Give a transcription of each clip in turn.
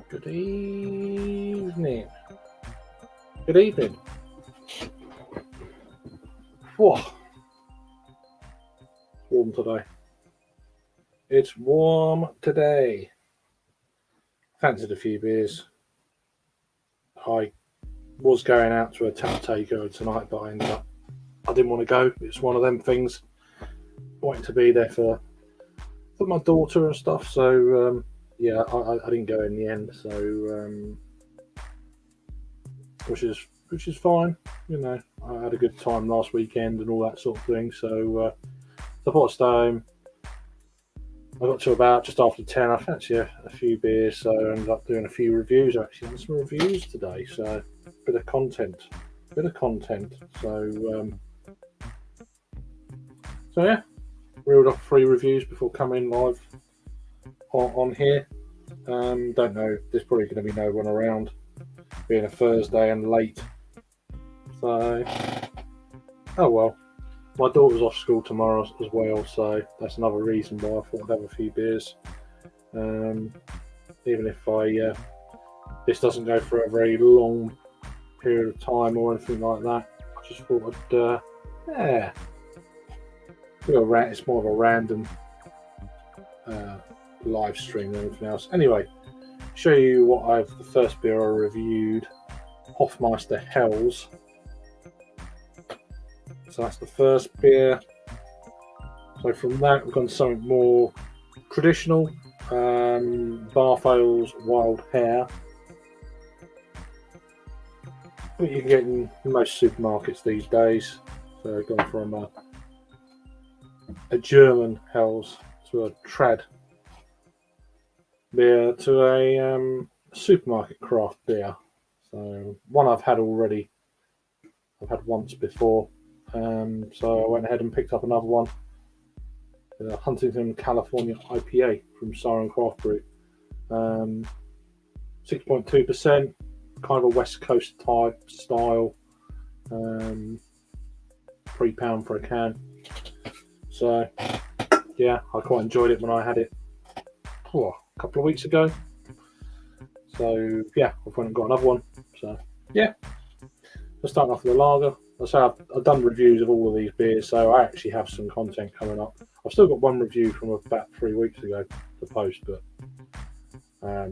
Good evening. Good evening. Whoa. Warm today. It's warm today. Fancied a few beers. I was going out to a tap takeover tonight, but I didn't want to go. It's one of them things. Wanting to be there for my daughter and stuff. So yeah, I didn't go in the end. So which is fine. You know, I had a good time last weekend and all that sort of thing. So I thought I'd stay home. I got to about just after 10. I fancy a few beers, so I ended up doing a few reviews. Actually, done some reviews today, so bit of content. So yeah, reeled off 3 reviews before coming live on here. Don't know. There's probably going to be no one around, being a Thursday and late. So oh well. My daughter's off school tomorrow as well, so that's another reason why I thought I'd have a few beers. Even if this doesn't go for a very long period of time or anything like that, I just thought I'd do a rant. It's more of a random live stream than anything else. Anyway, show you the first beer I reviewed, Hofmeister Helles. So that's the first beer. So from that, we've gone something more traditional. Bath Ales Wild Hare. What you can get in most supermarkets these days. So I've gone from a German Helles to a trad beer to a supermarket craft beer. So one I've had already. I've had once before. So I went ahead and picked up another one, Huntington, California IPA from Siren Craft Brew. 6.2%, kind of a West Coast type style. £3 for a can. So yeah, I quite enjoyed it when I had it a couple of weeks ago. So yeah, I've went and got another one. So yeah, Let's start off with the lager. I've done reviews of all of these beers, so I actually have some content coming up. I've still got one review from about 3 weeks ago to post, but I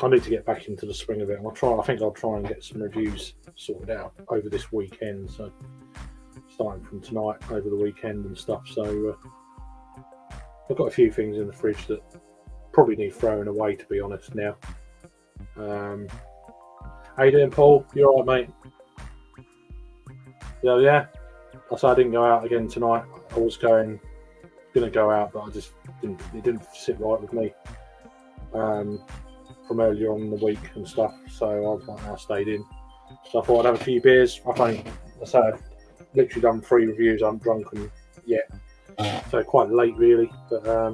need to get back into the swing of it. I think I'll try and get some reviews sorted out over this weekend. So starting from tonight over the weekend and stuff. So I've got a few things in the fridge that probably need throwing away, to be honest now. How you doing, Paul? You all right, mate? Yeah. I didn't go out again tonight. I was going to go out, but I just didn't. It didn't sit right with me from earlier on in the week and stuff. So I stayed in. So I thought I'd have a few beers. I've literally done 3 reviews. I haven't drunk them yet, so quite late really. But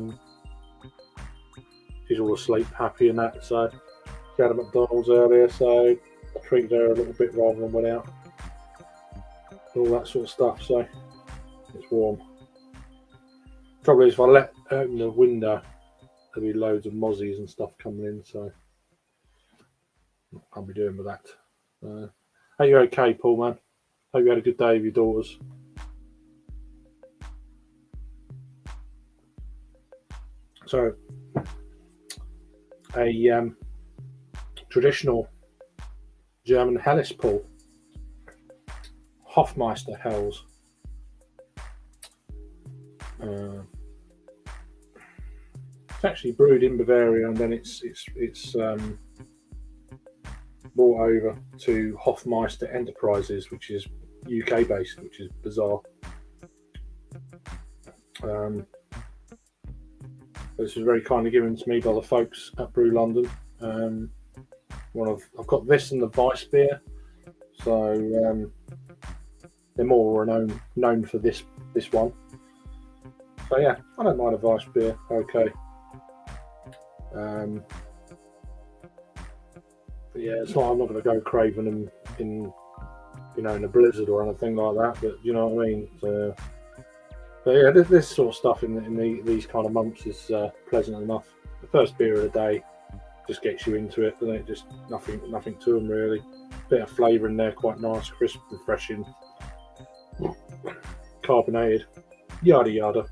she's all asleep, happy and that. So she had a McDonald's earlier, so I treated her a little bit rather than went out. All that sort of stuff. So it's warm. Trouble is, if I open the window, there'll be loads of mozzies and stuff coming in. So I'll be doing with that. Are you okay, Paul, man? Hope you had a good day with your daughters. So, a traditional German Helles, Paul. Hofmeister Helles. It's actually brewed in Bavaria, and then it's brought over to Hofmeister Enterprises, which is UK based, which is bizarre. This was very kindly given to me by the folks at Brew London. I've got this and the Weiss beer, so they're more known for this one. So yeah, I don't mind a Weiss beer. Okay. But yeah, it's not. I'm not going to go craving them in a blizzard or anything like that. But you know what I mean. But yeah, this sort of stuff in these kind of months is pleasant enough. The first beer of the day just gets you into it, doesn't it? Just nothing to them really. Bit of flavour in there, quite nice, crisp, refreshing, carbonated, yada yada.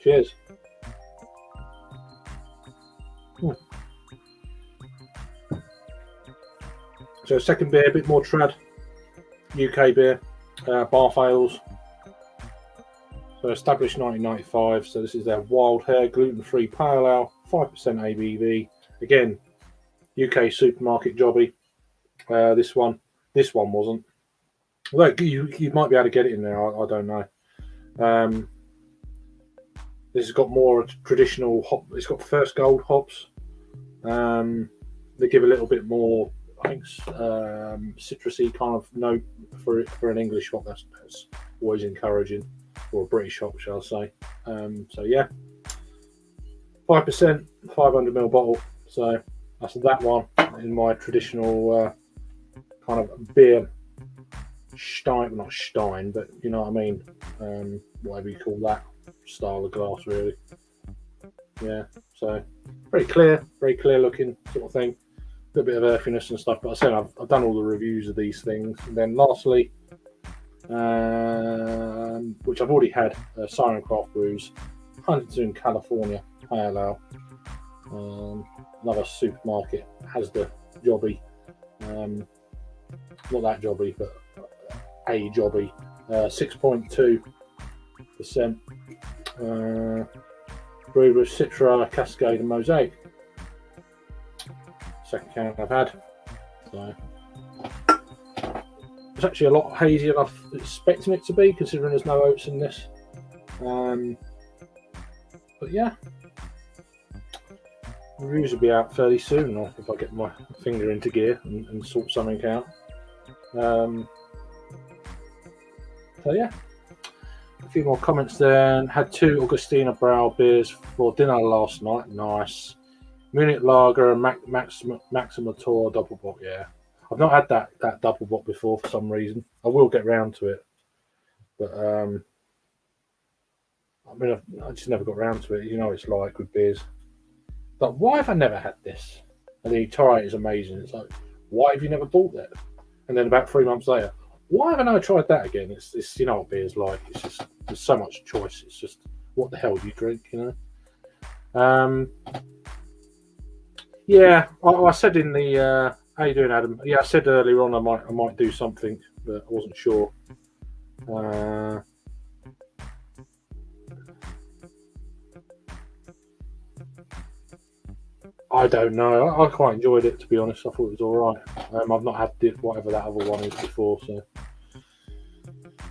Cheers. So second beer, a bit more trad, UK beer, Bath Ales. So established 1995. So this is their Wild Hare gluten-free pale ale, 5% ABV. Again, UK supermarket jobby. This one wasn't. Well, you might be able to get it in there. I don't know. This has got more traditional hop. It's got First Gold hops. They give a little bit more, I think, citrusy kind of note for an English hop. That's always encouraging, or a British hop, shall I say? So yeah, 5%, 500ml bottle. So that's that one in my traditional kind of beer stein, not stein, but you know what I mean. Whatever you call that style of glass, really. Yeah. So very clear looking sort of thing. A bit of earthiness and stuff, but I said I've done all the reviews of these things. And then lastly, which I've already had, Siren Craft Brews, Huntington, California pale ale. Another supermarket has the jobby, not that jobby, but a jobby, 6.2%. Brewed with Citra, Cascade, and Mosaic. Second can I've had. So it's actually a lot hazier than I was expecting it to be, considering there's no oats in this. But yeah, reviews will be out fairly soon if I get my finger into gear and sort something out. So yeah, a few more comments there. Had 2 Augustina Brau beers for dinner last night. Nice. Munich Lager and Maxima Tour double bock. Yeah, I've not had that double bock before for some reason. I will get round to it, but I just never got round to it. You know, it's like with beers. But why have I never had this? And the Torrent is amazing. It's like, why have you never bought that? And then about 3 months later, why haven't I tried that again? It's you know what beer's like. It's just there's so much choice. It's just what the hell do you drink, you know? Yeah, I said in the how you doing, Adam? Yeah, I said earlier on I might do something, but I wasn't sure. I don't know. I quite enjoyed it, to be honest. I thought it was all right. I've not had whatever that other one is before, so.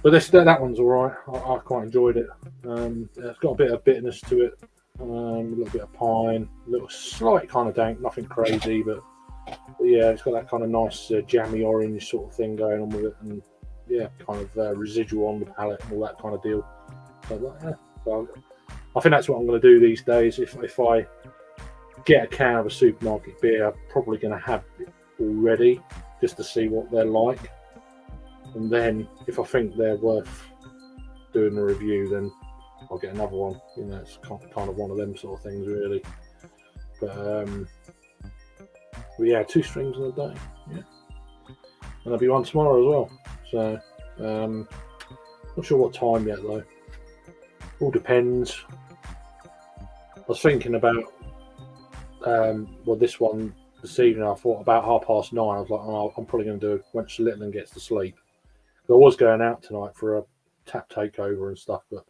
But that one's all right. I quite enjoyed it. It's got a bit of bitterness to it, a little bit of pine, a little slight kind of dank, nothing crazy, but yeah, it's got that kind of nice jammy orange sort of thing going on with it, and yeah, kind of residual on the palate and all that kind of deal. So I think that's what I'm going to do these days. If I get a can of a supermarket beer, I'm probably going to have it already just to see what they're like, and then if I think they're worth doing a review, then I'll get another one. You know, it's kind of one of them sort of things, really. But yeah, 2 strings in a day. Yeah, and there'll be one tomorrow as well. So not sure what time yet though. All depends. I was thinking about this one this evening. I thought about 9:30. I was like, oh, I'm probably going to do it once Litland gets to sleep. I was going out tonight for a tap takeover and stuff, but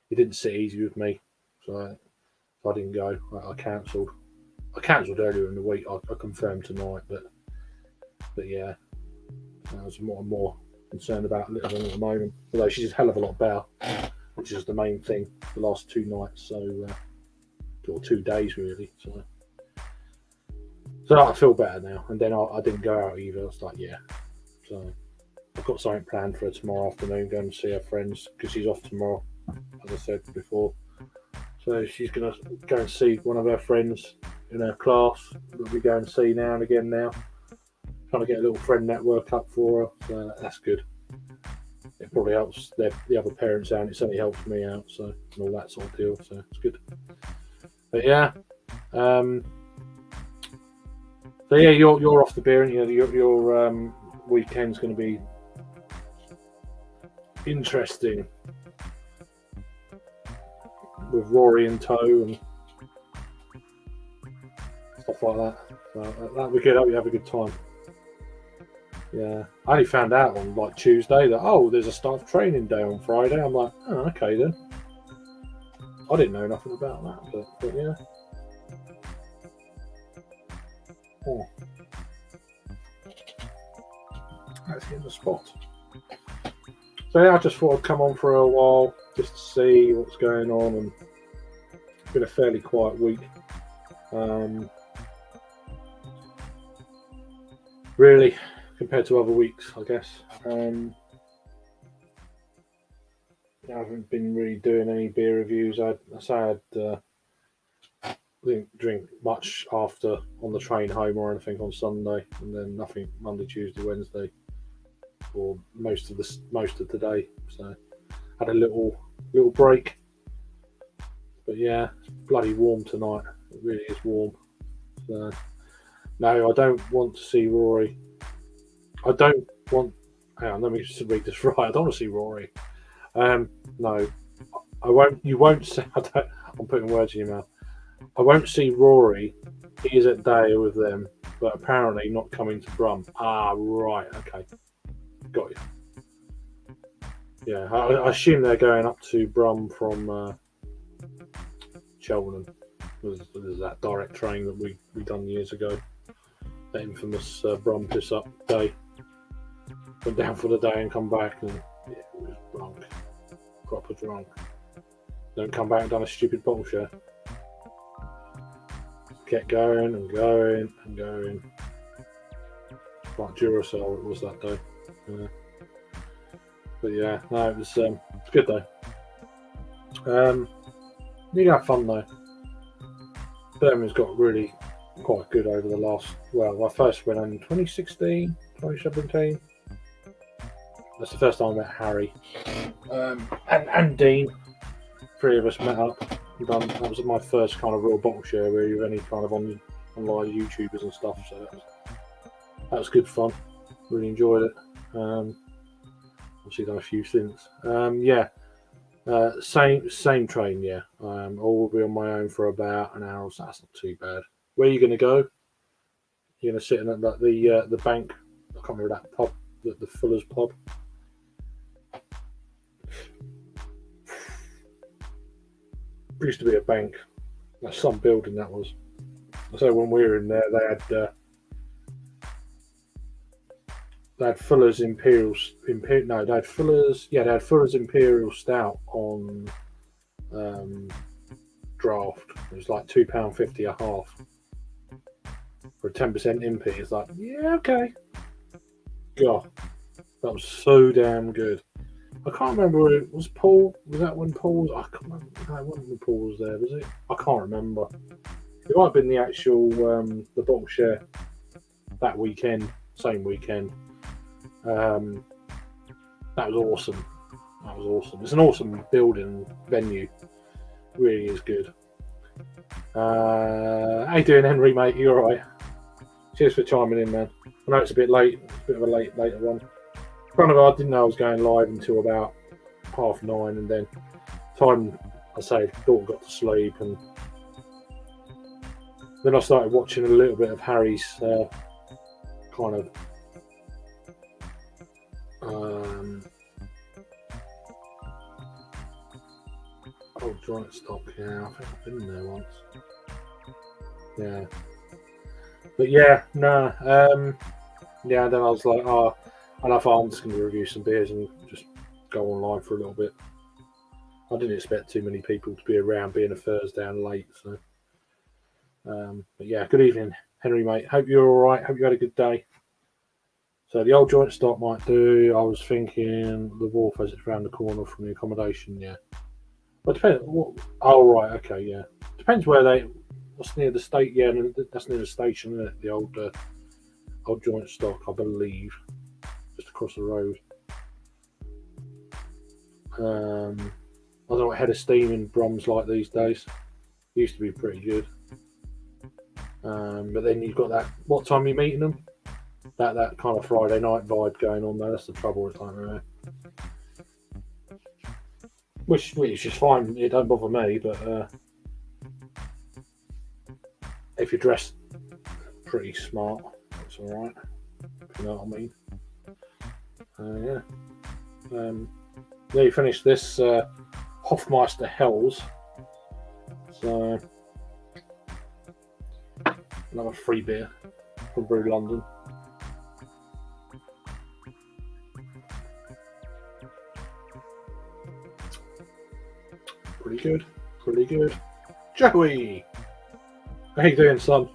it didn't sit easy with me, so I didn't go. I cancelled. I cancelled earlier in the week. I confirmed tonight, but yeah, I was more and more concerned about Little at the moment. Although she's a hell of a lot better, which is the main thing. The last 2 nights, or 2 days really. So I feel better now. And then I didn't go out either. I was like, yeah. So I've got something planned for her tomorrow afternoon. Going to see her friends because she's off tomorrow, as I said before. So she's going to go and see one of her friends in her class that we go and see now and again now. Trying to get a little friend network up for her, so that's good. It probably helps the other parents out, and it certainly helps me out, so and all that sort of deal, so it's good. But yeah, so yeah, you're off the beer, and your weekend's going to be interesting with Rory in tow and stuff like that. So that'll be good. Hope you have a good time. Yeah, I only found out on like Tuesday that there's a staff training day on Friday. I'm like, oh, okay then. I didn't know nothing about that, but yeah. Oh. Let's get in the spot. So yeah, I just thought I'd come on for a while just to see what's going on, and it's been a fairly quiet week. Really, compared to other weeks, I guess. I haven't been really doing any beer reviews. I didn't drink much after on the train home or anything on Sunday, and then nothing Monday, Tuesday, Wednesday, or most of the day. So had a little break. But yeah, it's bloody warm tonight. It really is warm. So, no, I don't want to see Rory. I don't want. Hang on, let me just read this right. I don't want to see Rory. No, I won't. You won't see. I'm putting words in your mouth. I won't see Rory. He is at Dale with them, but apparently not coming to Brum. Ah, right. Okay, got you. Yeah, I assume they're going up to Brum from Cheltenham. There's that direct train that we done years ago. That infamous Brum piss up day. Went down for the day and come back, and yeah, it was drunk, proper drunk. Don't come back and done a stupid bottle share. Kept going and going and going. Like Duracell it was that day. Yeah. But yeah, no, it was good though. You can have fun though. Birmingham's got really quite good over the last. Well, I first went on in 2016, 2017. That's the first time I met Harry and Dean. 3 of us met up. That was my first kind of real bottle share with any kind of online YouTubers and stuff. So that was good fun. Really enjoyed it. Obviously done a few since. Yeah, same train. Yeah, I will be on my own for about an hour, so that's not too bad. Where are you going to go? You're going to sit in at the bank. I can't remember that pub, the Fuller's pub. It used to be a bank. That's some building that was. So when we were in there, they had Fuller's No, they had Fuller's. Yeah, they had Fuller's Imperial Stout on draft. It was like £2.50 a half for a 10% imp. It's like, yeah, okay. God, that was so damn good. I can't remember. It was Paul. Was that when Paul was? I can't remember. No, it wasn't when Paul was there, was it? I can't remember. It might have been the actual the bottle share that weekend, same weekend. That was awesome. That was awesome. It's an awesome building venue. Really is good. How you doing, Henry, mate? You all right? Cheers for chiming in, man. I know it's a bit late. It's a bit of a later one. I didn't know I was going live until about 9:30, and then time daughter got to sleep, and then I started watching a little bit of Harry's kind of old joint stock. Yeah, I think I've been there once. Yeah, but yeah, no, yeah. Then I was like, and I thought I'm just going to review some beers and just go online for a little bit. I didn't expect too many people to be around, being a Thursday and late. So, but yeah, good evening, Henry, mate. Hope you're all right. Hope you had a good day. So the old joint stock might do. I was thinking the wharf as it's around the corner from the accommodation. Yeah, but depends. Oh right, okay, yeah. Depends where what's near the state. Yeah, that's near the station, isn't it? The old joint stock, I believe. Just across the road. I don't know what Head of Steam in Brom's like these days. Used to be pretty good. But then you've got that. What time are you meeting them? That kind of Friday night vibe going on there. That's the trouble with time, which is fine. It don't bother me, but if you're dressed pretty smart, that's all right. If you know what I mean. Yeah. You finished this Hofmeister Hells. So another free beer from Brew London. Pretty good. Joey! How you doing, son?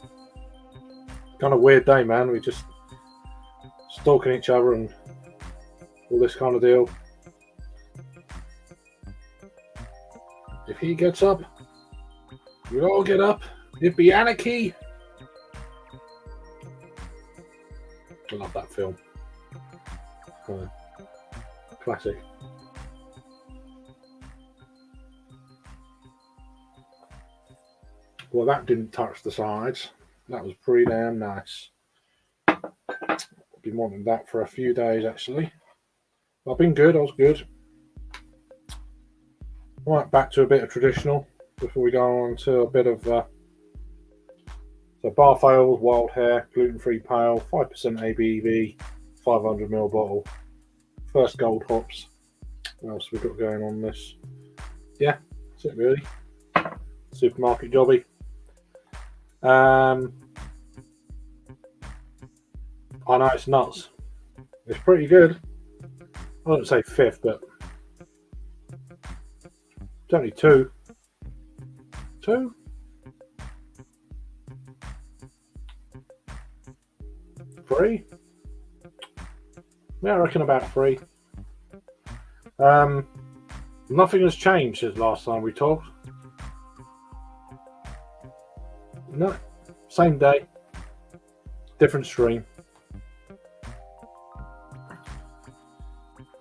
Kind of weird day, man. We just stalking each other and all this kind of deal. If he gets up, we all get up. It'd be anarchy. I love that film. Classic. Well, that didn't touch the sides. That was pretty damn nice. I've been wanting that for a few days, actually. I've been good. I was good. Right, back to a bit of traditional before we go on to a bit of so Bath Ale, Wild Hare, gluten-free pale, 5% ABV, 500ml bottle. First gold hops. What else have we got going on this? Yeah, that's it really. Supermarket jobby. I know it's nuts. It's pretty good. I wouldn't say fifth, but it's only two. Two? Three? Yeah, I reckon about three. Nothing has changed since last time we talked. No, same day, different stream.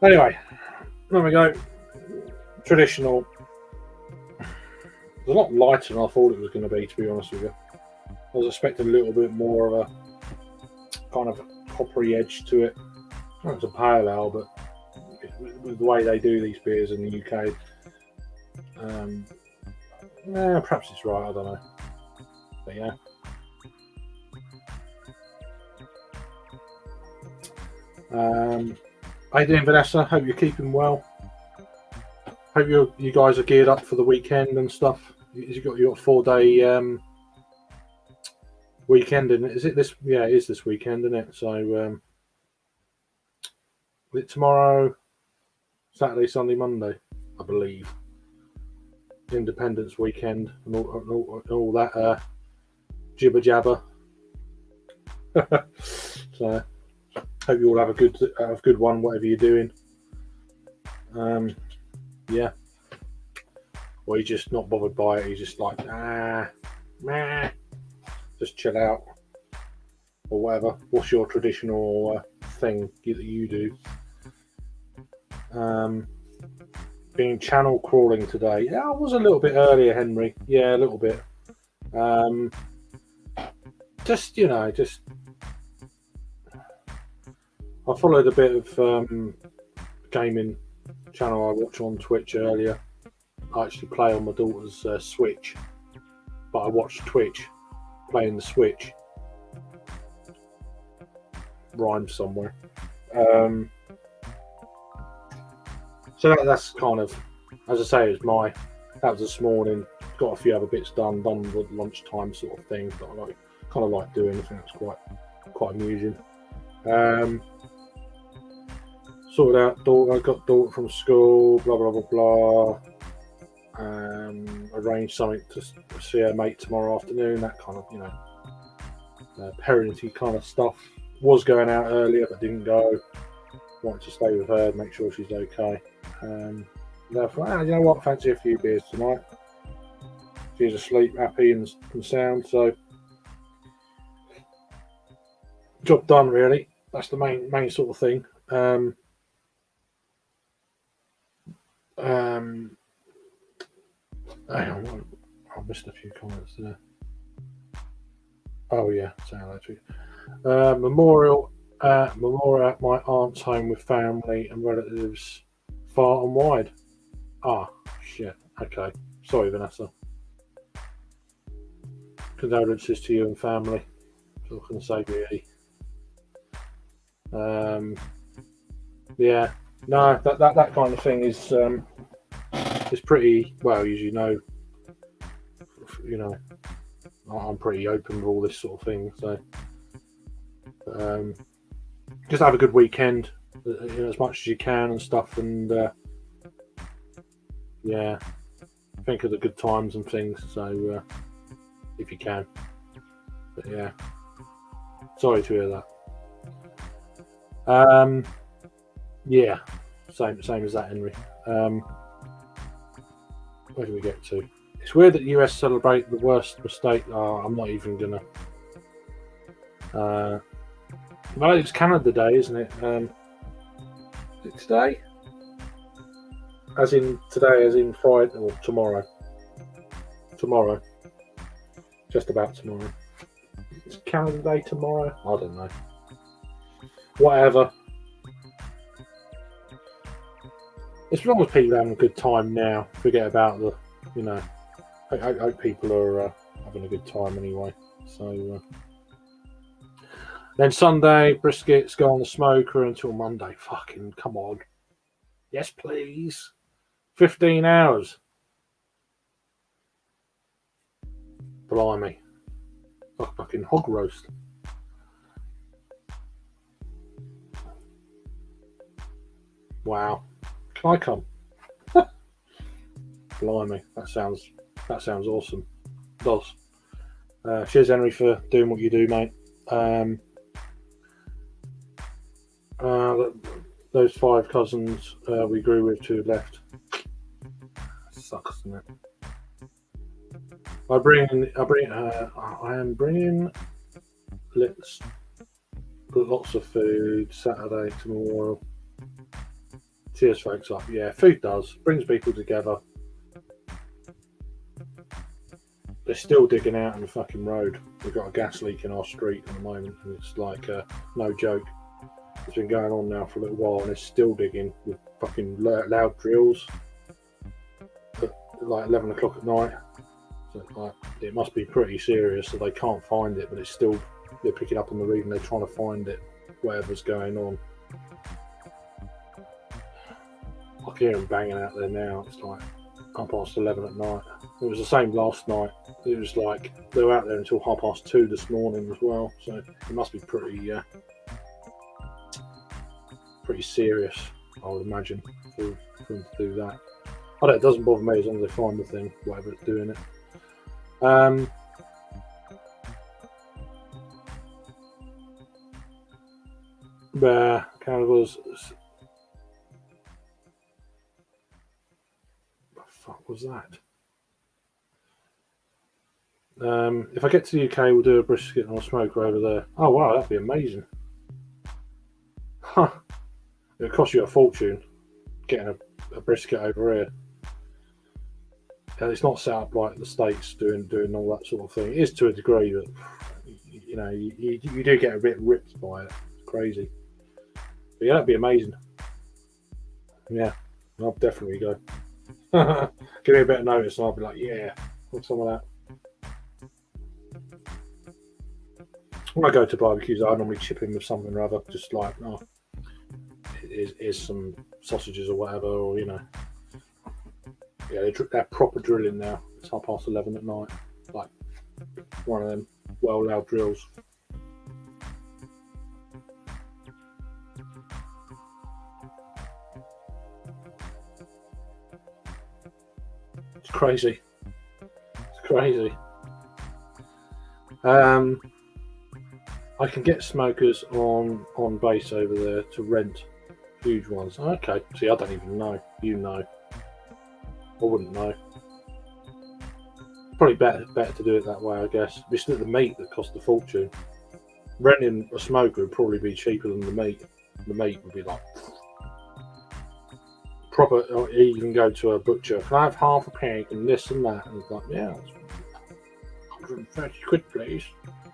Anyway, there we go. Traditional. It's a lot lighter than I thought it was going to be honest with you. I was expecting a little bit more of a kind of coppery edge to it. It's a pale ale, but with the way they do these beers in the UK, perhaps it's right. I don't know, but yeah. How you doing, Vanessa? Hope you're keeping well. Hope you guys are geared up for the weekend and stuff. You got your 4-day weekend, isn't it? Is it this? Yeah, it is this weekend, isn't it? So, is it tomorrow, Saturday, Sunday, Monday, I believe. Independence weekend and all that jibber jabber. So, hope you all have a good one, whatever you're doing. Yeah. Or you're just not bothered by it. You're just like, just chill out or whatever. What's your traditional thing that you do? Being channel crawling today. Yeah, I was a little bit earlier, Henry. Yeah, a little bit. Just I followed a bit of gaming channel I watch on Twitch earlier. I actually play on my daughter's Switch, but I watch Twitch playing the Switch. Rhymes somewhere. So that's kind of, as I say, that was this morning. Got a few other bits done the lunchtime sort of thing that I kind of like doing. I think it's quite amusing. Sorted out daughter, got daughter from school, blah blah blah blah. Arranged something to see her mate tomorrow afternoon. That kind of parenting kind of stuff. Was going out earlier but didn't go. Wanted to stay with her, make sure she's okay. Therefore, you know what? Fancy a few beers tonight. She's asleep, happy and sound. So job done. Really, that's the main sort of thing. Hang on, I missed a few comments there. Oh yeah, sound electric. Memorial at my aunt's home with family and relatives far and wide. Ah, shit. Okay. Sorry, Vanessa. Condolences to you and family. So I can say really. Yeah. No, that kind of thing is pretty well. As you know, I'm pretty open with all this sort of thing. So just have a good weekend, as much as you can and stuff, and yeah, think of the good times and things. So if you can, but yeah, sorry to hear that. Yeah, same as that, Henry. Where do we get to? It's weird that the US celebrate the worst mistake. Oh, I'm not even gonna. Well, it's Canada Day, isn't it? Is it today? As in today, as in Friday or tomorrow? Tomorrow. Just about tomorrow. It's Canada Day tomorrow? I don't know. Whatever. As long as people are having a good time now, forget about the, I hope people are having a good time anyway. So then Sunday, briskets go on the smoker until Monday. Fucking come on. Yes, please. 15 hours. Blimey. Fucking hog roast. Wow. Can I come? Blimey, that sounds awesome. It does. Cheers, Henry, for doing what you do, mate. Those 5 cousins we grew with 2 left. Sucks, doesn't it? I am bringing lots of food Saturday tomorrow. Cheers, folks. Up, yeah, food brings people together. They're still digging out on the fucking road. We've got a gas leak in our street at the moment, and it's like no joke. It's been going on now for a little while, and it's still digging with fucking loud drills at like 11 o'clock at night. So like, it must be pretty serious, so they can't find it, but it's still, they're picking up on the read and they're trying to find it, whatever's going on. I can hear them banging out there now. It's like 11:30 at night. It was the same last night. It was like they were out there until 2:30 this morning as well. So it must be pretty serious, I would imagine, for them to do that. I don't, it doesn't bother me as long as they find the thing, whatever it's doing it. Kind of was. What the fuck was that? If I get to the UK, we'll do a brisket and a smoker over there. Oh wow, that'd be amazing. Huh. It'll cost you a fortune getting a brisket over here. And it's not set up like the States doing all that sort of thing. It is to a degree, but you know, you do get a bit ripped by it. It's crazy. But yeah, that'd be amazing. Yeah, I'll definitely go. Give me a bit of notice and I'll be like, yeah, what's some of that? When I go to barbecues, I normally chip in with something or other, just like, oh, here's some sausages or whatever, or you know. Yeah, they're proper drilling now. It's 11:30 at night. Like one of them well loud drills. It's crazy. It's crazy. I can get smokers on base over there to rent, huge ones. Okay, see, I don't even know. You know. I wouldn't know. Probably better to do it that way, I guess. It's the meat that costs a fortune. Renting a smoker would probably be cheaper than the meat. The meat would be like proper. You can go to a butcher. Can I have half a pig and this and that? And it's like, yeah, that's 130 quid, please.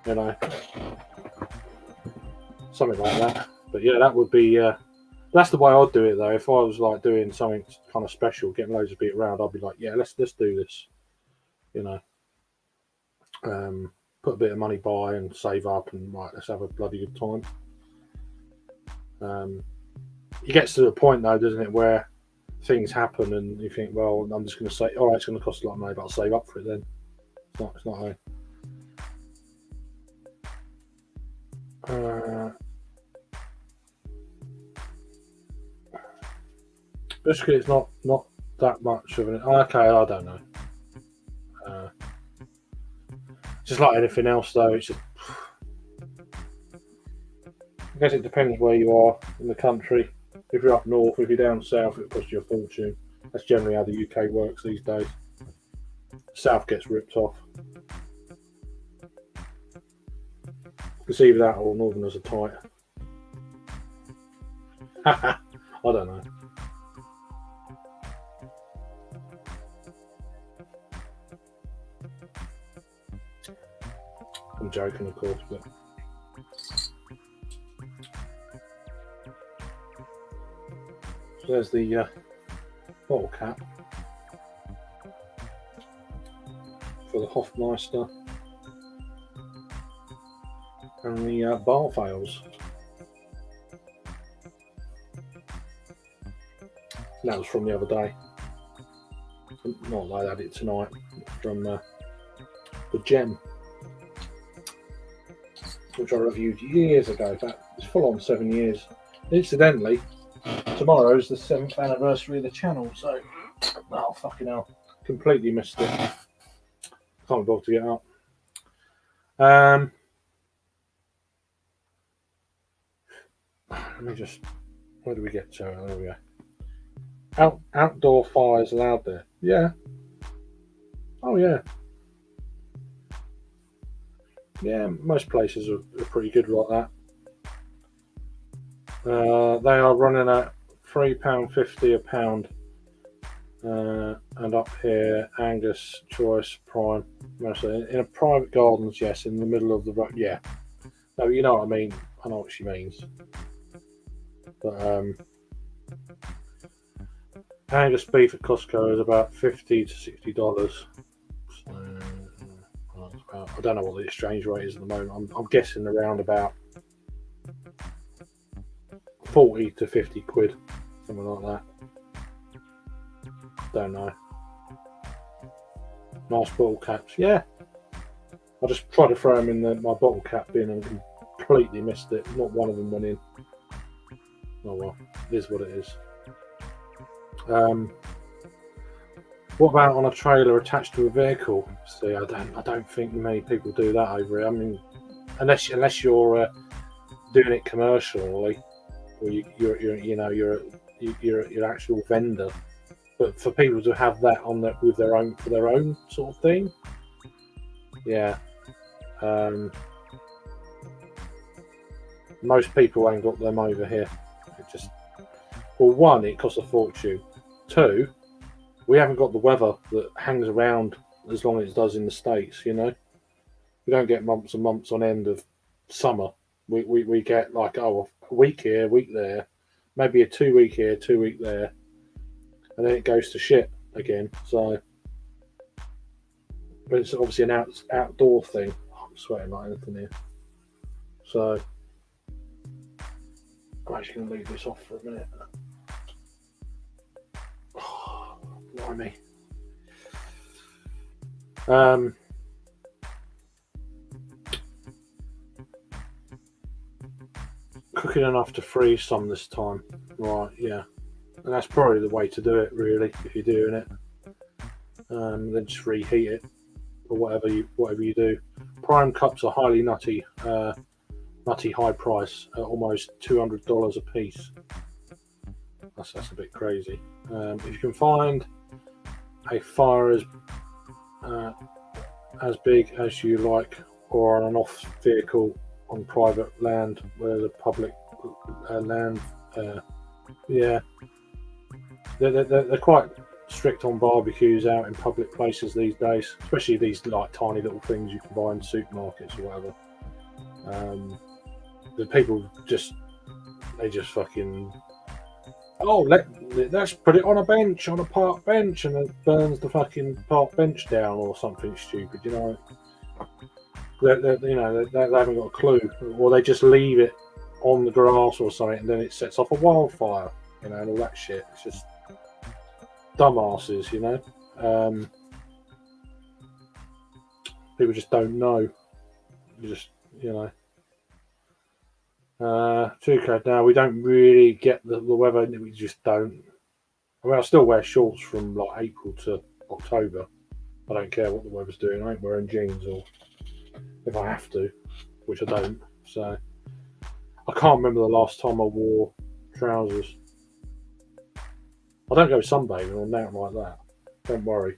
You know, something like that. But yeah, that would be. That's the way I'd do it though. If I was like doing something kind of special, getting loads of people around, I'd be like, yeah, let's do this. You know, put a bit of money by and save up, and right, let's have a bloody good time. It gets to the point though, doesn't it, where things happen and you think, well, I'm just going to say, all right, it's going to cost a lot of money, but I'll save up for it then. It's not Basically, it's not that much of an. Okay, I don't know. Just like anything else, though, it's just. I guess it depends where you are in the country. If you're up north, if you're down south, it costs you a fortune. That's generally how the UK works these days. South gets ripped off. It's either that or Northerners are tight. I don't know. I'm joking, of course, but so there's the bottle cap for the Hofmeister and the bar fails. That was from the other day. Not like I had it tonight. From the Gem, which I reviewed years ago. It's full on 7 years. Incidentally, tomorrow is the 7th anniversary of the channel, so oh fucking hell, completely missed it. Can't bother to get up. Let me just. Where do we get to? There we go. Outdoor fires allowed there. Yeah. Oh yeah. Yeah, most places are pretty good like that. They are running at £3.50 a pound, and up here Angus Choice Prime. Mostly in a private gardens, yes, in the middle of the road. Yeah, no, you know what I mean. I know what she means. But Angus beef at Costco is about $50 to $60. So, I don't know what the exchange rate is at the moment. I'm guessing around about 40 to 50 quid, something like that. Don't know. Nice bottle caps, yeah. I just tried to throw them in my bottle cap bin and completely missed it. Not one of them went in. Oh well, it is what it is. What about on a trailer attached to a vehicle? See, I don't think many people do that over here. I mean, unless you're doing it commercially, or you're an actual vendor. But for people to have that on that with their own sort of thing, yeah. Most people ain't got them over here. One, it costs a fortune. Two, we haven't got the weather that hangs around as long as it does in the States, you know. We don't get months and months on end of summer. We get like, a week here, a week there, maybe a 2 week here, 2 week there, and then it goes to shit again. So, but it's obviously an outdoor thing. Oh, I'm sweating like anything here. So, I'm actually going to leave this off for a minute. Oh, blimey. Cooking enough to freeze some this time. Right, yeah. And that's probably the way to do it, really, if you're doing it. Then just reheat it, or whatever you do. Prime cups are highly nutty high price at almost $200 a piece. That's a bit crazy. If you can find a fire as big as you like, or on an off vehicle on private land where the public land, yeah, they're quite strict on barbecues out in public places these days, especially these like tiny little things you can buy in supermarkets or whatever. The people just fucking, let's put it on a park bench, and it burns the fucking park bench down or something stupid, you know. They haven't got a clue, or they just leave it on the grass or something, and then it sets off a wildfire, you know, and all that shit. It's just dumbasses, you know. People just don't know. You know. Now we don't really get the weather. We just don't. I mean, I still wear shorts from like April to October. I don't care what the weather's doing. I ain't wearing jeans, or if I have to, which I don't. So I can't remember the last time I wore trousers. I don't go sunbathing or nothing like that. Don't worry.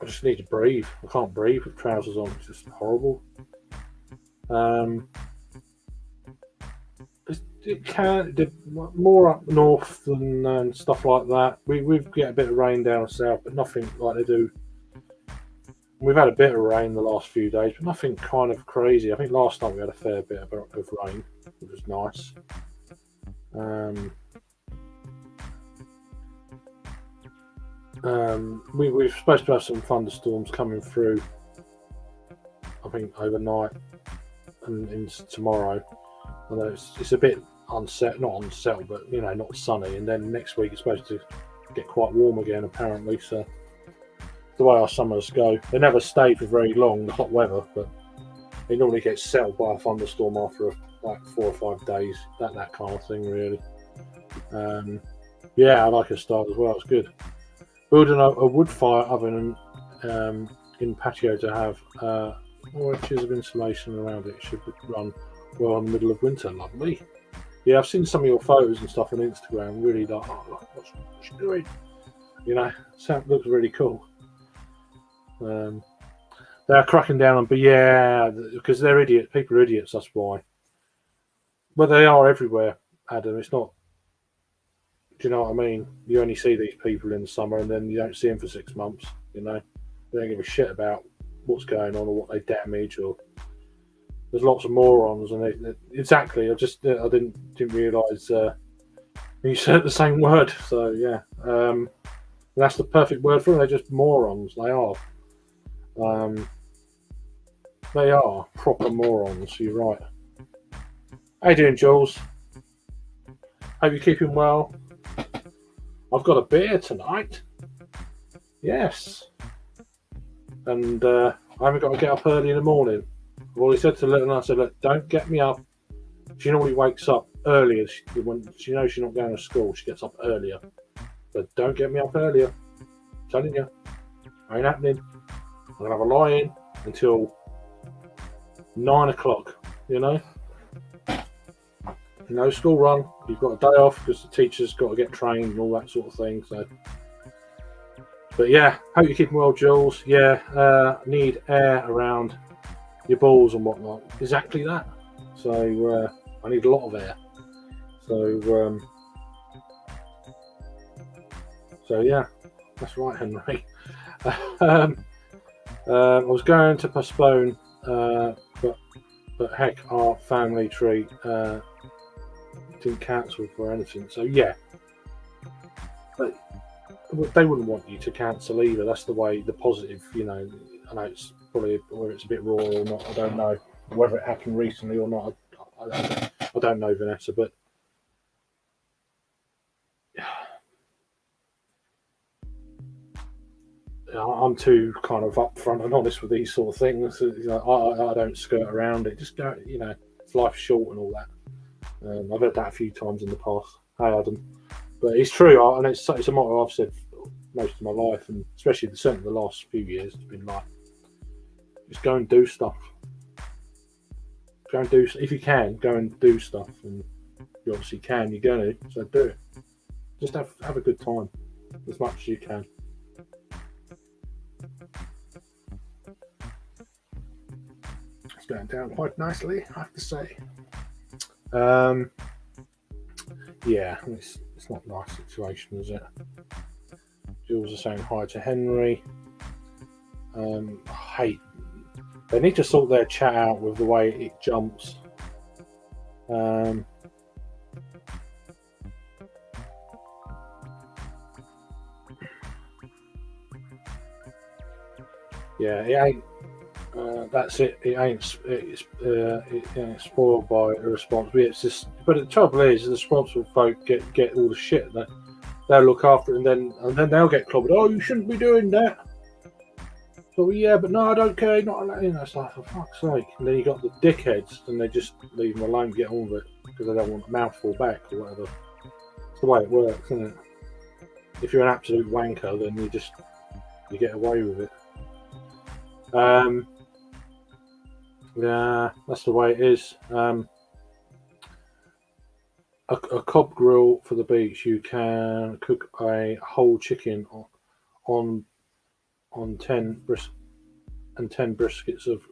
I just need to breathe. I can't breathe with trousers on. It's just horrible. It can more up north and stuff like that. We get a bit of rain down south, but nothing like they do. We've had a bit of rain the last few days, but nothing kind of crazy. I think last night we had a fair bit of rain, which was nice. We're supposed to have some thunderstorms coming through, I think, overnight and into tomorrow. Although it's a bit not unsettled, but you know, not sunny. And then next week it's supposed to get quite warm again, apparently. So the way our summers go, they never stay for very long, the hot weather, but it normally gets settled by a thunderstorm after like 4 or 5 days. That kind of thing, really. Yeah, I like a start as well. It's good. Building a wood fire oven in patio to have 4 inches of insulation around it. Should run well in the middle of winter. Lovely. Yeah, I've seen some of your photos and stuff on Instagram. Really like, what's you doing? You know, looks really cool. They're cracking down on, but yeah, because they're idiots. People are idiots. That's why. But they are everywhere, Adam. It's not. Do you know what I mean? You only see these people in the summer, and then you don't see them for 6 months. You know, they don't give a shit about what's going on or what they damage, or there's lots of morons, and exactly. I didn't realise you said the same word. So yeah, that's the perfect word for them. They're just morons. They are. They are proper morons. You're right. How you doing, Jules? Hope you're keeping well. I've got a beer tonight. Yes. And I haven't got to get up early in the morning. I've already said to Little, I said, look, don't get me up. She normally wakes up earlier. When she knows she's not going to school, she gets up earlier. But don't get me up earlier. I'm telling you. Ain't happening. I'm going to have a lie in until 9 o'clock, you know? No school run. You've got a day off because the teacher's got to get trained and all that sort of thing. So, but yeah, hope you're keeping well, Jules. Yeah, need air around your balls and whatnot. Exactly that. So I need a lot of air. So yeah, that's right, Henry. I was going to postpone, but heck, our family tree didn't cancel for anything. So yeah, but they wouldn't want you to cancel either. That's the way, the positive, you know. I know it's probably whether it's a bit raw or not. I don't know whether it happened recently or not. I don't know, Vanessa, but I'm too kind of upfront and honest with these sort of things. You know, I don't skirt around it. Just go, you know, life's short and all that. I've heard that a few times in the past. Hey, Adam, but it's true, and it's a motto I've said most of my life, and especially certainly the last few years. It's been like, just go and do stuff. Go and do, if you can, go and do stuff, and you obviously can. You're going to, so do it. Just have a good time as much as you can. It's going down quite nicely, I have to say. Yeah, it's not a nice situation, is it? Jules is saying hi to Henry. Hey, they need to sort their chat out with the way it jumps. Yeah, it ain't. That's it. It ain't. It's spoiled by irresponsible. It's just. But the trouble is, the responsible folk get all the shit that they'll look after, and then they'll get clobbered. Oh, you shouldn't be doing that. So yeah, but no, I don't care. Not allowed. You know, it's like, for fuck's sake. And then you got the dickheads, and they just leave them alone, get on with it because they don't want a mouthful back or whatever. It's the way it works, isn't it? If you're an absolute wanker, then you get away with it. Yeah, that's the way it is. A cob grill for the beach. You can cook a whole chicken on 10 briskets of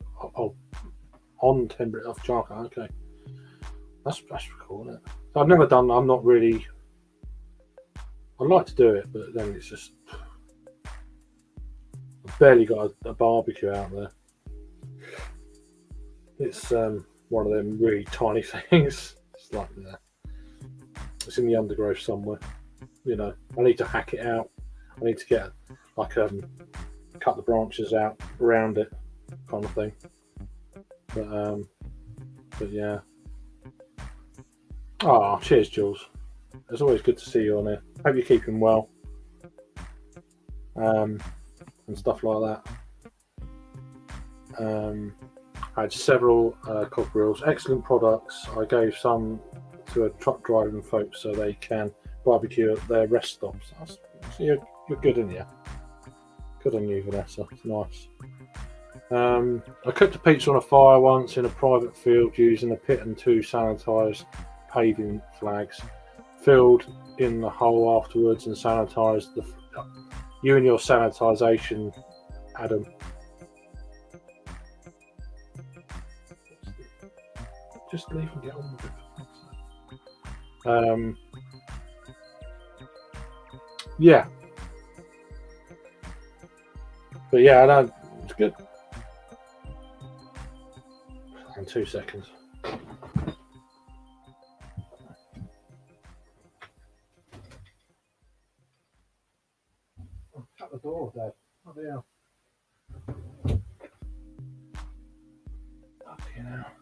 on 10 of charcoal. Okay, that's cool, isn't it? I've never done. I'm not really. I'd like to do it, but then it's just I've barely got a barbecue out there. It's one of them really tiny things. It's like it's in the undergrowth somewhere. You know, I need to hack it out. I need to get cut the branches out around it, kind of thing. But yeah. Oh, cheers, Jules. It's always good to see you on here. Hope you're keeping well. And stuff like that. I had several cob grills, excellent products. I gave some to a truck driving folks so they can barbecue at their rest stops. So you're good in here. Good on you, Vanessa. It's nice. I cooked a pizza on a fire once in a private field using a pit and 2 sanitised paving flags. Filled in the hole afterwards and sanitised the. You and your sanitisation, Adam. Just leave and get on with it. Yeah. But yeah, I know it's good. And 2 seconds. Shut the door, Dad. Oh, yeah. Fucking hell.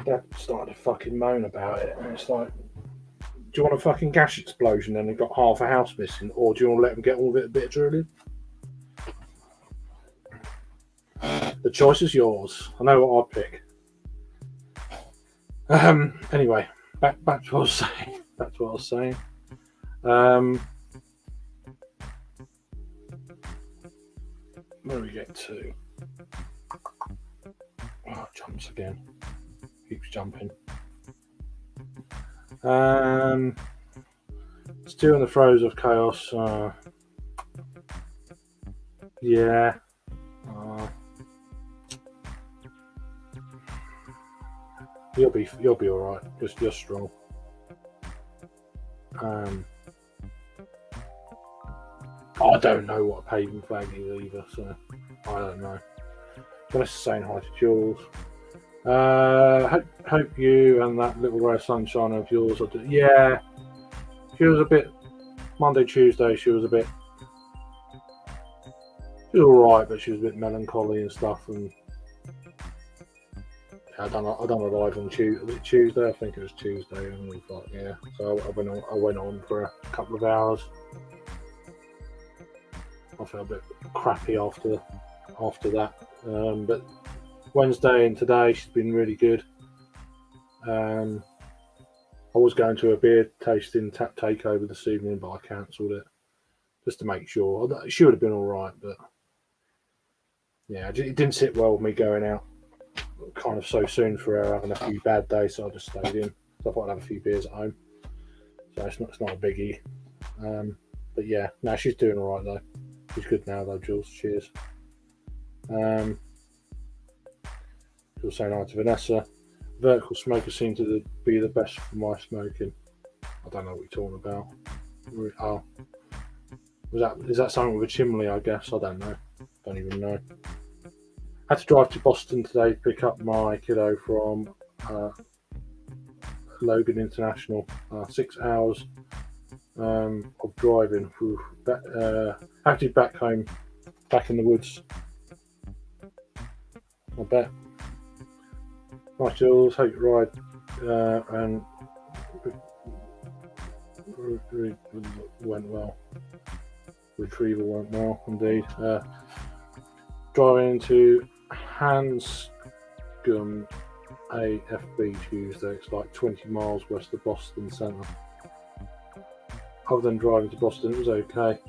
Dad started to fucking moan about it, and it's like, do you want a fucking gas explosion and they've got half a house missing, or do you want to let them get all of it a bit of drilling? The choice is yours. I know what I'd pick. Anyway, back to what I was saying. Back to what I was saying. Where do we get to? Oh, jumps again. Keeps jumping. Still in the throes of chaos. Yeah. You'll be all right. You're strong. I don't know what a paving flag is either, so I don't know. Just saying hi to Jules. Hope you and that little ray of sunshine of yours are yeah. She was a bit Monday, Tuesday. She was all right, but she was a bit melancholy and stuff. And I done a live on Tuesday. Was it Tuesday? I think it was Tuesday. And we thought, yeah. So I went on for a couple of hours. I felt a bit crappy after that. But Wednesday and today she's been really good. I was going to a beer tasting tap takeover this evening, but I cancelled it just to make sure. She would have been all right, but yeah, it didn't sit well with me going out kind of so soon for her having a few bad days, so I just stayed in. So I thought I'd have a few beers at home. So it's not a biggie. But yeah, no, she's doing all right though. She's good now though, Jules. Cheers. Jules saying hi to Vanessa. Vertical smokers seem to be the best for my smoking. I don't know what you're talking about. Oh, is that something with a chimney? I guess I don't know. Don't even know. Had to drive to Boston today to pick up my kiddo from Logan International. 6 hours of driving. Have to be back home, back in the woods. I bet. Nice, Jules. Hope you ride and went well. Retrieval went well, indeed. Driving into Hanscom AFB Tuesday. It's like 20 miles west of Boston Centre. Other than driving to Boston, it was okay.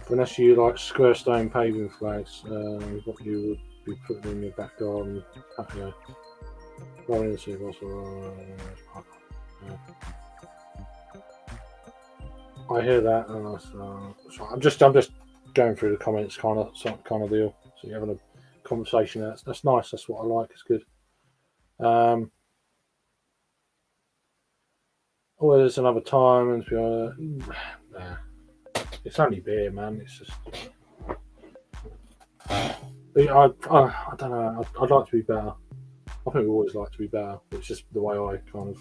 Unless you like square stone paving flags, what you would be putting in your back garden patio. Rolling the I hear that, and so I'm just going through the comments, kind of deal. So you're having a conversation. That's nice. That's what I like. It's good. There's another time, and nah. It's only beer, man. It's just. I don't know. I'd like to be better. I think we always like to be better. It's just the way I kind of.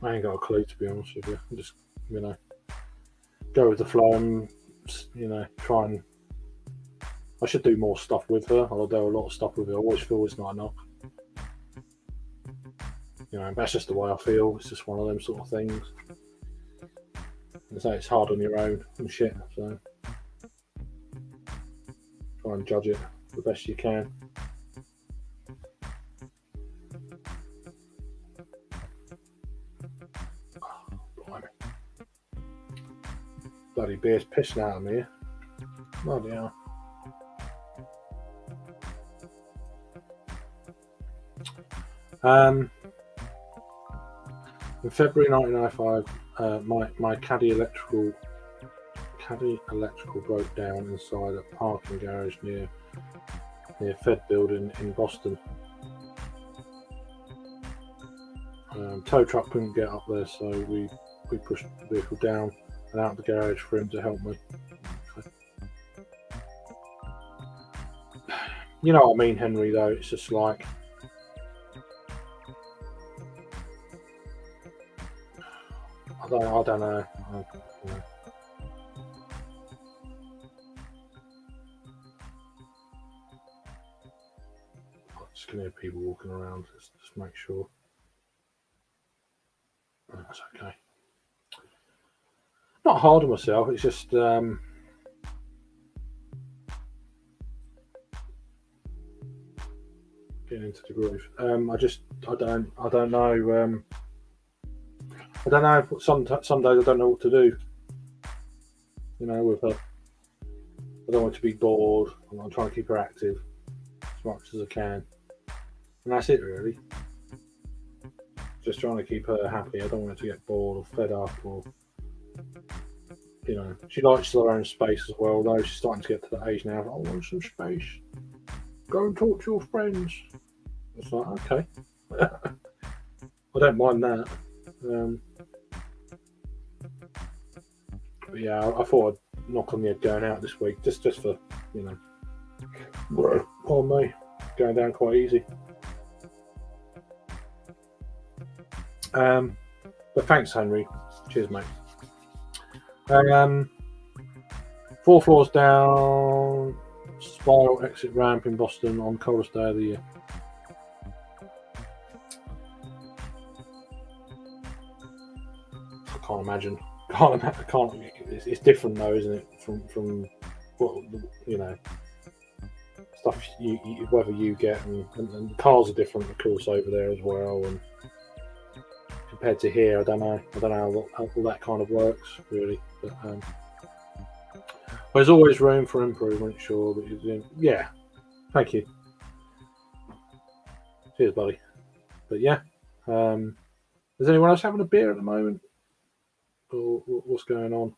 I ain't got a clue, to be honest with you. I just, go with the flow and, try and. I should do more stuff with her. I'll do a lot of stuff with her. I always feel it's not enough. That's just the way I feel. It's just one of them sort of things. It's hard on your own and shit, so try and judge it the best you can. Blimey. Bloody beer's pissing out of me. Bloody hell. In February 1995, my Caddy electrical broke down inside a parking garage near Fed Building in Boston. Tow truck couldn't get up there, so we pushed the vehicle down and out the garage for him to help me. Okay. You know what I mean, Henry, though? It's just like... I don't know. Just can hear people walking around. Just make sure. That's okay. Not hard on myself. It's just getting into the groove. I don't know. I don't know. Some days I don't know what to do. You know, with her. I don't want to be bored. I'm trying to keep her active as much as I can, and that's it really. Just trying to keep her happy. I don't want her to get bored or fed up, or you know, she likes her own space as well. Though she's starting to get to that age now. I want some space. Go and talk to your friends. It's like, okay. I don't mind that. But yeah, I thought I'd knock on the head going out this week, just for, you know, pardon me, going down quite easy. But thanks, Henry. Cheers, mate. 4 floors down, spiral exit ramp in Boston on coldest day of the year. I can't imagine. It's different though, isn't it? From what, you know, stuff you whether you get, and the cars are different, of course, over there as well. And compared to here, I don't know how all that kind of works really. But there's always room for improvement, sure. But yeah, thank you. Cheers, buddy. But yeah, is anyone else having a beer at the moment? Or what's going on?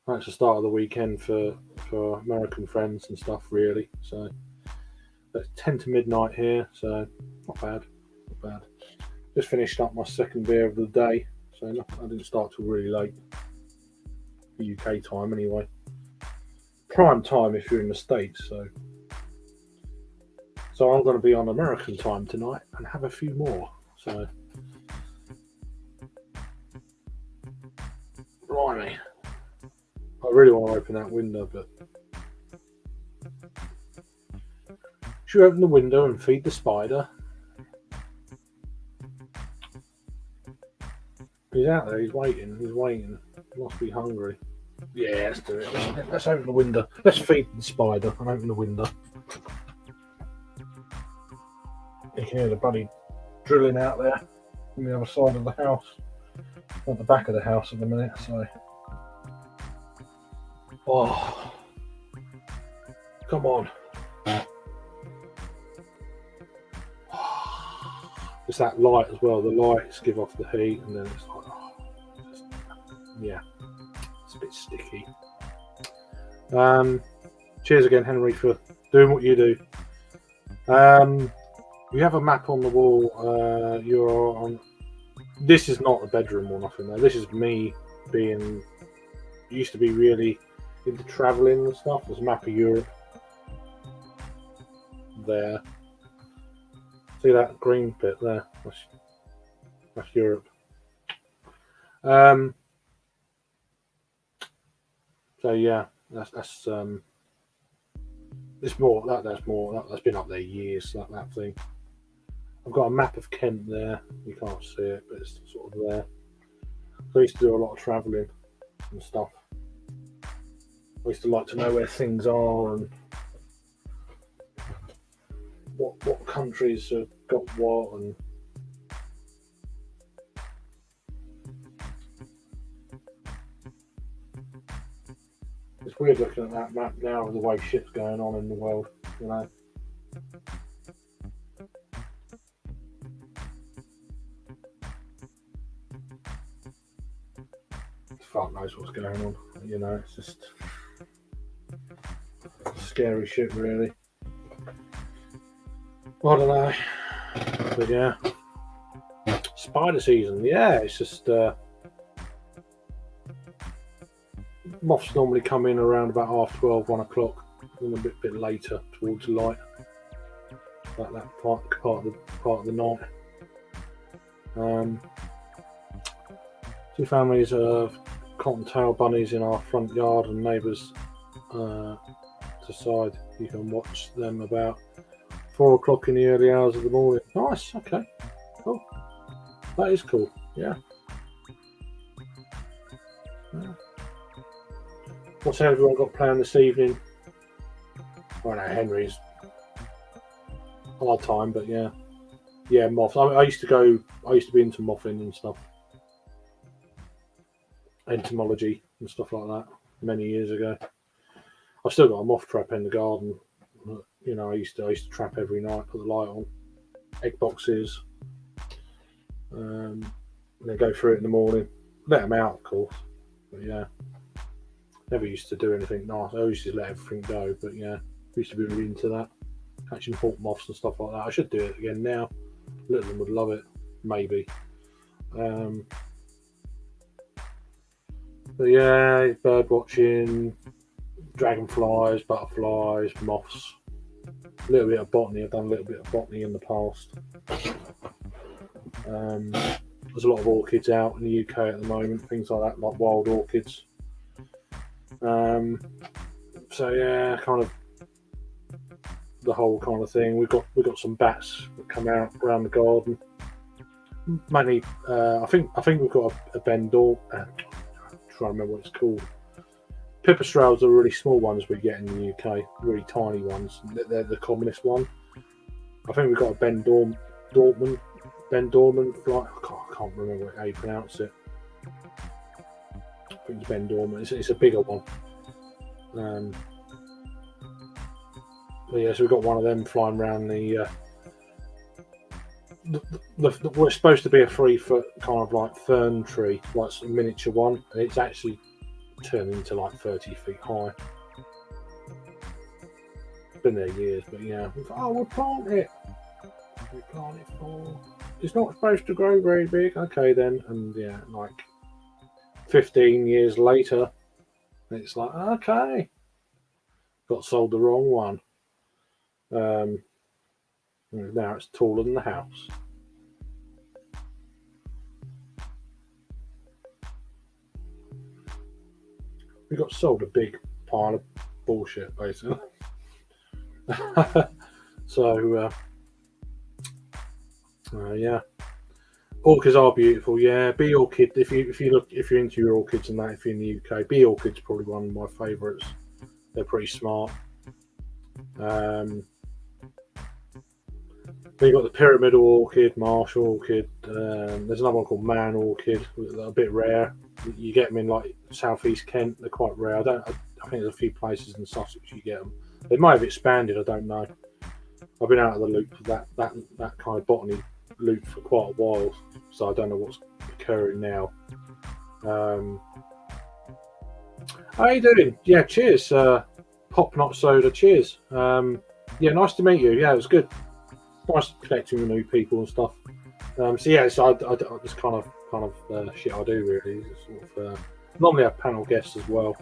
That's the start of the weekend for American friends and stuff, really. So it's 10 to midnight here, so not bad. Just finished up my second beer of the day, so I didn't start till really late. UK time, anyway. Prime time if you're in the States, so I'm going to be on American time tonight and have a few more. So. Blimey. I really want to open that window, but should we open the window and feed the spider? He's out there, he's waiting. He must be hungry. Yeah, let's do it. Let's open the window. Let's feed the spider and open the window. You can hear the bloody drilling out there on the other side of the house. At the back of the house at the minute, so. Oh, come on. It's that light as well. The lights give off the heat, and then it's like, yeah, it's a bit sticky. Cheers again, Henry, for doing what you do. You have a map on the wall. You're on. This is not a bedroom or nothing, though. This is me being. Used to be really into travelling and stuff. There's a map of Europe there. See that green bit there? That's Europe. So yeah, that's it's more that's been up there years. That thing. I've got a map of Kent there. You can't see it, but it's sort of there. So I used to do a lot of travelling and stuff. I used to like to know where things are and what countries have got what, and it's weird looking at that map now with the way shit's going on in the world, you know. Fuck knows what's going on, you know. It's just scary shit, really. I don't know, but yeah, spider season. Yeah, it's just moths normally come in around about 12:30, 1 o'clock, and a bit later towards light. That part of the night. Two families of cottontail bunnies in our front yard, and neighbours decide you can watch them about 4 o'clock in the early hours of the morning. Nice. Okay. Cool. That is cool. Yeah. What's everyone got planned this evening? I know Henry's hard time, but yeah, moths. I used to be into mothing and stuff, entomology and stuff like that many years ago. I've still got a moth trap in the garden. You know, I used to trap every night, put the light on, egg boxes, and then go through it in the morning. Let them out, of course, but yeah, never used to do anything nice. I always just let everything go, but yeah, used to be really into that, catching hawk moths and stuff like that. I should do it again now. Little of them would love it, maybe. But yeah, bird watching, dragonflies, butterflies, moths. A little bit of botany. I've done a little bit of botany in the past. There's a lot of orchids out in the UK at the moment, things like that, like wild orchids. So yeah, kind of the whole kind of thing. We've got some bats that come out around the garden. Mainly, I think we've got a Bendor. I'm trying to remember what it's called. Pipistrelles are really small ones we get in the UK, really tiny ones. They're the commonest one. I think we've got a Ben Dorman fly. I can't remember how you pronounce it. I think it's Ben Dorman. It's a bigger one. But yeah, so we've got one of them flying around the what's supposed to be a 3-foot kind of like fern tree, like a miniature one, and it's actually turned into like 30 feet high. It's been there years, but yeah, we'll plant it. We plant it for. It's not supposed to grow very big. Okay then, and yeah, like 15 years later, it's like okay, got sold the wrong one. Now it's taller than the house. We got sold a big pile of bullshit, basically. So, yeah, orchids are beautiful. Yeah, bee orchid. If you're into your orchids and that, if you're in the UK, bee orchid's probably one of my favourites. They're pretty smart. Then you've got the pyramidal orchid, marsh orchid. There's another one called man orchid, a bit rare. You get them in like southeast Kent. They're quite rare. I think there's a few places in Sussex you get them. They might have expanded. I don't know. I've been out of the loop for that kind of botany loop for quite a while, so I don't know what's occurring now. How you doing? Yeah, cheers. Pop Not Soda. Cheers. Yeah, nice to meet you. Yeah, it was good. Nice connecting with new people and stuff. So yeah, it's kind of shit I do really. Sort of normally have panel guests as well,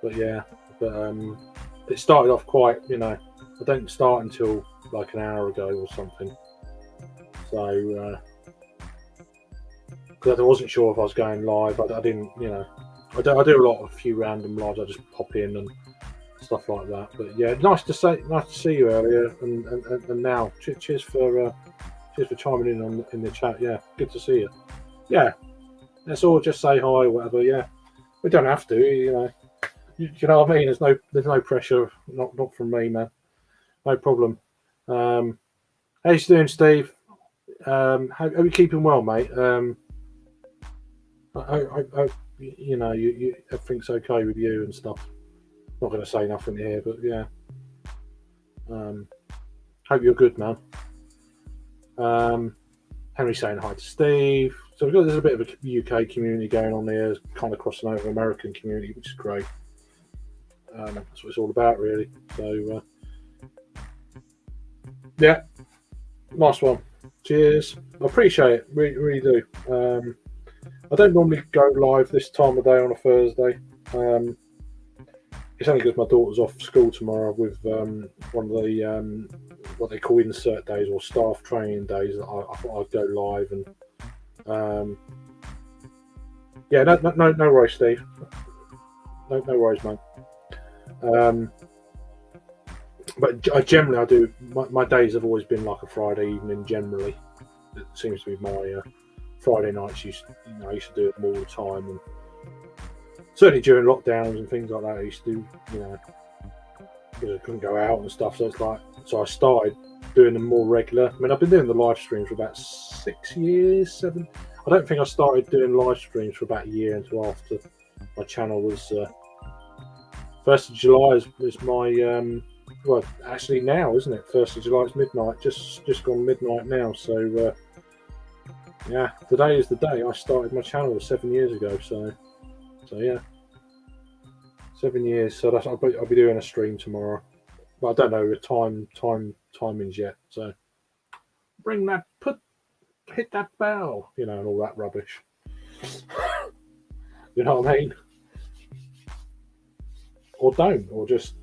but it started off quite. I don't start until like an hour ago or something. So because I wasn't sure if I was going live, I didn't. I do a few random lives. I just pop in and stuff like that. But yeah, nice to see you earlier and now. Cheers for chiming in the chat. Yeah, good to see you. Yeah, let's all just say hi or whatever. Yeah, we don't have to. You know what I mean. There's no pressure. Not from me, man. No problem. How you doing, Steve? How are you keeping well, mate? I everything's okay with you and stuff. Not going to say nothing here, but yeah. Hope you're good, man. Henry saying hi to Steve. So there's a bit of a UK community going on there, kind of crossing over American community, which is great. That's what it's all about, really. So yeah, nice one. Cheers. I appreciate it. Really, really do. I don't normally go live this time of day on a Thursday. It's only because my daughter's off school tomorrow with one of the what they call insert days or staff training days. I thought I'd go live and yeah, no worries, Steve. No worries, mate. But I do. My days have always been like a Friday evening. Generally, it seems to be my Friday nights. I used to do them all the time, and certainly during lockdowns and things like that, I used to do. Because I couldn't go out and stuff. So I started doing them more regular. I mean, I've been doing the live streams for about 6 years, 7. I don't think I started doing live streams for about a year until after my channel was 1st of July is my well, actually now, isn't it? 1st of July, it's midnight. Just gone midnight now. So yeah, today is the day I started my channel 7 years ago. So yeah, 7 years. So I'll be doing a stream tomorrow. But I don't know the timings yet. So hit that bell, and all that rubbish. You know what I mean? Or don't, or just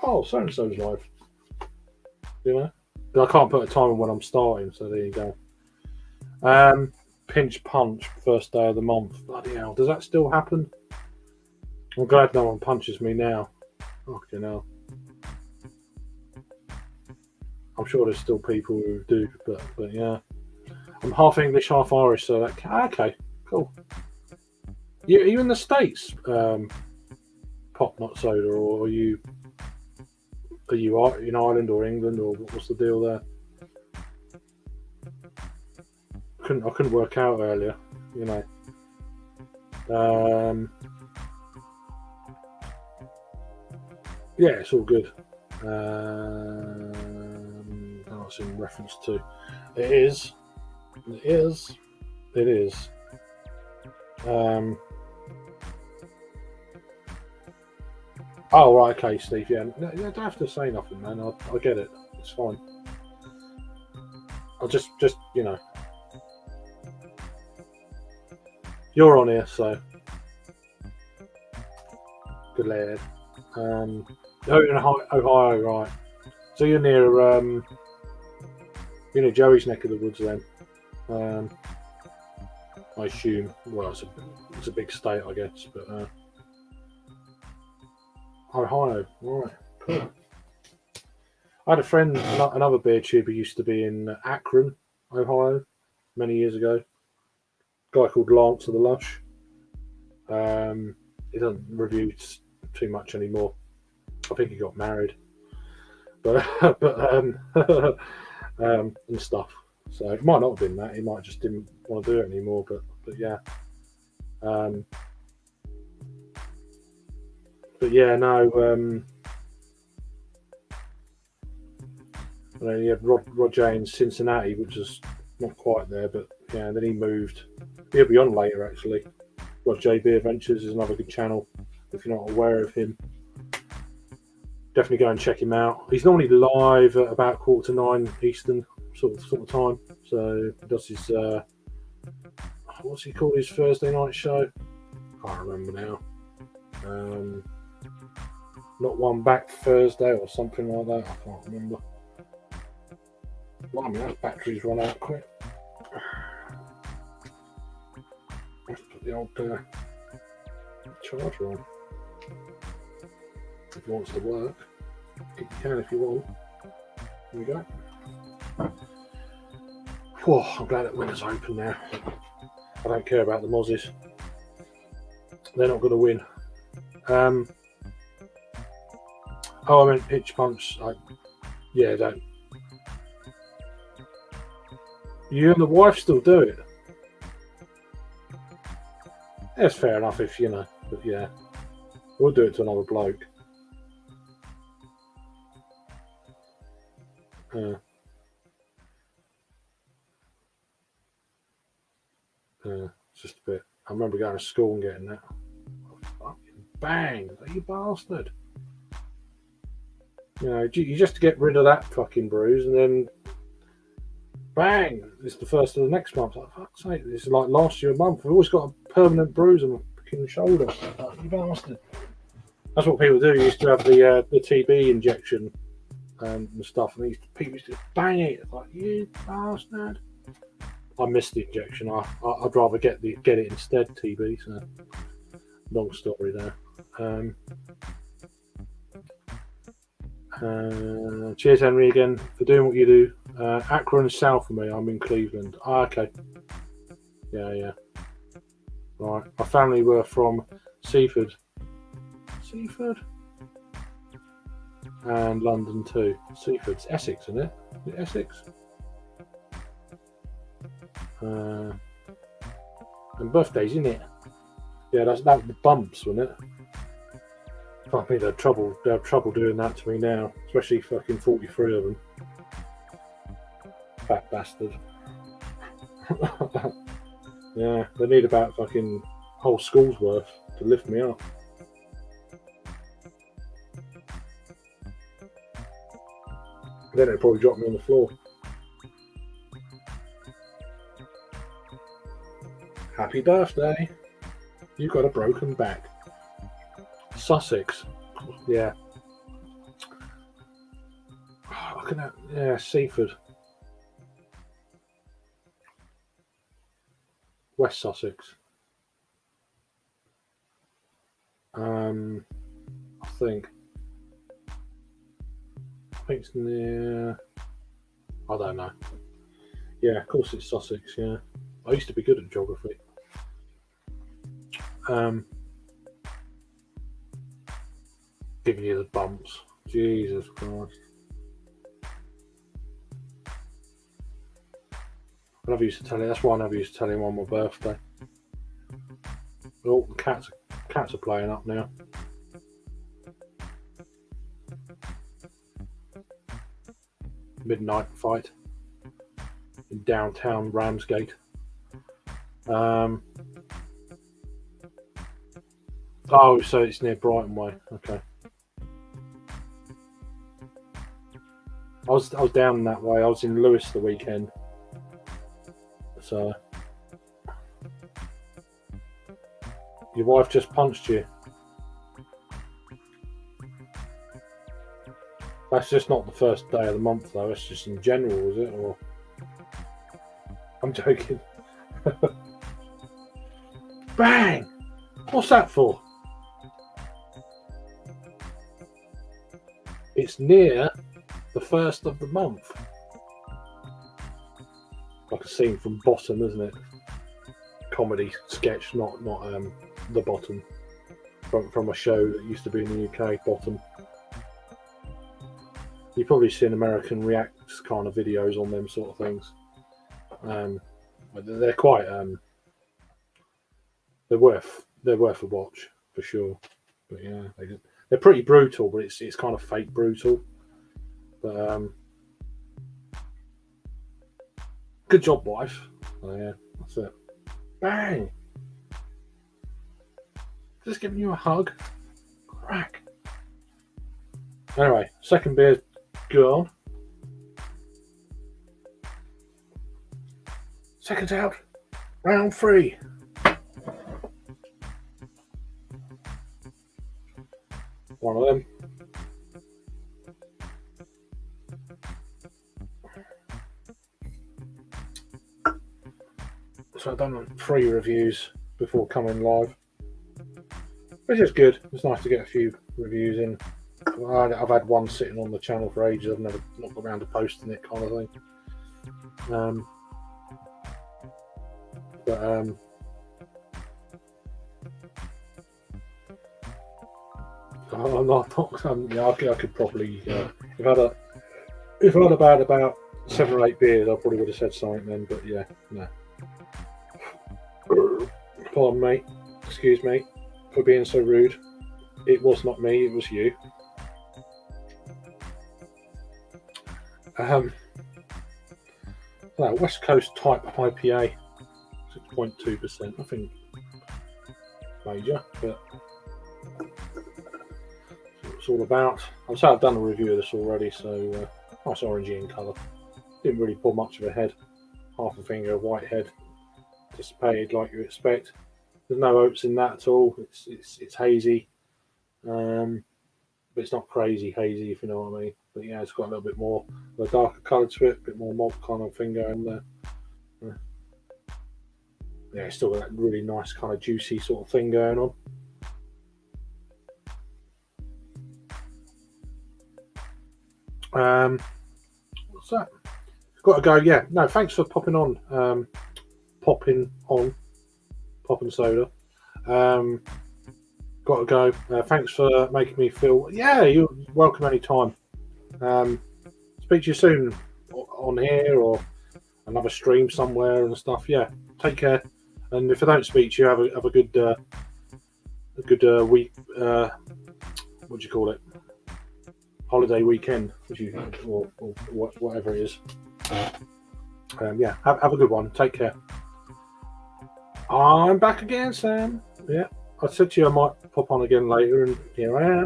oh, so and so's live. But I can't put a time on when I'm starting, so there you go. Pinch punch, first day of the month. Bloody hell, does that still happen? I'm glad no one punches me now. Fucking hell. I'm sure there's still people who do, but yeah. I'm half English, half Irish, so okay, cool. Are you in the States, Pop Not Soda, or are you in Ireland or England, or what's the deal there? I couldn't work out earlier, yeah, it's all good. That's in reference to it is. Oh, right, okay, Steve. Yeah, no, you don't have to say nothing, man. I get it. It's fine. I'll just you're on here, so good lad. You're in Ohio, right? So you're near Joey's neck of the woods, then. I assume. Well, it's a big state, I guess, but Ohio, right? Cool. I had a friend, another beer tuber, used to be in Akron, Ohio, many years ago. A guy called Lance of the Lush. He doesn't review too much anymore. I think he got married, but and stuff. So it might not have been that. He might just didn't want to do it anymore. But yeah. But yeah, no. You had Rod James, Cincinnati, which is not quite there, but yeah. Then he moved. He'll be on later, actually. Rod J Beer Ventures is another good channel. If you're not aware of him, definitely go and check him out. He's normally live at about 8:45 Eastern sort of time. So he does his what's he called, his Thursday night show? Can't remember now. Not One Back Thursday or something like that. I can't remember. Well, I mean, that battery's run out quick. Let's put the old charger on. If it wants to work, you can if you want. Here we go. Whew, I'm glad that window's open now. I don't care about the Mozzies. They're not going to win. Oh, I meant pitch punch. Yeah, don't. You and the wife still do it. That's fair enough if but yeah, we'll do it to another bloke. It's just a bit. I remember going to school and getting that. Fucking bang! You bastard! You know, you just get rid of that fucking bruise, and then bang, it's the first of the next month. Like, fuck's sake, this is like last year a month. I've always got a permanent bruise on my fucking shoulder. Like, you bastard. That's what people do. You used to have the TB injection and stuff, and people used to bang it. It's like, you bastard. I missed the injection. I'd rather get it instead, TB. So, long story there. Cheers, Henry, again for doing what you do. Akron is south for me. I'm in Cleveland. Okay. Yeah. Right. My family were from Seaford, and London too. Seaford's Essex, isn't it? Is it Essex? And birthdays, isn't it? Yeah, that was the bumps, wasn't it? I think they'll have trouble doing that to me now, especially fucking 43 of them. Fat bastard. Yeah, they need about fucking whole school's worth to lift me up. Then it'd probably drop me on the floor. Happy birthday. You've got a broken back. Sussex. Yeah. Yeah, Seaford. West Sussex. I think it's near. I don't know. Yeah, of course it's Sussex. Yeah, I used to be good at geography. Giving you the bumps. Jesus Christ. I never used to tell him. That's why I never used to tell him on my birthday. Oh, the cats are playing up now. Midnight fight in downtown Ramsgate. Oh, so it's near Brighton Way. Okay. I was down that way. I was in Lewes the weekend. So your wife just punched you. That's just not the first day of the month, though. It's just in general, is it? Or I'm joking. Bang! What's that for? It's near the first of the month. Like a scene from Bottom, isn't it? Comedy sketch, not The Bottom, from a show that used to be in the UK, Bottom. You've probably seen American Reacts kind of videos on them sort of things. They're quite they're worth a watch for sure. But yeah, they're pretty brutal, but it's kind of fake brutal. But good job, wife. Oh yeah, that's it. Bang! Just giving you a hug. Crack. Anyway, second beer's gone. Seconds out. Round 3. One of them. So I've done 3 reviews before coming live, which is good. It's nice to get a few reviews in. I've had one sitting on the channel for ages. I've not got around to posting it, kind of thing. I'm not. I could probably. If I had about 7 or 8 beers, I probably would have said something then. But yeah, no. Pardon me. Excuse me for being so rude. It was not me. It was you. West Coast type IPA, 6.2%. Nothing major, but it's all about. I've done a review of this already, so nice orangey in colour. Didn't really pull much of a head. Half a finger of white head, dissipated like you expect. There's no oats in that at all. It's hazy, but it's not crazy hazy, if you know what I mean. But yeah, it's got a little bit more of a darker colour to it, a bit more malt kind of finger in there. Yeah, it's still got that really nice kind of juicy sort of thing going on. What's that? Got to go. Yeah, no, thanks for popping on. Popping soda. Got to go. Thanks for making me feel. Yeah, you're welcome anytime. Speak to you soon on here or another stream somewhere and stuff. Yeah, take care. And if I don't speak to you, have a good week. What do you call it? Holiday weekend, or whatever it is. Yeah, have a good one. Take care. I'm back again, Sam. Yeah, I said to you I might pop on again later, and here I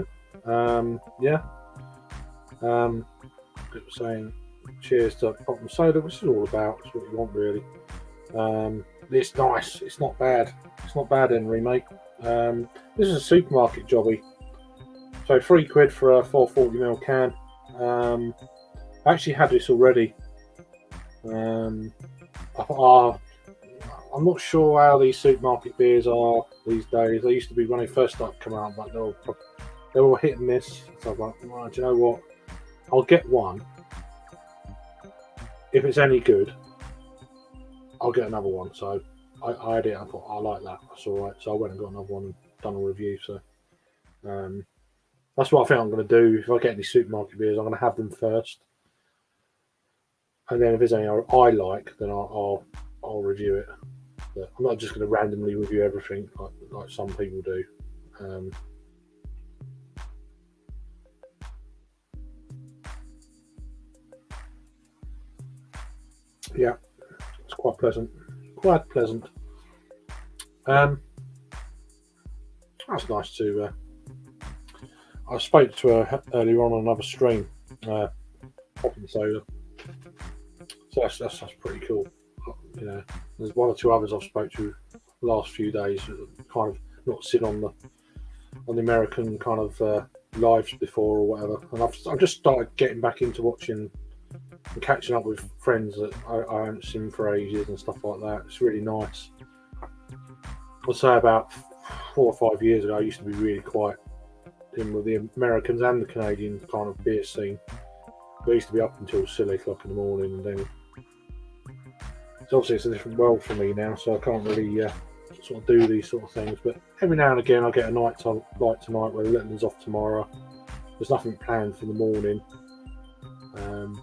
am. Yeah. Saying cheers to Pop and Soda, which is all about. It's what you want, really. It's nice. It's not bad. It's not bad, Henry, mate. This is a supermarket jobby. So £3 for a 440ml can. I actually had this already. I'm not sure how these supermarket beers are these days. They used to be when they first started coming out, but they were hit and miss. So I'm like, well, do you know what? I'll get one. If it's any good, I'll get another one. So I had it. I thought I like that. That's all right. So I went and got another one and done a review. So that's what I think I'm going to do. If I get any supermarket beers, I'm going to have them first, and then if there's any I like, then I'll review it. But I'm not just going to randomly review everything like some people do. Yeah, it's quite pleasant. Quite pleasant. That's nice to. I spoke to her earlier on another stream, Popping Soda. So that's pretty cool. You know, there's one or two others I've spoke to the last few days, kind of not seen on the American kind of lives before or whatever. And I've just started getting back into watching and catching up with friends that I haven't seen for ages and stuff like that. It's really nice. I'd say about 4 or 5 years ago, I used to be really quite in with the Americans and the Canadian kind of beer scene. I used to be up until silly o'clock in the morning, and then obviously it's a different world for me now, so I can't really sort of do these sort of things. But every now and again, I get a night like tonight where Litton's off tomorrow. There's nothing planned for the morning, and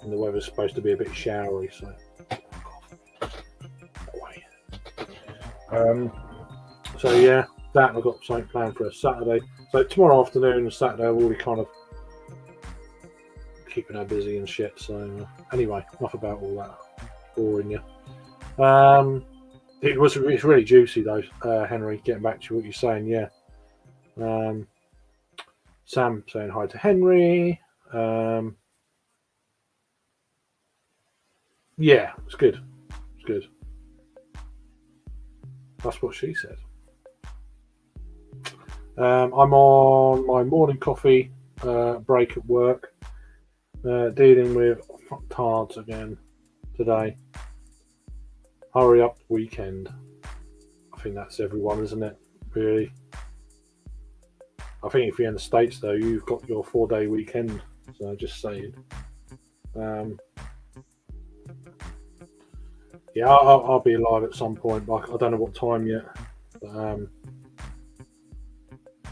the weather's supposed to be a bit showery, so. So yeah, that, and I've got something planned for a Saturday. So tomorrow afternoon and Saturday, I've already kind of keeping her busy and shit. So anyway, enough about all that. Boring you. It's really juicy though, Henry. Getting back to what you're saying, yeah. Sam saying hi to Henry. Yeah, it's good. It's good. That's what she said. I'm on my morning coffee break at work, dealing with fucktards again today. Hurry up, weekend. I think that's everyone, isn't it? Really. I think if you're in the States, though, you've got your 4-day weekend. So just saying. Yeah, I'll be alive at some point, but I don't know what time yet. But,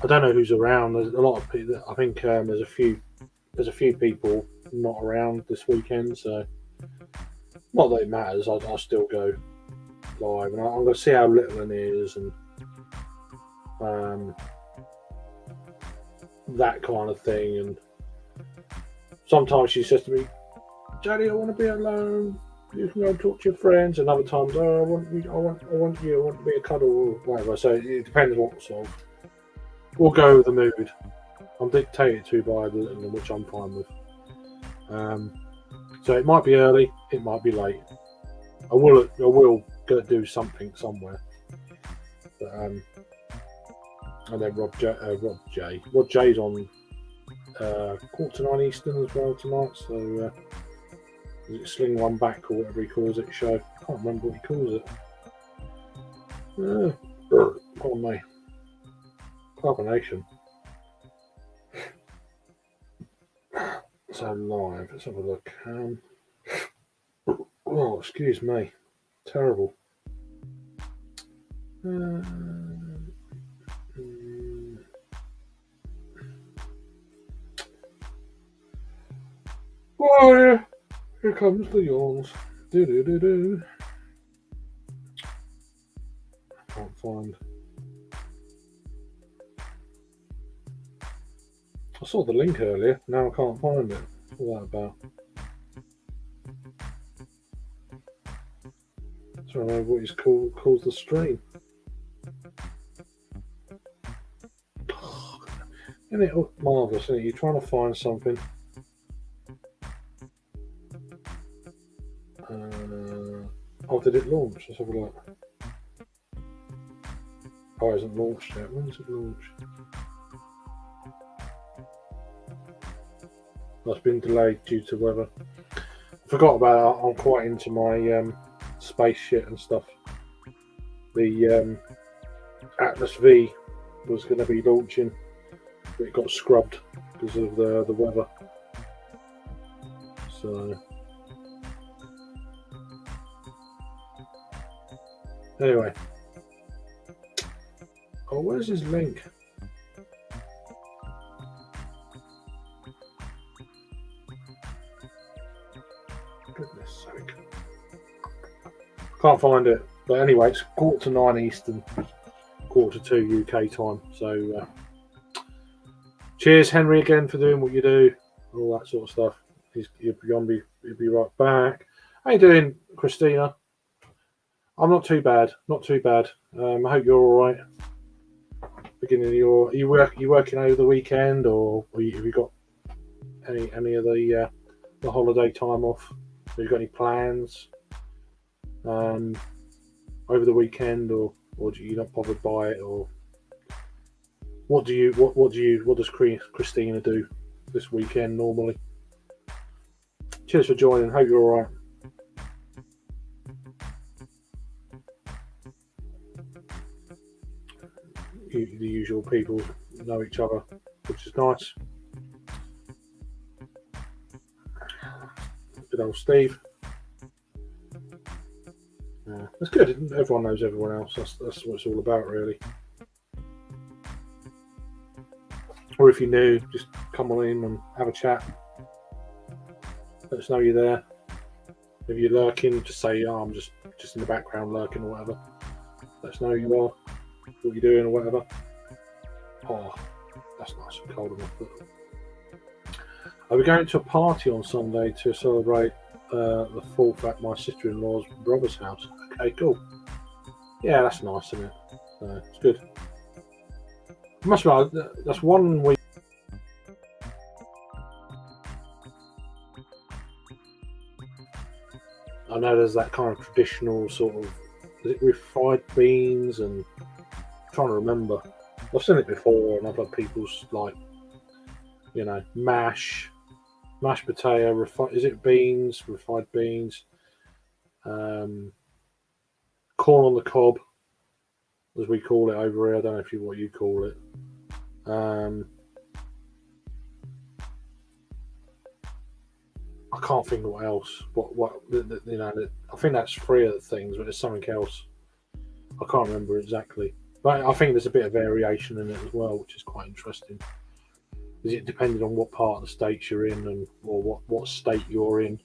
I don't know who's around. There's a lot of people. I think there's a few people not around this weekend. So not that it matters. I'll still go live, and I'm going to see how Little is and that kind of thing. And sometimes she says to me, "Daddy, I want to be alone. You can go and talk to your friends." And other times, "Oh, I want you to be a cuddle," or whatever. So it depends what we'll go with the mood. I'm dictated to by the little one, which I'm fine with. So it might be early, it might be late. I will go do something somewhere. But, and then Rod J's on 8:45 Eastern as well tonight. So is it Sling One Back or whatever he calls it? Show. I can't remember what he calls it. Pardon me. Carbonation. So live. Let's have a look. Oh, excuse me. Terrible. Oh yeah. Here comes the yawns. Do. Can't find. I saw the link earlier. Now I can't find it. What's that about? I don't know what he's calls the stream. Isn't it marvellous, isn't it? You're trying to find something. Did it launch? Let's have a look. Oh, it hasn't launched yet. When does it launch? That's been delayed due to weather. I forgot about it. I'm quite into my space shit and stuff. The Atlas V was going to be launching, but it got scrubbed because of the weather. So anyway, where's his link? Goodness sake, can't find it. But anyway, it's 8:45 Eastern, 2:45 UK time. So cheers, Henry, again for doing what you do, all that sort of stuff. He'll be right back. How you doing, Christina? I'm not too bad. I hope you're all right. Beginning of are you working over the weekend, or have you got any of the holiday time off? Have you got any plans over the weekend, or do you not bothered by it, or what does Christina do this weekend normally? Cheers for joining. Hope you're all right. The usual people know each other, which is nice. Good old Steve. That's good. Everyone knows everyone else. That's what it's all about, really. Or if you're new, just come on in and have a chat. Let us know you're there. If you're lurking, just say, I'm just in the background lurking or whatever. Let us know who you are, what you're doing or whatever. Oh, that's nice and cold on my foot. Are we going to a party on Sunday to celebrate the 4th at my sister-in-law's brother's house? Okay, cool. Yeah, that's nice, isn't it? It's good. Must be, that's 1 week. I know there's that kind of traditional sort of, is it with fried beans and I'm trying to remember. I've seen it before, and I've had people's mashed potato, is it beans, refried beans, corn on the cob, as we call it over here. I don't know what you call it. I can't think of what else. I think that's 3 of the things, but there's something else. I can't remember exactly. But I think there's a bit of variation in it as well, which is quite interesting. Is it depending on what part of the state you're in, or what state you're in?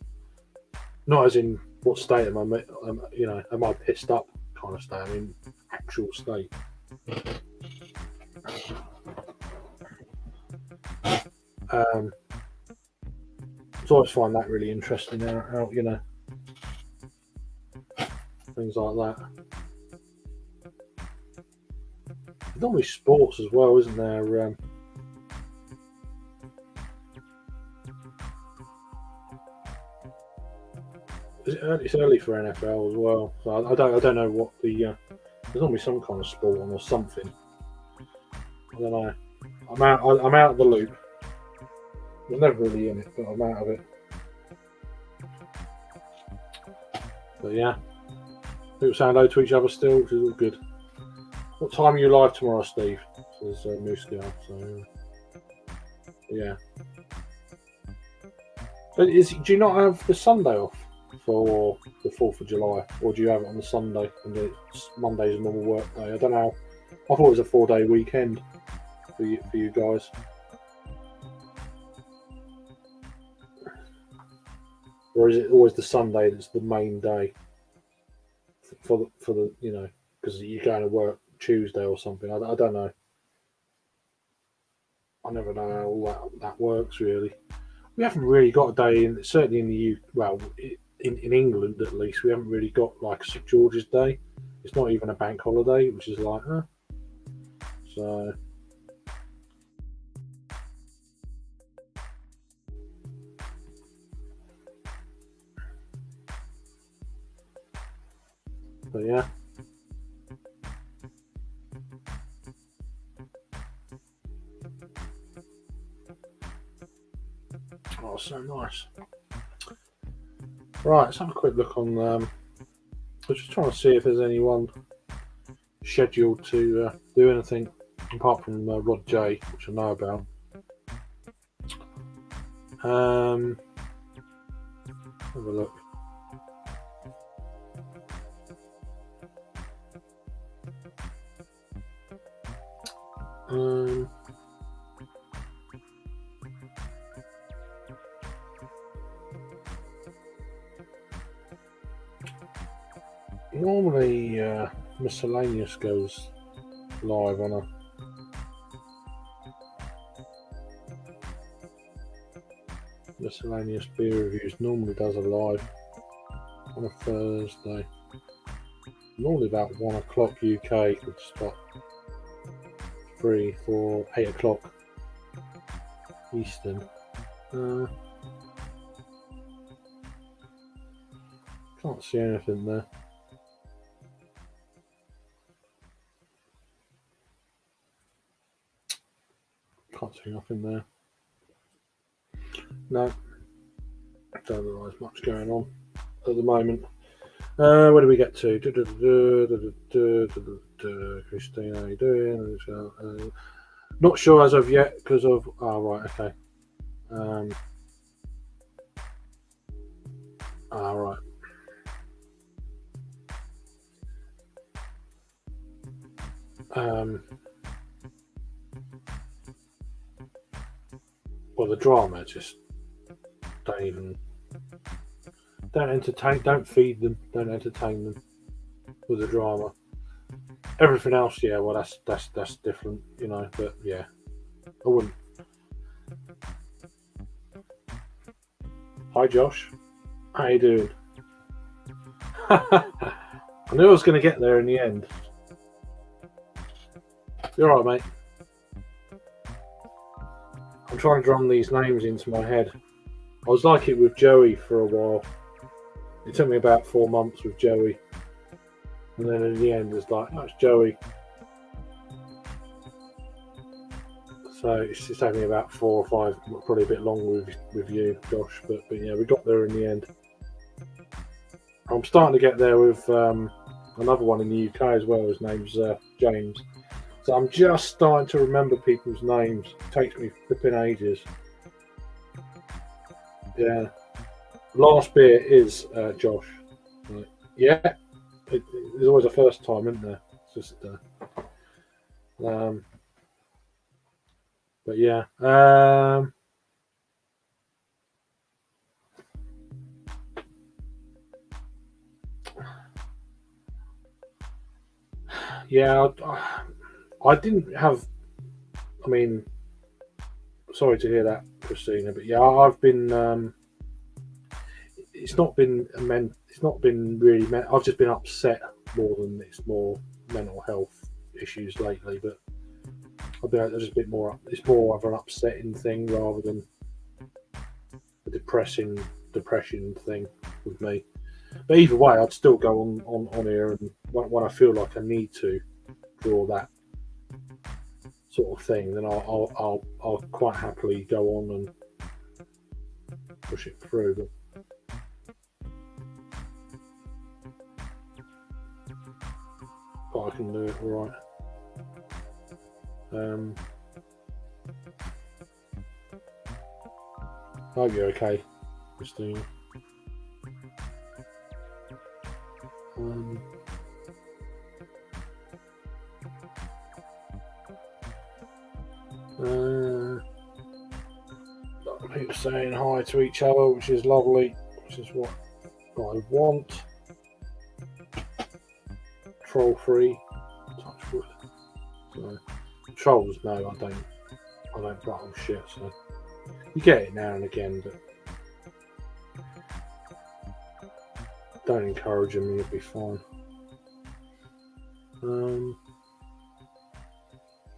Not as in what state am I pissed up kind of state. I mean actual state. So I always find that really interesting. How things like that. normally sports as well, isn't there? It's early for NFL as well, so I don't know what the. There's normally some kind of sport on or something. I don't know. I'm out of the loop. I was never really in it, but I'm out of it. But yeah, people say hello to each other still, which is all good. What time are you live tomorrow, Steve? Says Moose Girl. So yeah. But do you not have the Sunday off for the 4th of July, or do you have it on the Sunday and Monday's a normal work day? I don't know. I thought it was a 4-day weekend for you guys. Or is it always the Sunday that's the main day for the because you're going to work Tuesday or something? I don't know. I never know how all that works really. We haven't really got a day in, certainly in the in England at least, we haven't really got like St George's Day. It's not even a bank holiday, which is like, So but yeah. Oh, so nice. Right, let's have a quick look on. I'm just trying to see if there's anyone scheduled to do anything apart from Rod J, which I know about. Have a look. Normally, Miscellaneous goes live on a Miscellaneous Beer Reviews. Normally does a live on a Thursday. Normally about 1 o'clock UK, which is about 3, 4, 8 o'clock Eastern. Can't see anything there. Can't see nothing there. No, don't know there's much going on at the moment. Where do we get to? Christine, how you doing? Not sure as of yet because of. Oh, right, okay. Right. Well, the drama just don't entertain, don't feed them, don't entertain them with the drama. Everything else, yeah, well, that's different, But yeah, I wouldn't. Hi, Josh. How you doing? I knew I was going to get there in the end. You're all right, mate. I'm trying to drum these names into my head. I was like it with Joey for a while. It took me about 4 months with Joey. And then in the end, it's like, oh, it's Joey. So it's taking me about 4 or 5, probably a bit longer with you, Josh. But yeah, we got there in the end. I'm starting to get there with another one in the UK as well. His name's James. So I'm just starting to remember people's names. It takes me flipping ages. Yeah. Last beer is Josh. Yeah. There's always a first time, isn't there? It's just. But yeah. Yeah. I didn't have. I mean, sorry to hear that, Christina. But yeah, I've been. It's not been really. I've just been upset more than it's more mental health issues lately. But I'll be just a bit more. It's more of an upsetting thing rather than a depression thing with me. But either way, I'd still go on here, and when I feel like I need to draw that sort of thing, then I'll quite happily go on and push it through. But I can do it all right. I hope you're okay, Christina. People saying hi to each other, which is lovely, which is what I want. Troll free, touch wood. So, trolls, no, I don't bottle shit. So you get it now and again, but don't encourage them, and you'll be fine.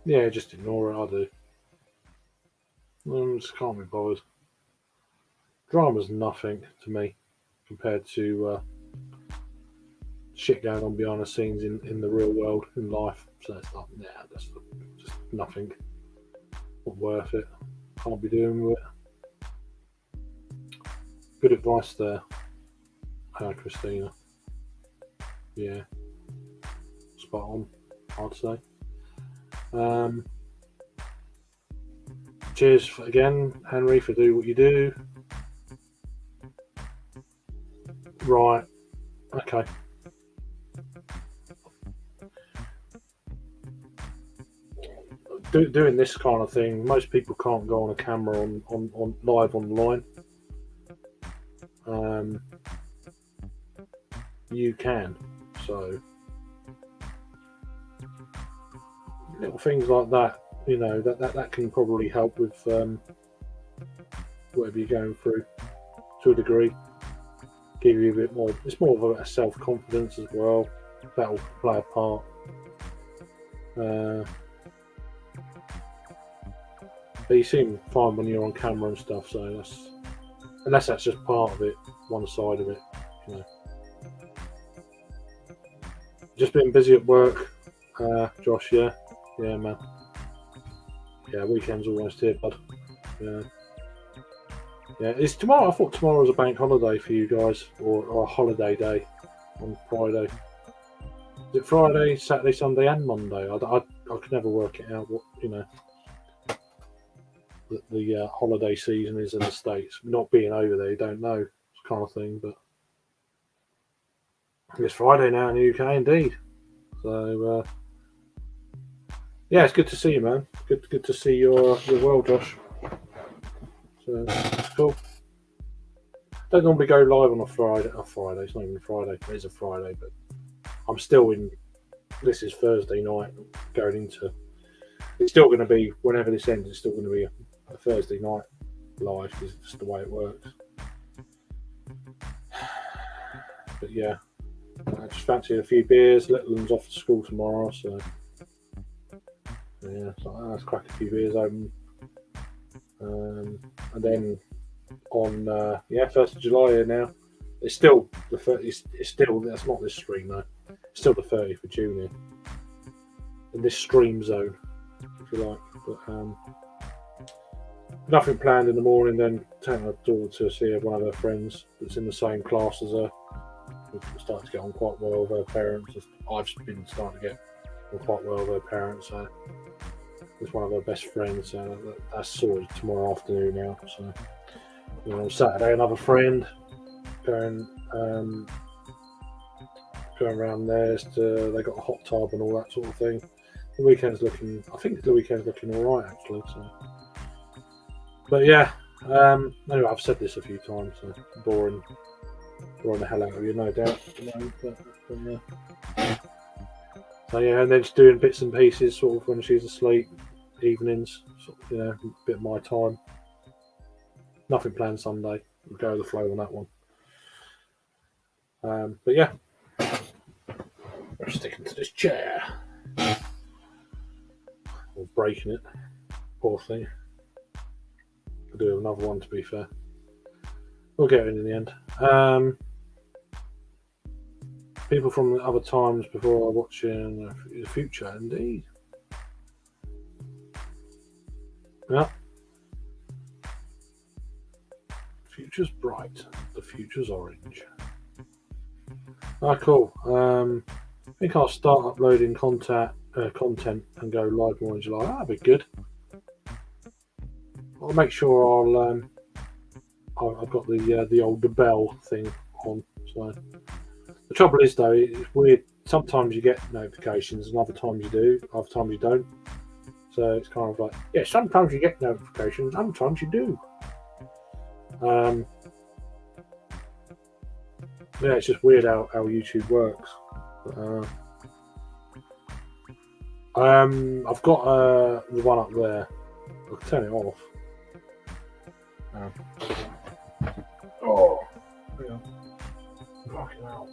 Yeah, just ignore it. I do. Just can't be bothered. Drama's nothing to me compared to shit going on behind the scenes in the real world, in life. So it's not, that's just nothing. Not worth it. Can't be doing with it. Good advice there, Christina. Yeah, spot on, I'd say. Cheers again, Henry, for doing what you do. Right, okay. Doing this kind of thing, most people can't go on a camera on live online. You can, so little things like that, that can probably help with whatever you're going through to a degree. Give you a bit more. It's more of a self-confidence as well. That'll play a part. But you seem fine when you're on camera and stuff, so that's just part of it, one side of it, Just been busy at work, Josh. Yeah, man. Yeah, weekend's almost here, bud. Yeah. It's tomorrow. I thought tomorrow was a bank holiday for you guys, or a holiday day on Friday. Is it Friday, Saturday, Sunday, and Monday? I could never work it out. What the holiday season is in the States. Not being over there, you don't know, kind of thing. But it's Friday now in the UK, indeed. So yeah, it's good to see you, man. Good to see your well, Josh. So it's cool. Don't normally go live on a Friday. It's not even a Friday. It is a Friday, but I'm still in. This is Thursday night, going into. It's still going to be, whenever this ends, it's still going to be a Thursday night live, because it's just the way it works. But yeah, I just fancy a few beers. Little one's off to school tomorrow, so yeah, so let's crack a few beers open. And then on 1st of July here now. It's still the 30th. It's still, that's not this stream though. It's still the 30th of June here in this stream zone, if you like. But nothing planned in the morning. Then take my daughter to see one of her friends that's in the same class as her. We've started to get on quite well with her parents. I've been starting to get on quite well with her parents. It's one of her best friends. That's sort of tomorrow afternoon now. So Saturday, another friend going around there. They got a hot tub and all that sort of thing. I think the weekend's looking all right actually. So, but yeah, anyway, I've said this a few times. So boring the hell out of you, no doubt. But yeah. So yeah, and then just doing bits and pieces, sort of when she's asleep, evenings, sort of, a bit of my time. Nothing planned Sunday. We'll go with the flow on that one. But yeah, we're sticking to this chair. We'll breaking it. Poor thing. I'll do another one, to be fair. We'll get it in the end. People from other times before watching the future, indeed. Yeah. Future's bright. The future's orange. Cool. I think I'll start uploading content and go live more in July. That'd be good. I'll make sure I've got the old bell thing on. So the trouble is though, it's weird. Sometimes you get notifications, and other times you do. Other times you don't. So it's kind of like, yeah, sometimes you get notifications, sometimes you do. Yeah, it's just weird how YouTube works. I've got the one up there. I'll turn it off. Oh, yeah. Fucking hell.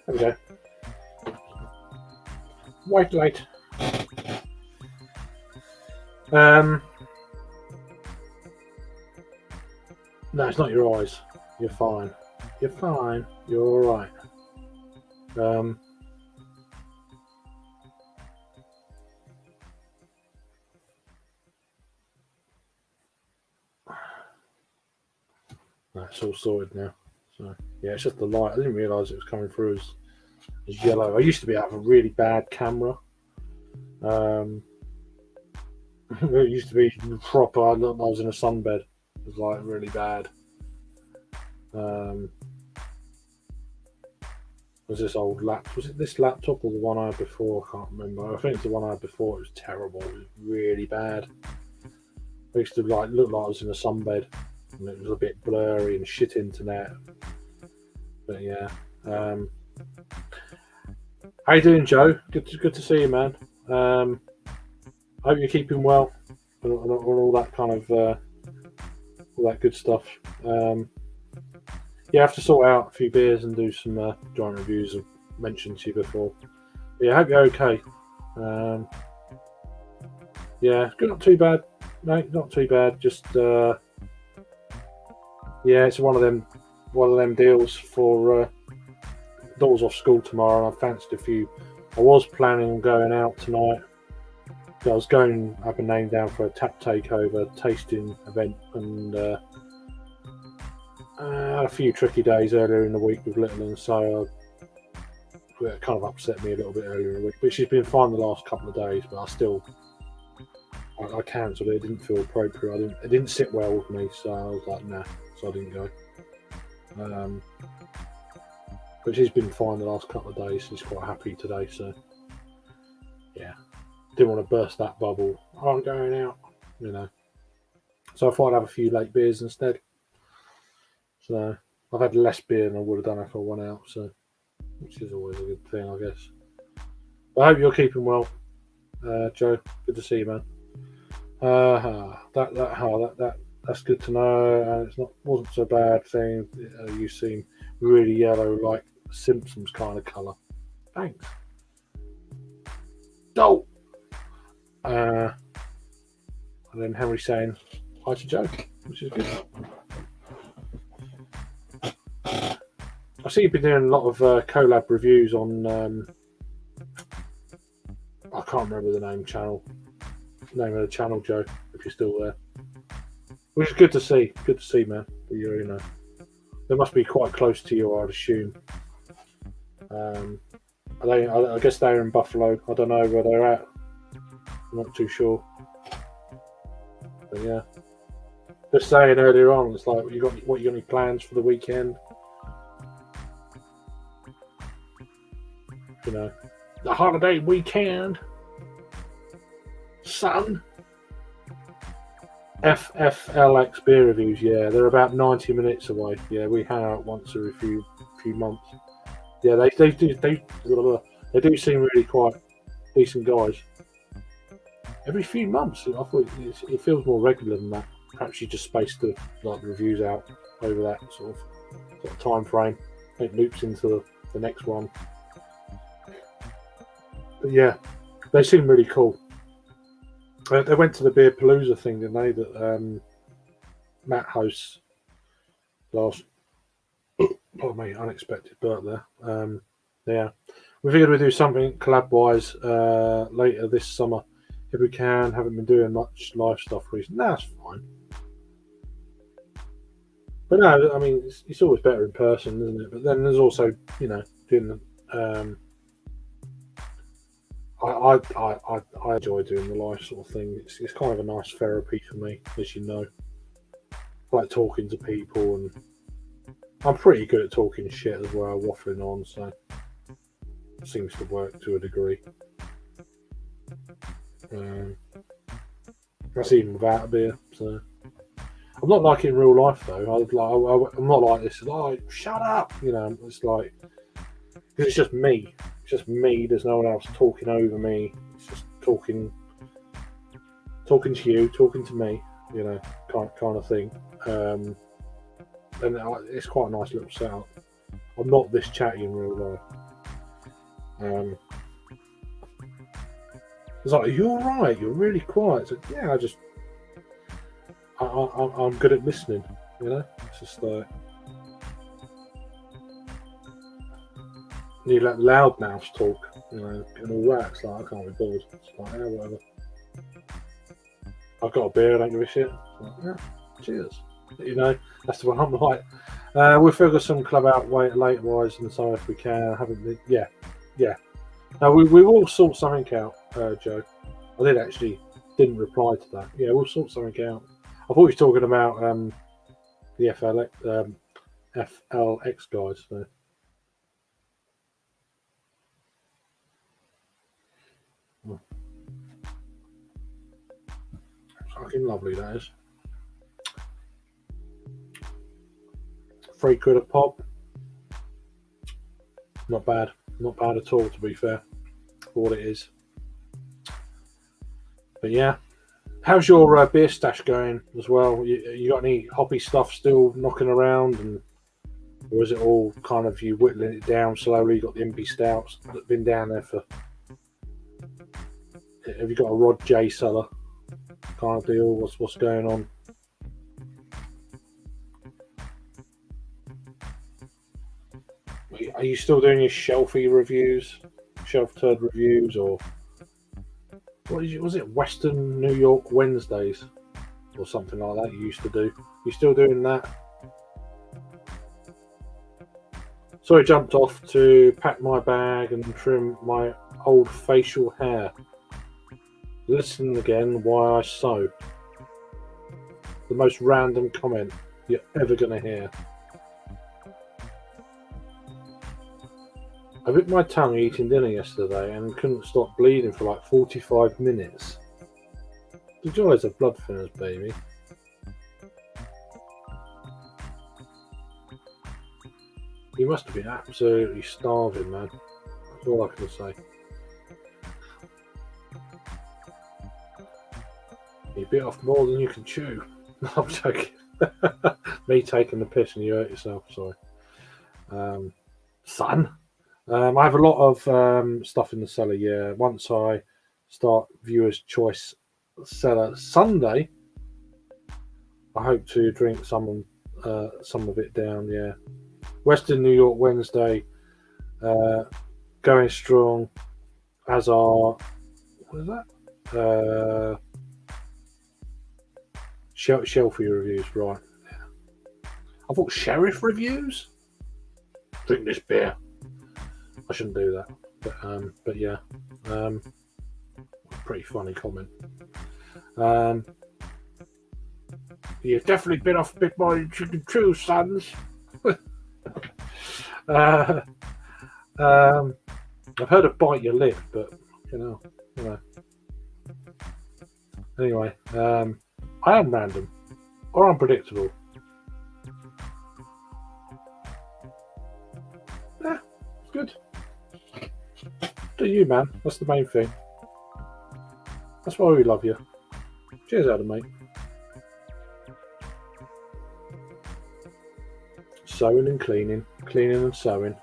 There we go. White light. No, it's not your eyes. You're fine. You're fine. You're all right. It's all sorted now. So yeah, it's just the light. I didn't realise it was coming through as yellow. I used to have a really bad camera. It used to be proper. I was in a sunbed. It was like really bad. Was this old laptop? Was it this laptop or the one I had before? I can't remember. I think it's the one I had before. It was terrible. It was really bad. I used to look like I was in a sunbed, and it was a bit blurry and shit internet. But yeah. How you doing, Joe? Good to see you, man. Hope you're keeping well and all that kind of all that good stuff. Yeah, I have to sort out a few beers and do some joint reviews I've mentioned to you before. But yeah, I hope you're okay. Yeah, not too bad, mate. Not too bad. Just yeah, it's one of them deals for Daughters off school tomorrow, and I fancied a few. I was planning on going out tonight. I was going up a name down for a tap takeover tasting event, and a few tricky days earlier in the week with little, and so it kind of upset me a little bit earlier in the week. But she's been fine the last couple of days, but I cancelled it. It didn't feel appropriate. It didn't sit well with me, so I was like, nah. So I didn't go. But she's been fine the last couple of days. She's quite happy today, so yeah. Didn't want to burst that bubble. Oh, I'm going out, you know. So I thought I'd have a few late beers instead. So I've had less beer than I would have done if I went out, so which is always a good thing, I guess. But I hope you're keeping well, Joe. Good to see you, man. That's good to know, and wasn't so bad thing. You seem really yellow, like Simpsons kind of colour. Thanks. Oh. And then Henry saying hi to Joe, which is good. I see you've been doing a lot of collab reviews on. I can't remember the name of the channel, Joe. If you're still there, which is good to see. Good to see, man. You're, they must be quite close to you, I'd assume. I guess they're in Buffalo. I don't know where they're at. I'm not too sure. But yeah, just saying earlier on, it's like you got any plans for the weekend? The holiday weekend, son. FFLX beer reviews, yeah, they're about 90 minutes away. Yeah, we hang out once every few months. Yeah, they do seem really quite decent guys. Every few months, I thought it feels more regular than that. Perhaps you just spaced the reviews out over that sort of time frame. it loops into the next one. But yeah, they seem really cool. They went to the Beer Palooza thing, didn't they? That Matt hosts last. Oh mate, unexpected burp there. Yeah, we figured we'd do something collab wise later this summer if we can. Haven't been doing much live stuff recently. That's fine. But no, I mean it's always better in person, isn't it? But then there's also doing I enjoy doing the live sort of thing. It's kind of a nice therapy for me, as you know. I like talking to people, and I'm pretty good at talking shit as well, waffling on, so it seems to work to a degree. That's even without a beer. So I'm not like it in real life though. I'm not like this. Like, shut up, It's like because it's just me. It's just me. There's no one else talking over me. It's just talking to you, talking to me. Kind of thing. And it's quite a nice little setup. I'm not this chatty in real life. It's like, you're right. You're really quiet. So, yeah, I'm good at listening. It's just like you let loudmouths talk, and all that. It's like I can't be bothered. It's like, yeah, whatever. I've got a beer. I don't give a shit. Like, yeah, cheers. That's the one I'm like. We'll figure some club out later wise and so if we can. Haven't been, yeah. No, we will sort something out, Joe. I didn't reply to that. Yeah, we'll sort something out. I thought he was talking about the FLX guys. So. Oh. Fucking lovely that is. £3 a pop. Not bad at all, to be fair, for what it is. But yeah, how's your beer stash going as well? You got any hoppy stuff still knocking around, or is it all kind of you whittling it down slowly? You got the MP stouts that've been down there for. Have you got a Rod J cellar kind of deal? What's going on? Are you still doing your shelfy reviews, shelf turd reviews, or was it Western New York Wednesdays or something like that you used to do? You still doing that? So I jumped off to pack my bag and trim my old facial hair. Listen again why I sew. The most random comment you're ever going to hear. I bit my tongue eating dinner yesterday and couldn't stop bleeding for like 45 minutes. The joys of blood thinners, baby. You must have been absolutely starving, man. That's all I can say. You bit off more than you can chew. No, I'm joking. Me taking the piss and you hurt yourself, sorry. Son. I have a lot of stuff in the cellar, yeah. Once I start Viewer's Choice Cellar Sunday, I hope to drink some of it down, yeah. Western New York Wednesday, going strong, as are, what is that? Shelfie reviews, right. Yeah. I thought Sheriff reviews? Drink this beer. I shouldn't do that, but yeah, pretty funny comment. You've definitely been off a bit more than you can chew, sons. I've heard of bite your lip, but you know. Anyway, I am random or unpredictable. Yeah, it's good. Do you, man? That's the main thing. That's why we love you. Cheers, Adam, mate. Sewing and cleaning, cleaning and sewing.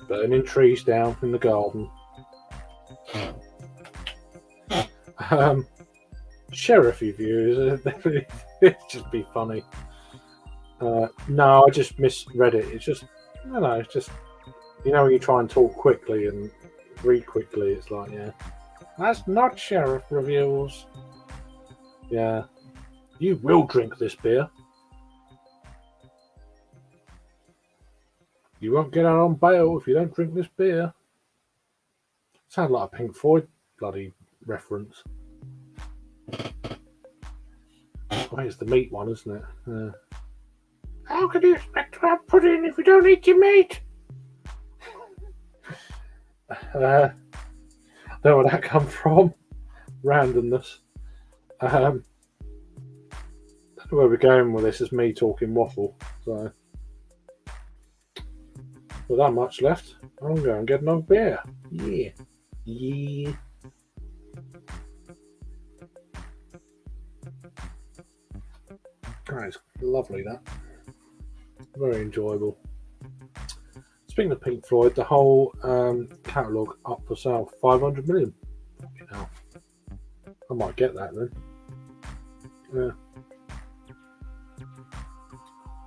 Burning trees down in the garden. Sheriff reviews, it'd just be funny. No, I just misread it. It's just, no, it's just, you know, when you try and talk quickly and read quickly, it's like, yeah, that's not sheriff reviews. Yeah, you will drink this beer. You won't get out on bail if you don't drink this beer. Sounds like a Pink Floyd bloody reference. I think it's the meat one, isn't it? How can you expect to have pudding if you don't eat your meat? I don't know where that come from. Randomness. I don't know where we're going with this. Is me talking waffle. So, with that much left, I'm going to get another beer. Yeah. That is lovely, that. Very enjoyable. Speaking of Pink Floyd, the whole catalogue up for sale, 500 million. Fucking hell. I might get that then.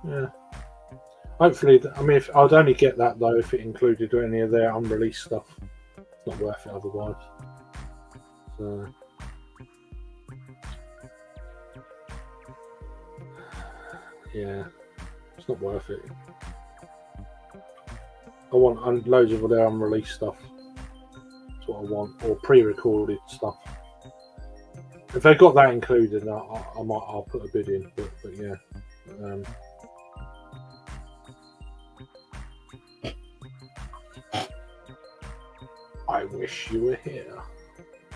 Yeah. Hopefully, I mean, if I'd only get that though if it included any of their unreleased stuff. It's not worth it otherwise. So. Yeah, it's not worth it. I want loads of their unreleased stuff. That's what I want, or pre-recorded stuff. If they got that included, I'll put a bid in. But yeah, I wish you were here.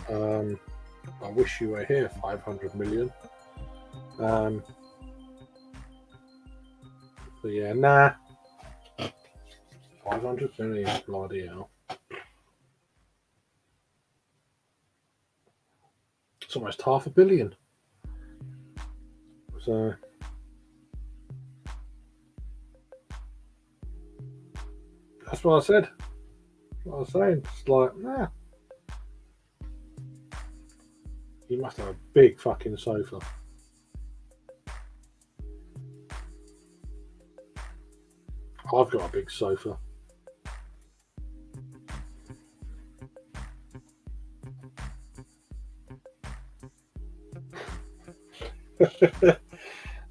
I wish you were here. 500 million. But yeah, nah. 500 million, bloody hell. It's almost 500 million. So, that's what I said. That's what I was saying. It's like, nah. You must have a big fucking sofa. I've got a big sofa.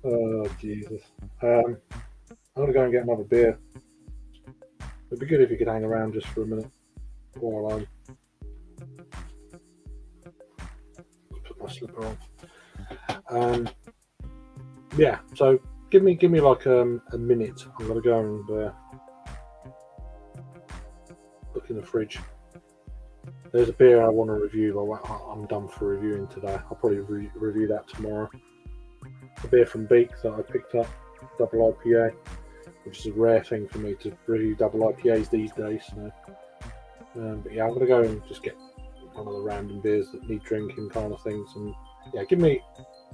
Oh, Jesus. I'm going to go and get another beer. It'd be good if you could hang around just for a minute while I put my slipper on. Yeah, so give me like a minute. I'm going to go and look in the fridge. There's a beer I want to review, but I'm done for reviewing today. I'll probably review that tomorrow. A beer from Beak that I picked up, double IPA, which is a rare thing for me to review double IPAs these days. So, but yeah, I'm going to go and just get one of the random beers that need drinking kind of things. And yeah, give me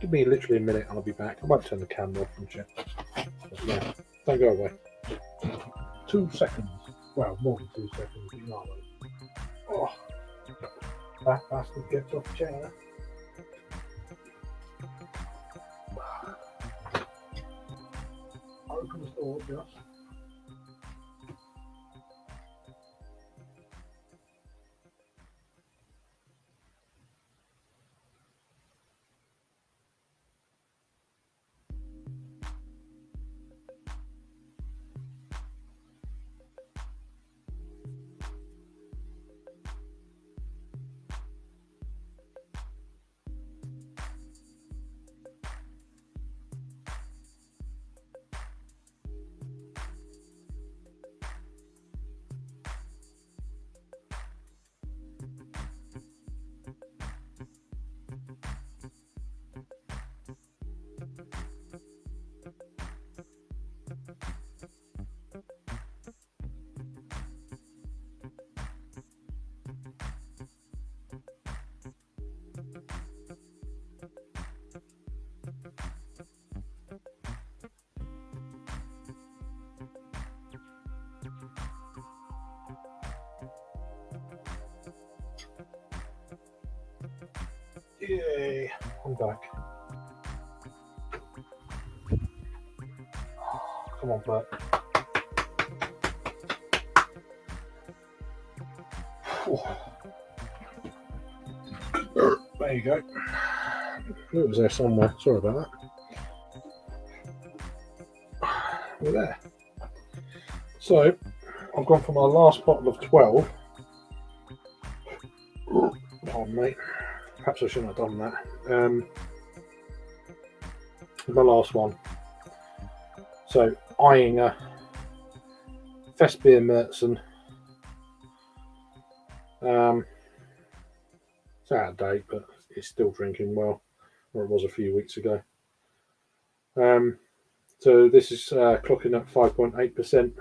literally a minute and I'll be back. I won't turn the camera off and shit. But yeah, don't go away. 2 seconds. Well, more than 2 seconds, you know what I mean. Oh, that bastard gets off the chair. Open the door, just. Yay, I'm back. Come on, Bert. There you go. It was there somewhere. Sorry about that. We're there. So, I've gone for my last bottle of 12. Pardon me. Perhaps I shouldn't have done that. My last one. So, eyeing a Festbier Märzen. It's out of date, but it's still drinking well, or it was a few weeks ago. So this is clocking at 5.8%.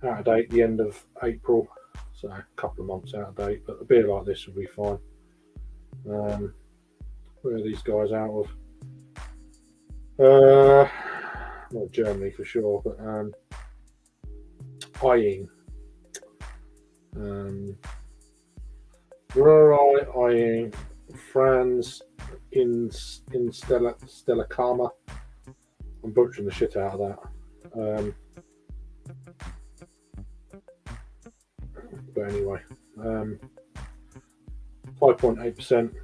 Out of date the end of April, so a couple of months out of date, but a beer like this would be fine. Where are these guys out of? Not Germany for sure, but eyeing. Eyeing Franz in Stella Karma. I'm butchering the shit out of that. But anyway, 5.8%.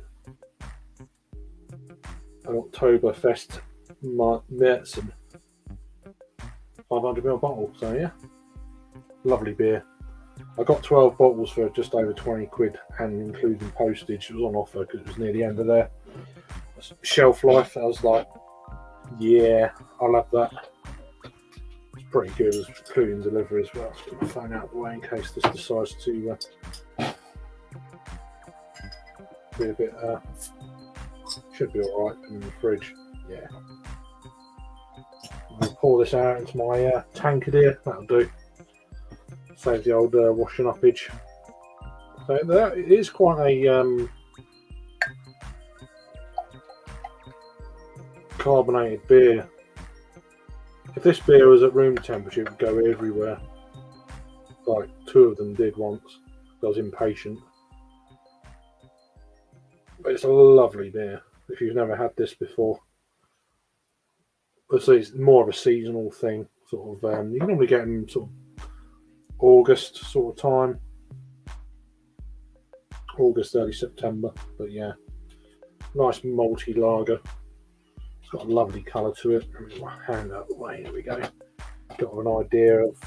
An Oktoberfest Märzen 500ml bottle. So yeah, lovely beer. I got 12 bottles for just over 20 quid, and including postage. It was on offer because it was near the end of their shelf life. I was like, yeah, I'll have that. It's pretty good, including delivery as well. Let's get my phone out of the way in case this decides to be a bit. Should be all right in the fridge. Yeah. I'll pour this out into my tankard here. That'll do. Save the old washing uppage. So that is quite a carbonated beer. If this beer was at room temperature, it would go everywhere. Like 2 of them did once. I was impatient. But it's a lovely beer. If you've never had this before, obviously it's more of a seasonal thing. Sort of, you can normally get them sort of August sort of time. August, early September. But yeah, nice malty lager. It's got a lovely colour to it. Let me hand out the way. Here we go. Got an idea of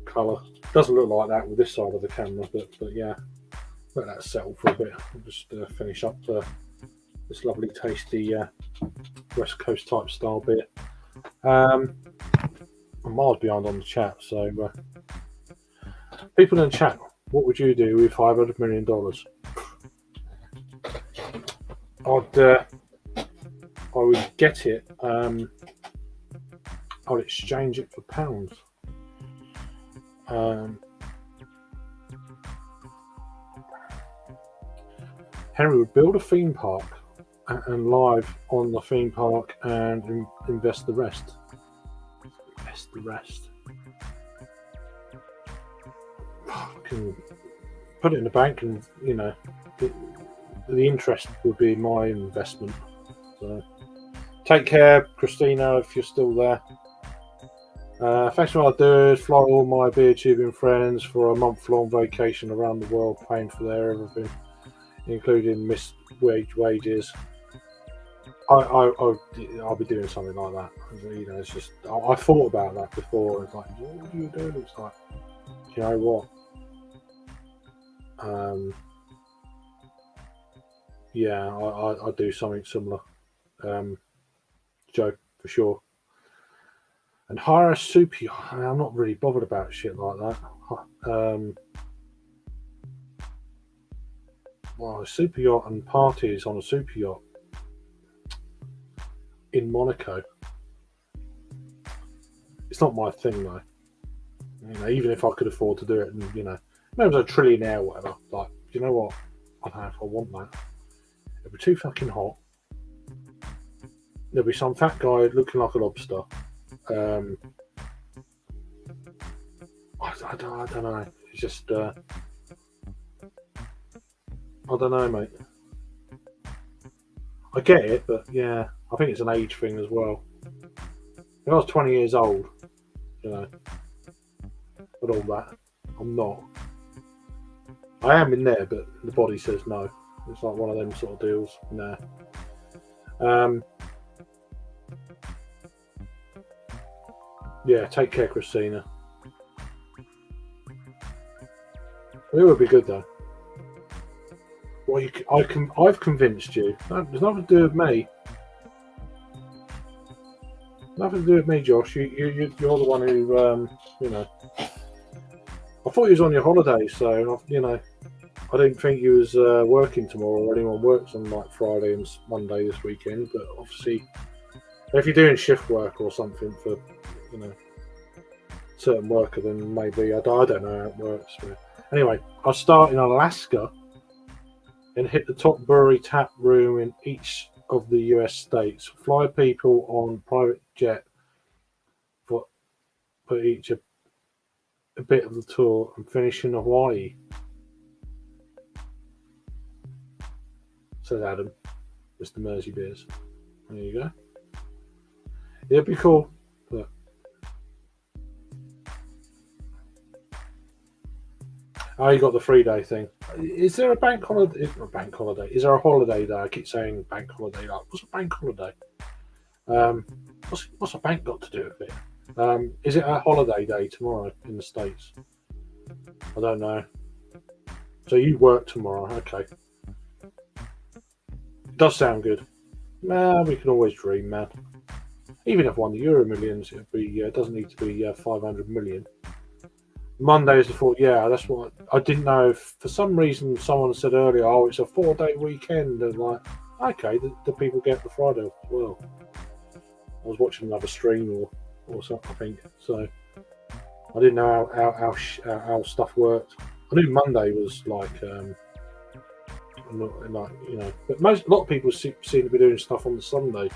colour. Doesn't look like that with this side of the camera, but yeah. Let that settle for a bit. I'll just finish up this lovely, tasty West Coast type style beer. I'm miles behind on the chat, so people in the chat, what would you do with $500 million? I would get it. I would exchange it for pounds. Henry would build a theme park and live on the theme park and invest the rest. Can put it in the bank, and you know, the interest would be my investment. So, take care, Christina, if you're still there. Thanks for what I do is fly all my beer tubing friends for a month-long vacation around the world, paying for their everything, including missed wages. I'll be doing something like that. You know, it's just I thought about that before. It's like, what do you do? It's like, you know what? Yeah, I do something similar. Joe, for sure. And hire a super yacht. I'm not really bothered about shit like that. Well, a super yacht and parties on a super yacht in Monaco. It's not my thing though. You know, even if I could afford to do it, and you know, maybe I was a trillionaire or whatever. Like, do you know what? I don't know if I want that. It'd be too fucking hot. There'll be some fat guy looking like a lobster. I don't know. It's just I don't know, mate. I get it, but yeah, I think it's an age thing as well. If I was 20 years old, you know, and all that, I'm not. I am in there, but the body says no. It's like one of them sort of deals. Nah. Yeah, take care, Christina. It would be good though. Well, I've convinced you. There's nothing to do with me. Nothing to do with me, Josh. You're the one who, you know. I thought you was on your holiday, so you know. I didn't think you was working tomorrow or anyone works on like Friday and Monday this weekend. But obviously, if you're doing shift work or something for, you know, certain worker, then maybe I don't know how it works. But anyway, I'll start in Alaska and hit the top brewery tap room in each of the US states. Fly people on private jet for each a bit of the tour and finish in Hawaii. Says Adam, Mr. Mersey Beers. There you go. It'd be cool. But you got the 3-day thing. Is there a bank holiday? A bank holiday. Is there a holiday there? I keep saying bank holiday. Like, what's a bank holiday? What's a bank got to do with it? Is it a holiday day tomorrow in the States? I don't know. So you work tomorrow, okay. Does sound good. Nah, we can always dream, man. Even if won the Euro Millions, it doesn't need to be 500 million. Monday is the 4th. Yeah, that's what I didn't know. If for some reason someone said earlier, "Oh, it's a 4-day weekend," and like, okay, the people get the Friday off as well. I was watching another stream or something, I think. So I didn't know how stuff worked. I knew Monday was like you know, but a lot of people seem to be doing stuff on the Sunday,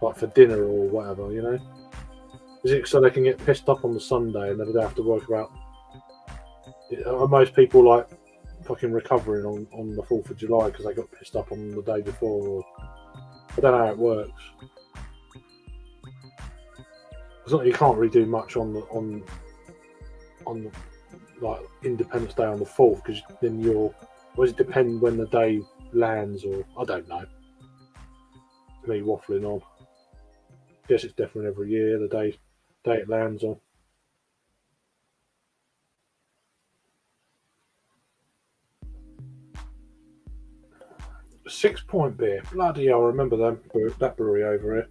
like for dinner or whatever, you know. Is it so they can get pissed up on the Sunday and then they don't have to work about? Are most people like fucking recovering on the 4th of July because they got pissed up on the day before? Or, I don't know how it works. You can't really do much on the like Independence Day on the 4th because then does it depend when the day lands, or I don't know. Me waffling on. Guess it's different every year. The day it lands on. 6 Point beer. Bloody hell, I remember that brewery over here.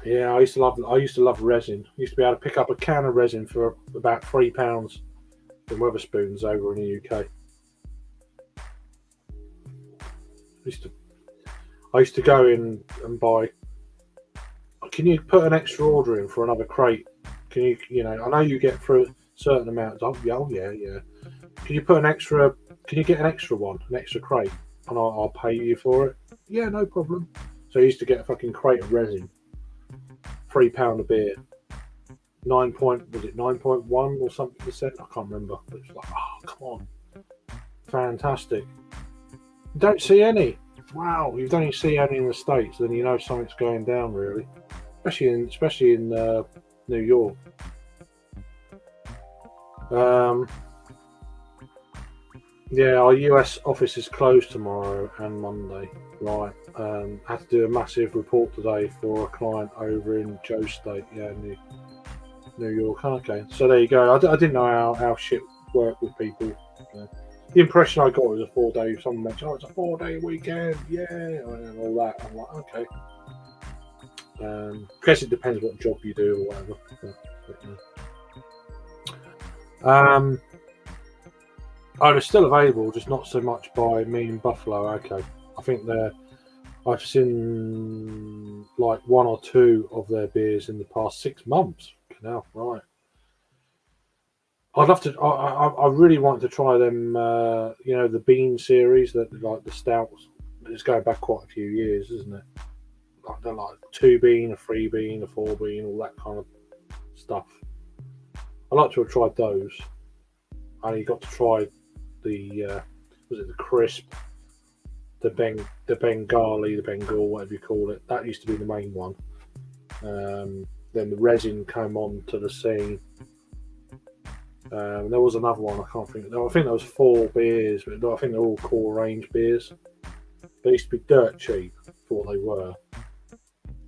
Yeah, I used to love resin. I used to be able to pick up a can of resin for about £3 in Wetherspoons over in the UK. I used to go in and buy. Can you put an extra order in for another crate? Can you know? I know you get through certain amounts. Oh yeah. Can you put an extra? Can you get an extra one, an extra crate, and I'll pay you for it? Yeah, no problem. So I used to get a fucking crate of resin, £3 a beer, 9.1 or something percent? I can't remember. But it's like, oh come on, fantastic. You don't see any. Wow, you don't even see any in the States, then you know something's going down really, especially in New York. Yeah, our US office is closed tomorrow and Monday. Right. I had to do a massive report today for a client over in Joe State, New York. Okay, so there you go. I didn't know how shit worked with people. The impression I got was a 4-day. Someone mentioned, "Oh, it's a 4-day weekend, yeah," and all that. I'm like, okay. I guess it depends what job you do or whatever. Oh, they're still available, just not so much by me and Buffalo. Okay, I think I've seen like 1 or 2 of their beers in the past 6 months. Now, right. I'd love to. I really want to try them. The bean series, that like the stouts. It's going back quite a few years, isn't it? Like they're like 2 bean, a 3 bean, a 4 bean, all that kind of stuff. I'd like to have tried those. I only got to try the was it the crisp, the Bengali, the Bengal, whatever you call it. That used to be the main one. Then the resin came on to the scene. There was another one, I can't think. No, I think there was 4 beers, but I think they're all core range beers. They used to be dirt cheap for what they were.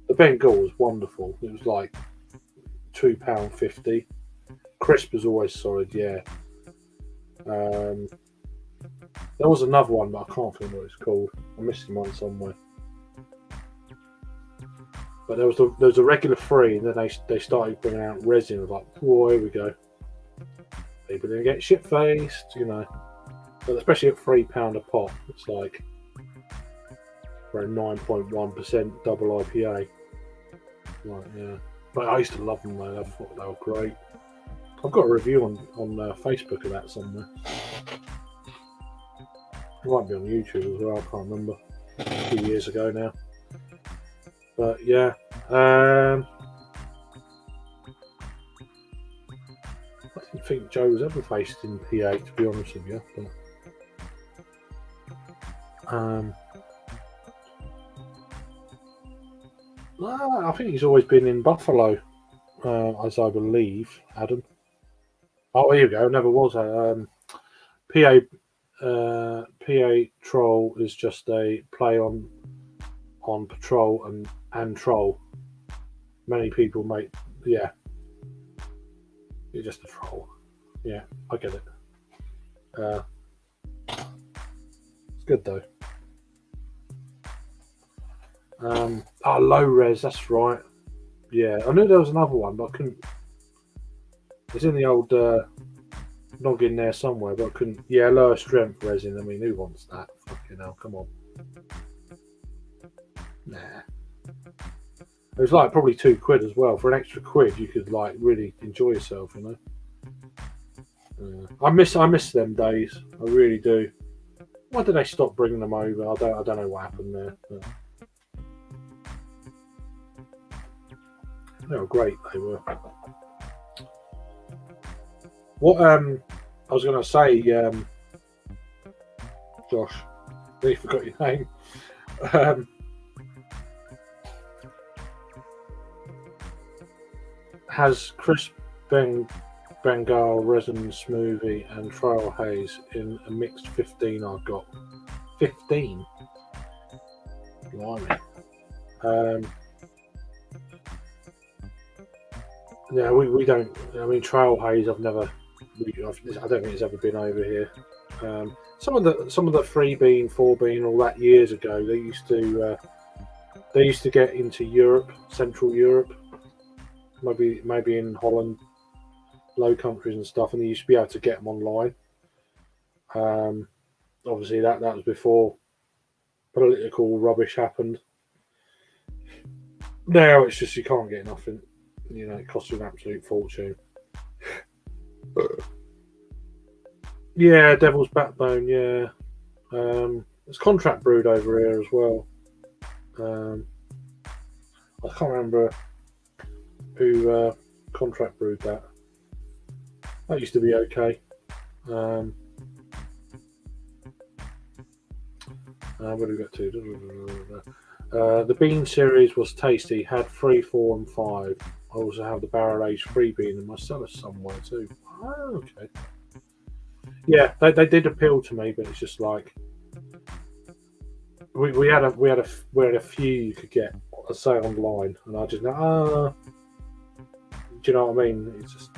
The Bengal was wonderful. It was like £2.50. Crisp was always solid, yeah. There was another one, but I can't think what it's called. I'm missing one somewhere. But there was a regular free, and then they started bringing out resin. I was like, whoa, here we go. People didn't get shit faced, you know. But especially at £3 a pop, it's like for a 9.1% double IPA. Like, yeah. But I used to love them though. I thought they were great. I've got a review on Facebook of that somewhere. It might be on YouTube as well. I can't remember. A few years ago now. But yeah. I didn't think Joe was ever based in PA, to be honest with you. But, I think he's always been in Buffalo, as I believe, Adam. Oh, here you go. Never was. PA Troll is just a play on patrol and troll. Many people make, yeah. You're just a troll. Yeah, I get it. It's good though. Low res, that's right. Yeah, I knew there was another one, but I couldn't. It's in the old noggin there somewhere, but I couldn't. Yeah, lower strength resin. I mean, who wants that? Fucking hell, come on. Nah. It was like probably £2 as well. For an extra £1, you could like really enjoy yourself, you know. I miss them days. I really do. Why did they stop bringing them over? I don't know what happened there. But they were great. They were. What I was going to say, Josh, I really forgot your name. Has crisp Bengal resin smoothie and trail haze in a mixed 15 I've got. 15? Blimey. Yeah, we don't. I mean, trail haze. I don't think it's ever been over here. Some of the 3 bean, 4 bean, all that years ago. They used to get into Europe, Central Europe, maybe in Holland, Low Countries and stuff, and they used to be able to get them online. Obviously, that was before political rubbish happened. Now it's just you can't get nothing. You know, it costs you an absolute fortune. Yeah, Devil's Backbone, yeah. It's contract brewed over here as well. I can't remember who contract brewed that. That used to be okay. What do we got to? The bean series was tasty. Had 3, 4, and 5. I also have the barrel aged 3 bean in my cellar somewhere too. Oh, okay. Yeah, they did appeal to me, but it's just like we had a few you could get, say, online, and I just do you know what I mean? It's just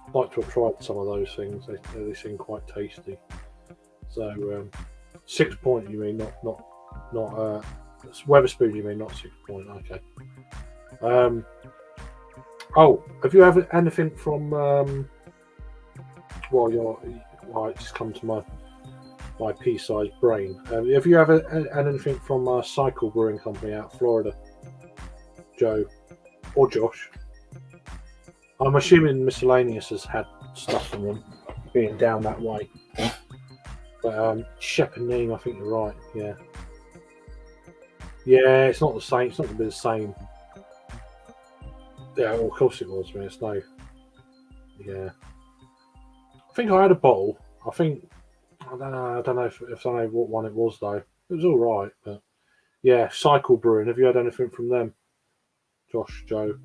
I'd like to have tried some of those things. They seem quite tasty. So 6 point, you mean? Not Weatherspoon, you mean? Not 6 point. Okay. Have you ever anything from? It's just come to my pea-sized brain. Have you ever had anything from Cycle Brewing Company out of Florida, Joe or Josh? I'm assuming Miscellaneous has had stuff from them, being down that way. But Shep and Neem, I think you're right. Yeah. Yeah, it's not the same. It's not going to be the same. Yeah, well, of course it was. I mean, it's no. Yeah. I think I had a bottle. I think I don't know if I know what one it was though. It was all right, but yeah, Cycle Brewing. Have you had anything from them, Josh, Joe?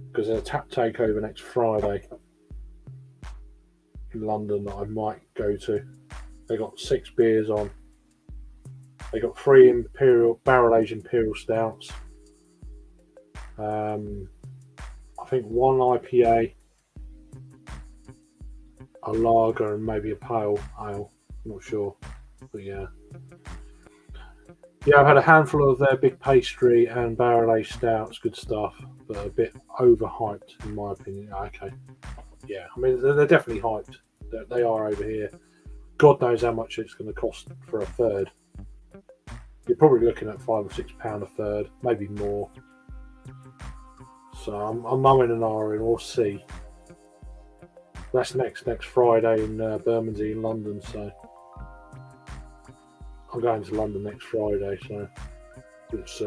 Because there's a tap takeover next Friday in London that I might go to. They got 6 beers on. They got 3 barrel aged imperial stouts. I think 1 IPA, a lager, and maybe a pale ale. I'm not sure, but yeah. Yeah, I've had a handful of their big pastry and barrel aged stouts. Good stuff, but a bit overhyped in my opinion. Okay, yeah. I mean, they're definitely hyped. They are over here. God knows how much it's going to cost for a third. You're probably looking at £5 or £6 a third, maybe more. So I'm umming and ahhing. We'll see. That's next Friday in Bermondsey in London. So I'm going to London next Friday. So it's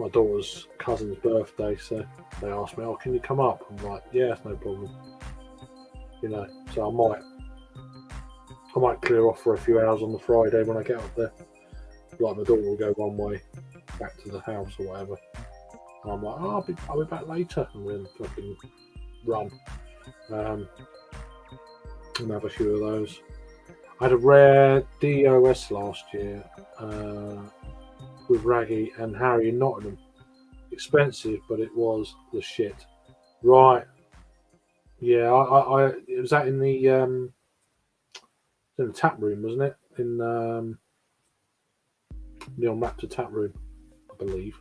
my daughter's cousin's birthday. So they asked me, "Oh, can you come up?" I'm like, "Yeah, no problem." You know, so I might clear off for a few hours on the Friday when I get up there. Like my daughter will go one way back to the house or whatever. And I'm like, "Oh, I'll be back later," and then fucking run and have a few of those. I had a rare DOS last year with Raggy and Harry in Nottingham. Expensive, but it was the shit. Right. Yeah, I it was that in the tap room, wasn't it? In Neil Raptor tap room, I believe.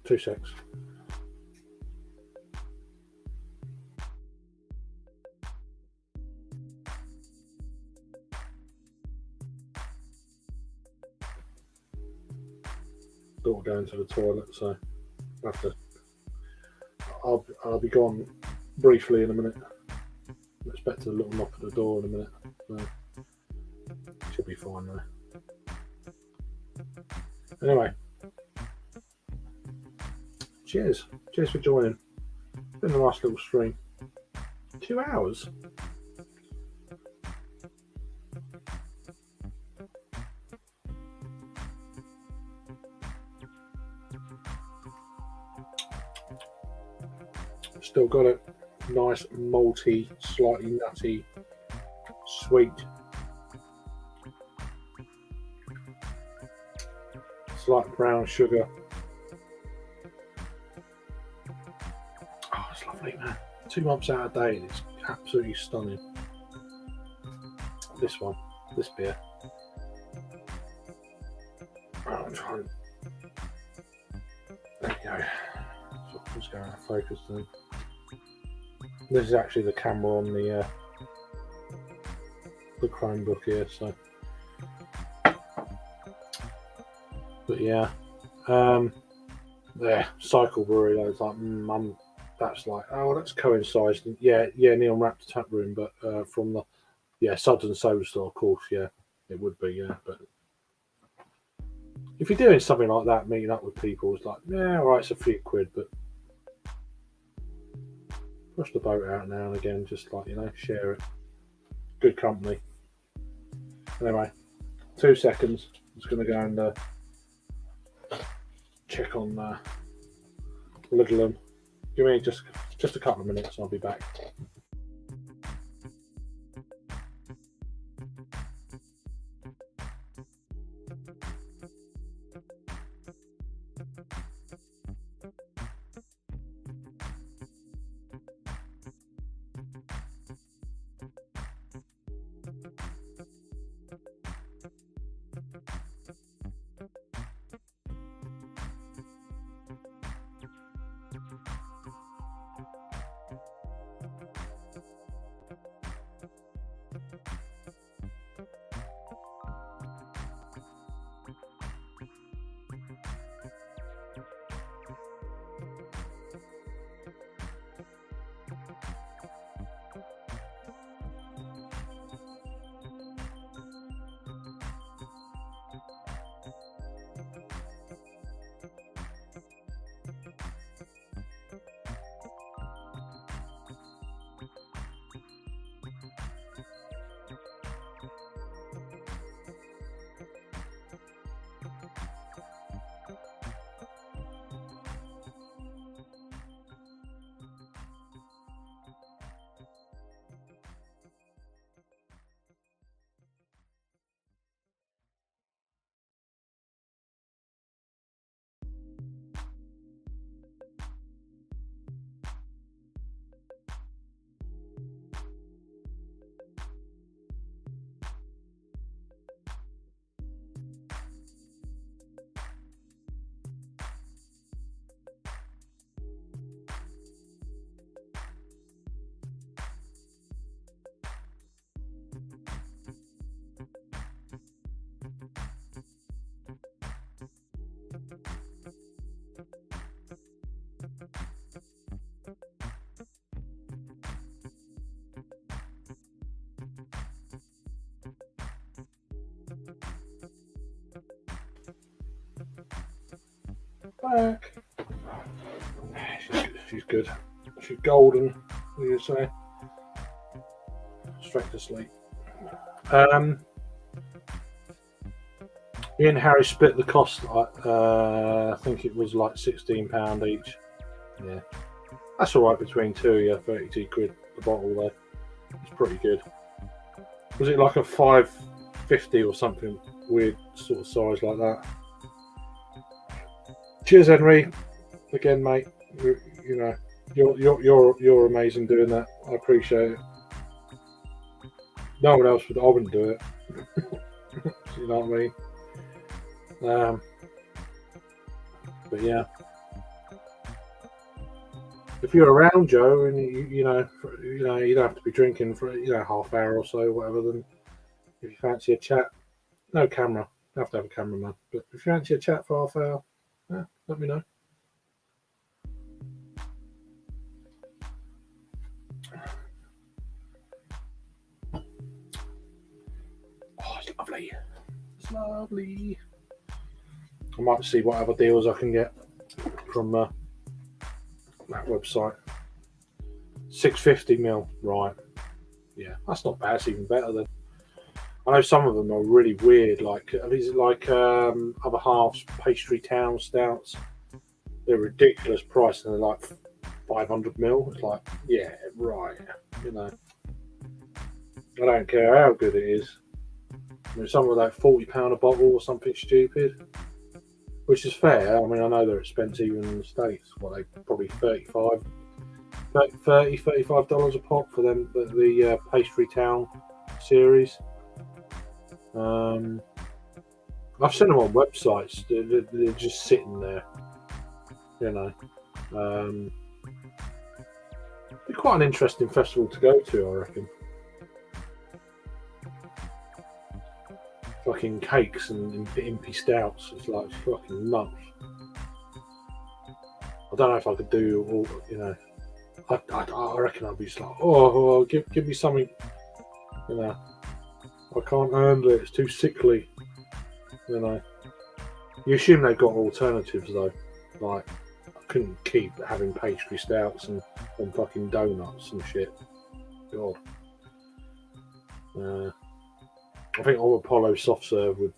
2 secs. Daughter going to the toilet, so I have to. I'll be gone briefly in a minute. I'm expecting a little knock at the door in a minute. So should be fine though. Anyway, cheers for joining. Been a nice little stream. 2 hours. Still got it. Nice malty, slightly nutty, sweet. Slight brown sugar. Oh, it's lovely, man. 2 months out of date, it's absolutely stunning. This beer. I'm trying. There you go. So let's go out of focus then. This is actually the camera on the Chromebook here, so. But yeah, there, Cycle Brewery. I was like, that's like, oh, that's coincides. Yeah, Neil Raptor tap room, but from the Suds and Soda Store, of course, yeah, it would be, yeah. But if you're doing something like that, meeting up with people, it's like, yeah, all right, it's a few quid, but push the boat out now and again, just like, share it. Good company. Anyway, 2 seconds. I'm just going to go and check on Littleham. Give me just a couple of minutes and I'll be back. back. She's good. She's golden. What do you say? Straight to sleep. Me and Harry split the cost. I think it was like £16 each. Yeah, that's all right between two. Yeah, 32 quid a bottle though. It's pretty good. Was it like a 550 or something weird sort of size like that? Cheers, Henry. Again, mate. You know, you're amazing doing that. I appreciate it. No one else would. I wouldn't do it. You know what I mean? But yeah, if you're around, Joe, and you know you don't have to be drinking for half hour or so, whatever. Then if you fancy a chat, no camera. You have to have a cameraman. But if you fancy a chat for half hour, yeah, let me know. Oh, it's lovely. It's lovely. I might see what other deals I can get from that website. 650ml, right? Yeah, that's not bad. It's even better than. I know some of them are really weird. Like these are like other halves pastry town stouts. They're ridiculous price, and they're like 500ml. It's like, yeah, right. You know, I don't care how good it is. I mean, some of that £40 a bottle or something stupid. Which is fair. I mean, I know they're expensive in the States. What, they probably $35 a pop for them, the Pastry Town series. I've seen them on websites. They're just sitting there, you know. Be quite an interesting festival to go to, I reckon. Fucking cakes and impy stouts. It's like fucking nuts. I don't know if I could do all, you know. I reckon I'd be just like, oh, give me something, you know. I can't handle it. It's too sickly, you know. You assume they've got alternatives though. Like, I couldn't keep having pastry stouts and fucking donuts and shit. God. I think Old Apollo soft serve would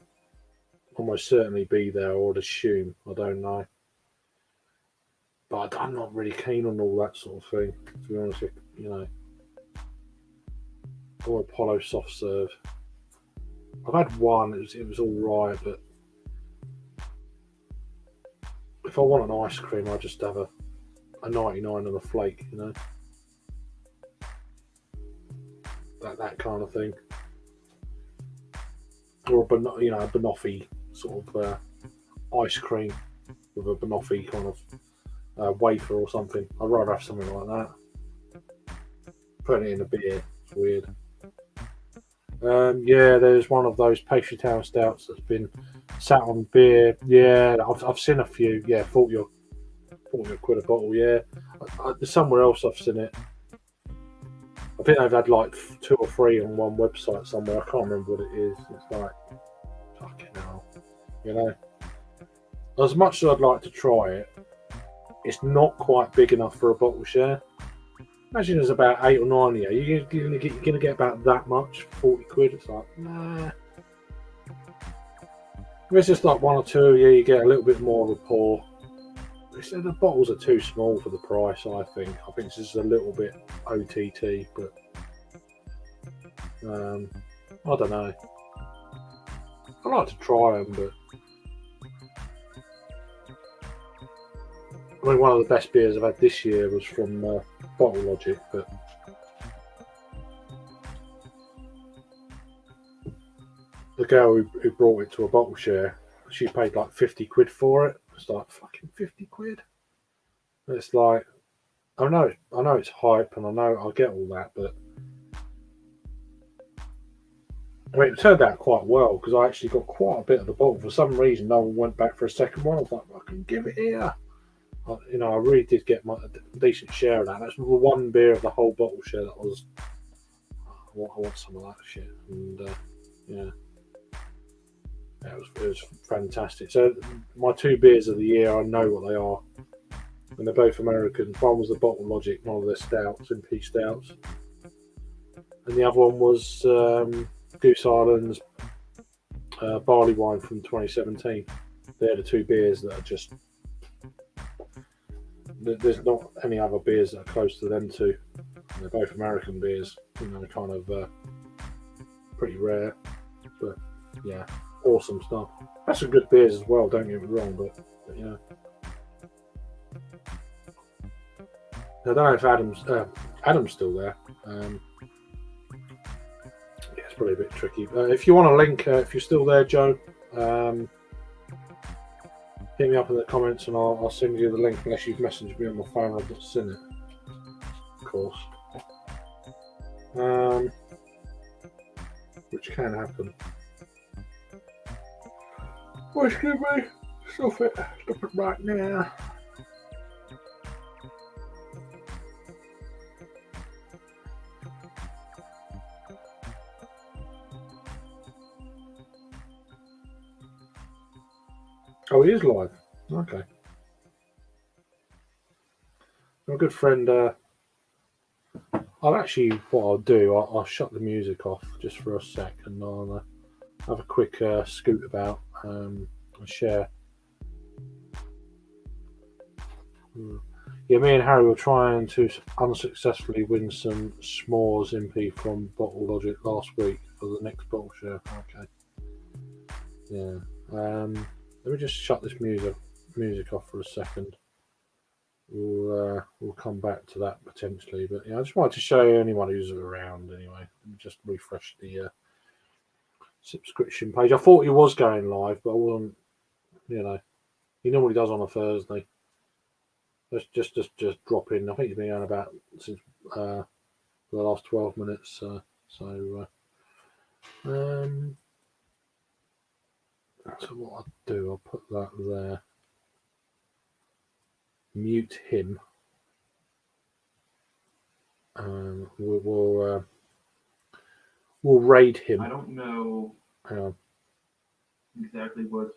almost certainly be there, I would assume. I don't know. But I'm not really keen on all that sort of thing, to be honest with you, know. Old Apollo soft serve. I've had one, it was alright, but if I want an ice cream, I just have a 99 and a flake, you know. That kind of thing. Or a banoffee sort of ice cream with a banoffee kind of wafer or something. I'd rather have something like that. Putting it in a beer, it's weird. Yeah, there's one of those Pastry Town stouts that's been sat on beer. Yeah, I've seen a few. Yeah, 40 quid a bottle. Yeah, somewhere else I've seen it. I think they've had like 2 or 3 on one website somewhere. I can't remember what it is. It's like, fucking hell, you know. As much as I'd like to try it, it's not quite big enough for a bottle share. Imagine there's about 8 or 9 here. You're gonna get about that much for 40 quid. It's like, nah. If it's just like 1 or 2, yeah, you get a little bit more of a pour. The bottles are too small for the price, I think. I think it's just a little bit OTT, but I don't know. I like to try them, but I mean, one of the best beers I've had this year was from Bottle Logic, but the girl who brought it to a bottle share, she paid like 50 quid for it. It's like, fucking 50 quid. It's like, I know it's hype, and I get all that, but I mean, it turned out quite well because I actually got quite a bit of the bottle. For some reason, no one went back for a second one. I was like, I can give it here. I really did get a decent share of that. That's the one beer of the whole bottle share that was. I want some of that shit, and yeah. It was fantastic. So my two beers of the year, I know what they are, and they're both American. One was the Bottle Logic, one of their stouts, MP stouts, and the other one was Goose Island's barley wine from 2017. They're the two beers that are just. There's not any other beers that are close to them two. They're both American beers, kind of pretty rare, but yeah, awesome stuff. That's some good beers as well. Don't get me wrong, but yeah. I don't know if Adam's still there. Yeah, it's probably a bit tricky. If you want a link, if you're still there, Joe, hit me up in the comments and I'll send you the link. Unless you've messaged me on my phone, I've not seen it. Of course. Which can happen. Oh, excuse me. Stop it right now. Oh, he is live. Okay. My good friend. I'll actually, what I'll do, I'll shut the music off just for a sec, and I'll have a quick scoot about and share. Yeah, me and Harry were trying to unsuccessfully win some s'mores MP from Bottle Logic last week for the next bottle share. Okay. Yeah. Let me just shut this music off for a second. We'll come back to that potentially, but yeah, I just wanted to show you anyone who's around anyway. Just refresh the subscription page. I thought he was going live, but I wasn't. He normally does on a Thursday. Just drop in. I think he's been on about since the last 12 minutes. So what I'll do, I'll put that there. Mute him. We'll raid him. I don't know exactly what.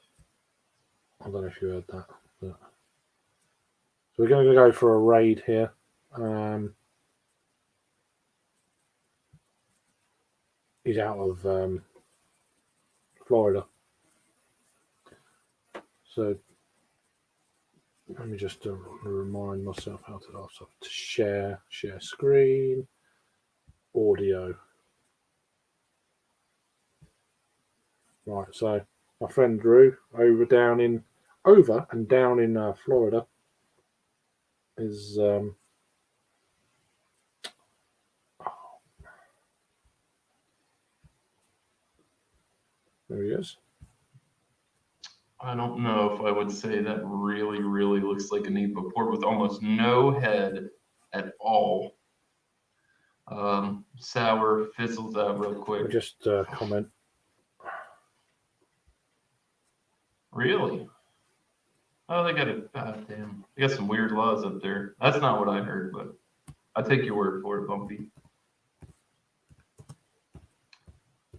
I don't know if you heard that. But... So we're going to go for a raid here. He's out of Florida. So let me just remind myself how to share screen, audio. Right, so my friend Drew over and down in Florida is there he is. I don't know if I would say that really, really looks like an IPA port with almost no head at all. Sour fizzles out real quick. Just comment. Really? Oh, they got damn. They got some weird laws up there. That's not what I heard, but I take your word for it, Bumpy.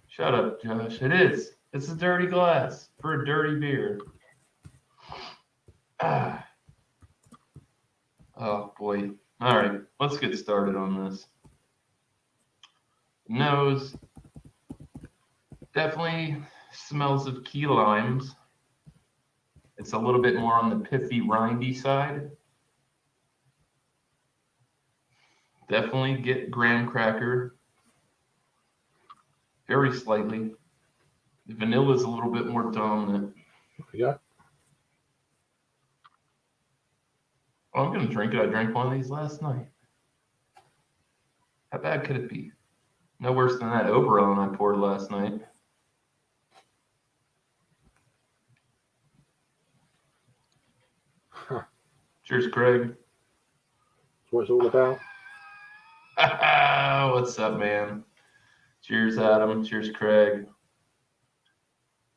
Shut up, Josh. It is. It's a dirty glass for a dirty beer. Oh, boy. All right, let's get started on this. Nose definitely smells of key limes. It's a little bit more on the pithy, rindy side. Definitely get graham cracker. Very slightly. The vanilla is a little bit more dominant. Yeah. Oh, I'm going to drink it. I drank one of these last night. How bad could it be? No worse than that Oberon I poured last night. Huh. Cheers, Craig. That's what it's all about. What's up, man? Cheers, Adam. Cheers, Craig.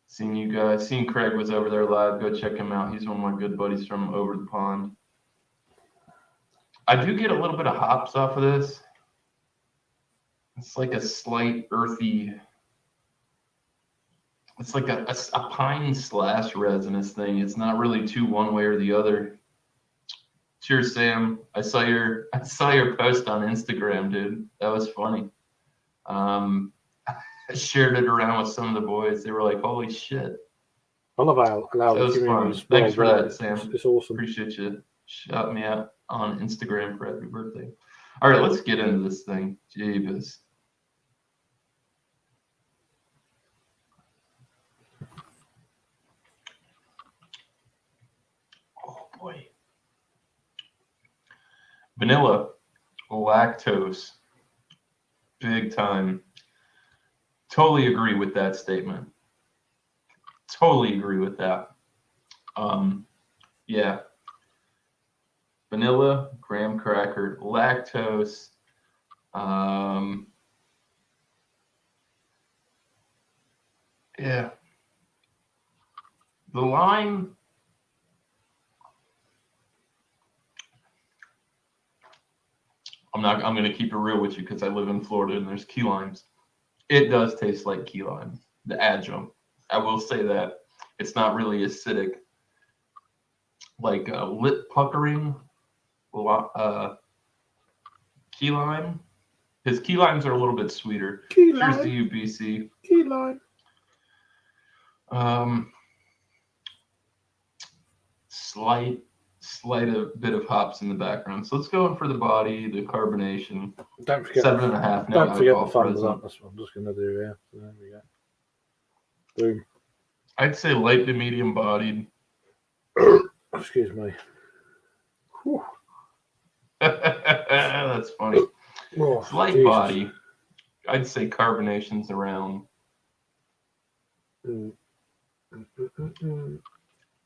Seeing you guys. Seeing Craig was over there live. Go check him out. He's one of my good buddies from over the pond. I do get a little bit of hops off of this. It's like a slight earthy It's like a pine / resinous thing. It's not really too one way or the other. Cheers, Sam. I saw your post on Instagram, dude. That was funny. I shared it around with some of the boys. They were like, "Holy shit!" I love how That was fun. community's Thanks for worldwide. that, Sam. It's awesome. Appreciate you shouting me out on Instagram for happy birthday. All right, let's get into this thing. Jeebus. Oh boy. Vanilla, lactose, big time. Totally agree with that statement. Totally agree with that. Yeah. Vanilla, graham cracker, lactose. Yeah. The lime. I'm going to keep it real with you because I live in Florida and there's key limes. It does taste like key lime, the adjunct. I will say that. It's not really acidic. Like lip puckering, key lime. His key limes are a little bit sweeter. Cheers to you, BC. Key lime. Slight a bit of hops in the background. So let's go in for the body, the carbonation. Don't forget 7.5. Don't forget the thumbs up. That's what I'm just going to do here. So there we go. Boom. I'd say light to medium bodied. Excuse me. Whew. That's funny. Oh, Light Jesus. body. I'd say carbonation's around.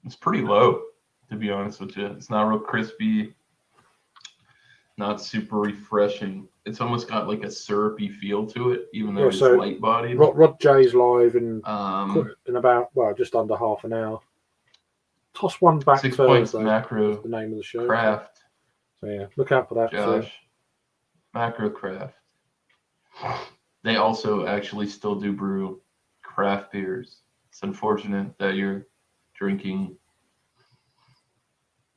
It's pretty low, to be honest with you. It's not real crispy, not super refreshing. It's almost got like a syrupy feel to it, even though it's light bodied. Rod J's live in about just under half an hour. Toss one back 6 Thursday. Points Macro the name of the show. Craft. So yeah, look out for that. Josh. Macro Craft. They also actually still do brew craft beers. It's unfortunate that you're drinking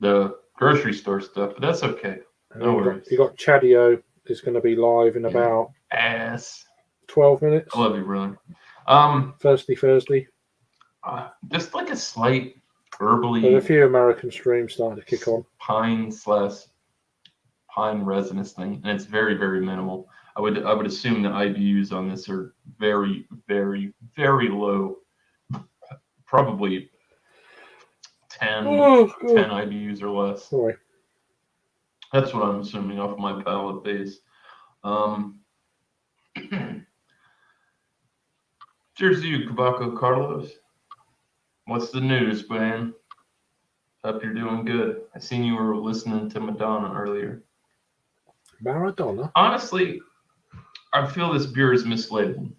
the grocery store stuff, but that's okay. No worries. You got Chadio is going to be live in about 12 minutes. I love you, brother. Thursday. Just like a slight herbally. There's a few American streams starting to kick on. Pine resinous thing, and it's very, very minimal. I would assume the IBUs on this are very, very, very low. Probably 10 IBUs or less. Sorry. That's what I'm assuming off my palate base. Cheers to you, Cabaco Carlos. What's the news, man? Hope you're doing good. I seen you were listening to Madonna earlier. Maradona? Honestly, I feel this beer is mislabeled.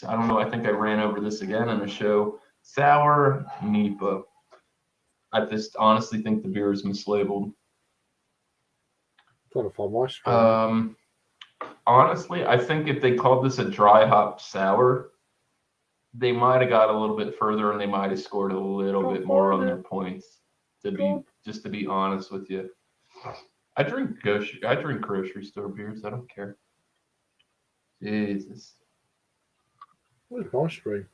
I don't know. I think I ran over this again in the show. Sour Nipa. I just honestly think the beer is mislabeled. Trying to find my stream. Honestly, I think if they called this a dry hop sour, they might have got a little bit further and they might have scored a little bit more on their points. To be honest with you, I drink grocery store beers. I don't care. Jesus. Where's my stream?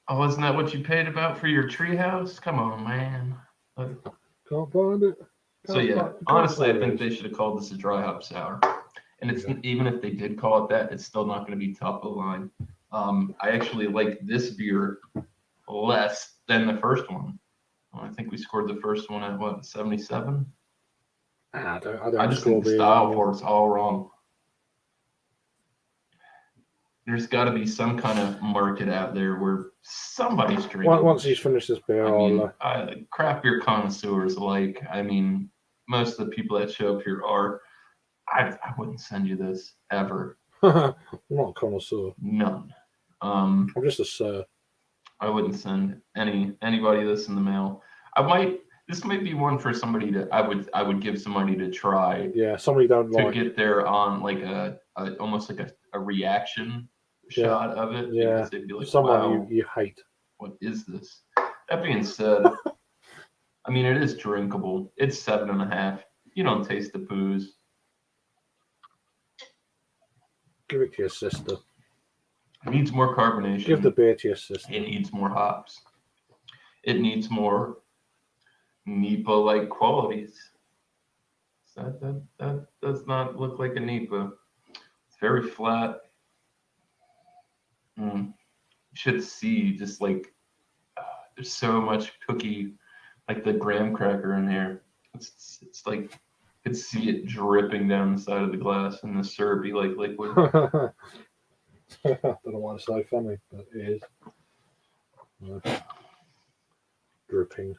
Oh, isn't that what you paid about for your treehouse? Come on, man. Can't find it. Honestly, I think they should have called this a dry hop sour. And it's even if they did call it that, it's still not going to be top of the line. I actually like this beer less than the first one. I think we scored the first one at 77? I just think the style for it's all wrong. There's got to be some kind of market out there where somebody's drinking. Once he's finished this beer, craft beer connoisseurs, most of the people that show up here are. I wouldn't send you this ever. I'm not a connoisseur. None. I'm just a sir. I wouldn't send anybody this in the mail. This might be one for somebody I would give somebody to try. Yeah, somebody don't like to get there on like almost like a a reaction Yeah. shot of it Yeah. because they'd be like, Someone wow, you hate. what is this? That being said, I mean, it is drinkable. It's 7.5. You don't taste the booze. Give it to your sister. It needs more carbonation. Give the beer to your sister. It needs more hops. It needs more NEPA-like qualities. That does not look like a NEPA. It's very flat. You should see just like there's so much cookie, like the graham cracker in here. It's like you could see it dripping down the side of the glass and the syrupy like liquid. I don't know why it's so funny, but it is. Dripping.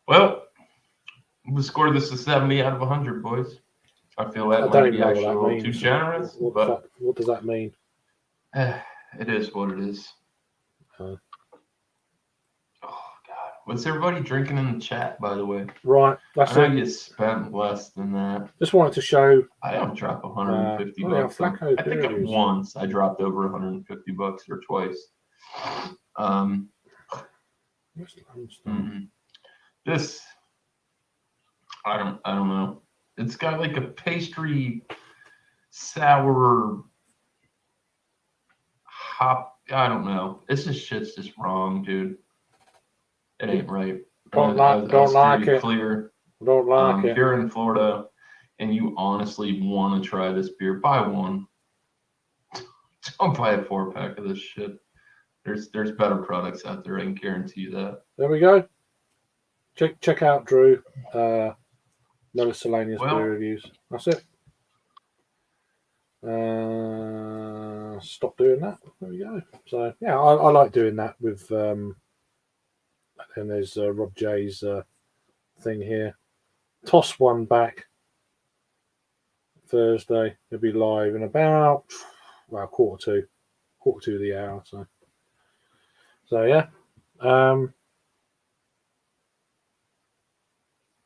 Well, we scored this a 70 out of 100, boys. I feel that might be actually a little too generous, but what does that mean? It is what it is. Oh God, what's everybody drinking in the chat? By the way, right. That's I know you spent less than that. Just wanted to show. I don't drop 150 bucks. Yeah, I think once I dropped over 150 bucks or twice. This, I don't know. It's got like a pastry sour hop. I don't know. This shit's just wrong, dude. It ain't right. Don't like it. Clear. Don't like it. If you're in Florida and you honestly want to try this beer, buy one. Don't buy a 4-pack of this shit. There's better products out there. I can guarantee you that. There we go. Check out Drew. Another Selenius beer reviews. That's it. Stop doing that. There we go. So yeah, I like doing that with. And there's Rob J's thing here. Toss one back. Thursday. It'll be live in about quarter to the hour. So yeah.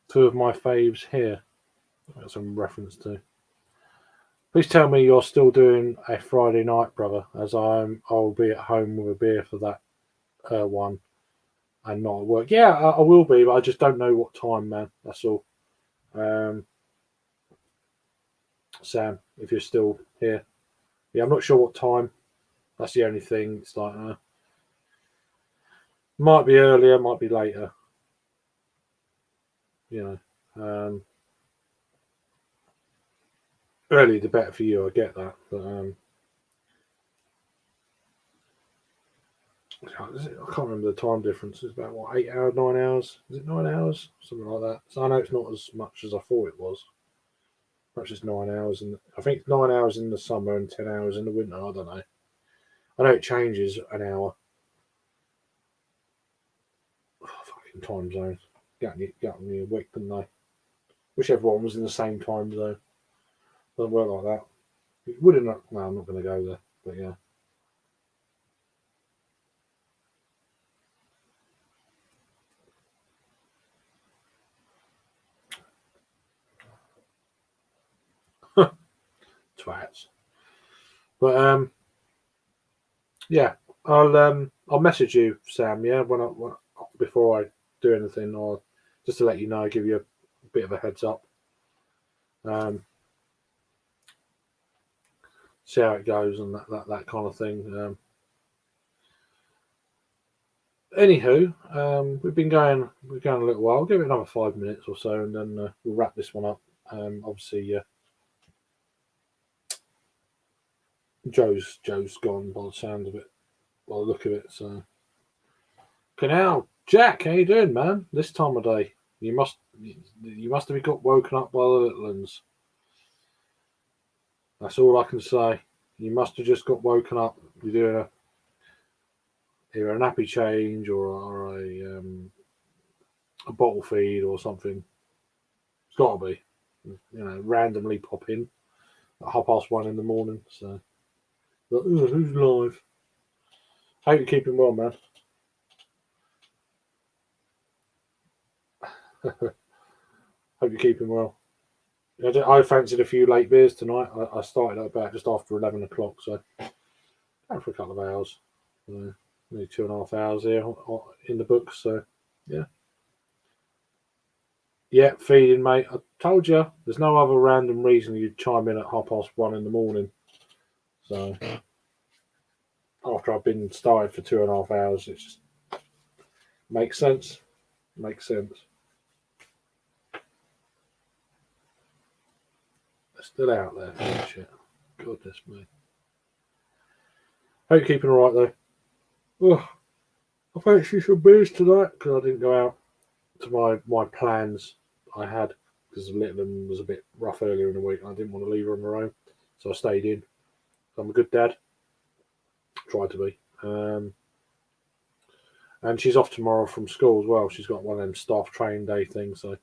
Two of my faves here. I've got some reference to. Please tell me you're still doing a Friday night, brother, as I'll be at home with a beer for that one and not at work. Yeah, I will be, but I just don't know what time, man. That's all. Sam, if you're still here. Yeah, I'm not sure what time. That's the only thing. It's like, might be earlier, might be later. You know, early the better for you. I get that, but I can't remember the time difference. It's about 8 hours, 9 hours. Is it 9 hours? Something like that. So I know it's not as much as I thought it was. Perhaps it's 9 hours, and I think it's 9 hours in the summer and 10 hours in the winter. I don't know. I know it changes an hour. Fucking time zones. Got me a week, didn't they? Wish everyone was in the same time zone. Doesn't work like that. It wouldn't. No, I'm not going to go there. But yeah. Twats. But yeah, I'll message you, Sam. Yeah, when before I do anything, or just to let you know, give you a bit of a heads up. See how it goes and that kind of thing. Anywho, we've been going a little while. I'll give it another 5 minutes or so, and then we'll wrap this one up. Obviously, Joe's gone by the sound of it, by the look of it. So, Canal Jack, how you doing, man? This time of day, you must have got woken up by the little ones. That's all I can say. You must have just got woken up. You're doing either a nappy change or a bottle feed or something. It's got to be, randomly pop in at 1:30 in the morning. So, but, who's live? Hope you're keeping well, man. Hope you're keeping well. I fancied a few late beers tonight. I started at about just after 11 o'clock, so out for a couple of hours. Nearly 2.5 hours here in the books, so yeah. Yeah, feeding, mate. I told you, there's no other random reason you'd chime in at 1:30 in the morning. So after I've been started for 2.5 hours, it just makes sense. Makes sense. They're still out there. Shit. Goodness me. Hope you're keeping all right though. Oh, I fancy some beers tonight because I didn't go out to my plans I had because little one was a bit rough earlier in the week. And I didn't want to leave her on her own, so I stayed in. So I'm a good dad. Tried to be. And she's off tomorrow from school as well. She's got one of them staff training day things, so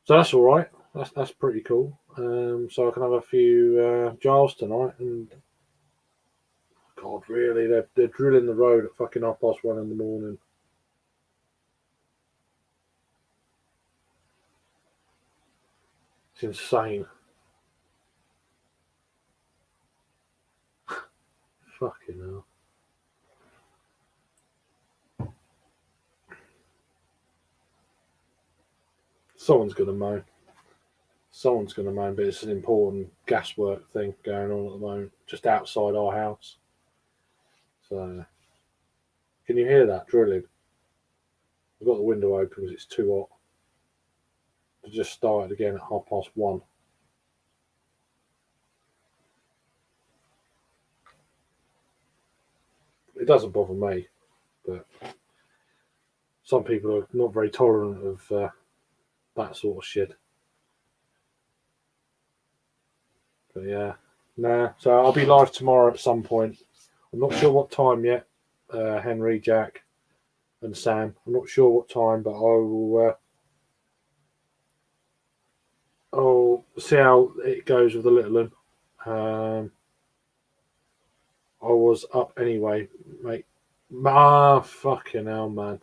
that's all right. That's pretty cool. So I can have a few jars tonight. And God, really, they're drilling the road at fucking 1:30 in the morning. It's insane. Fucking hell. Someone's going to moan. Someone's going to moan, but it's an important gas work thing going on at the moment, just outside our house. So, can you hear that drilling? I've got the window open because it's too hot. It just started again at 1:30. It doesn't bother me, but some people are not very tolerant of that sort of shit. But yeah, nah. So I'll be live tomorrow at some point. I'm not sure what time yet. Henry, Jack, and Sam. I'm not sure what time, but I'll see how it goes with the little one. I was up anyway, mate. Fucking hell, man.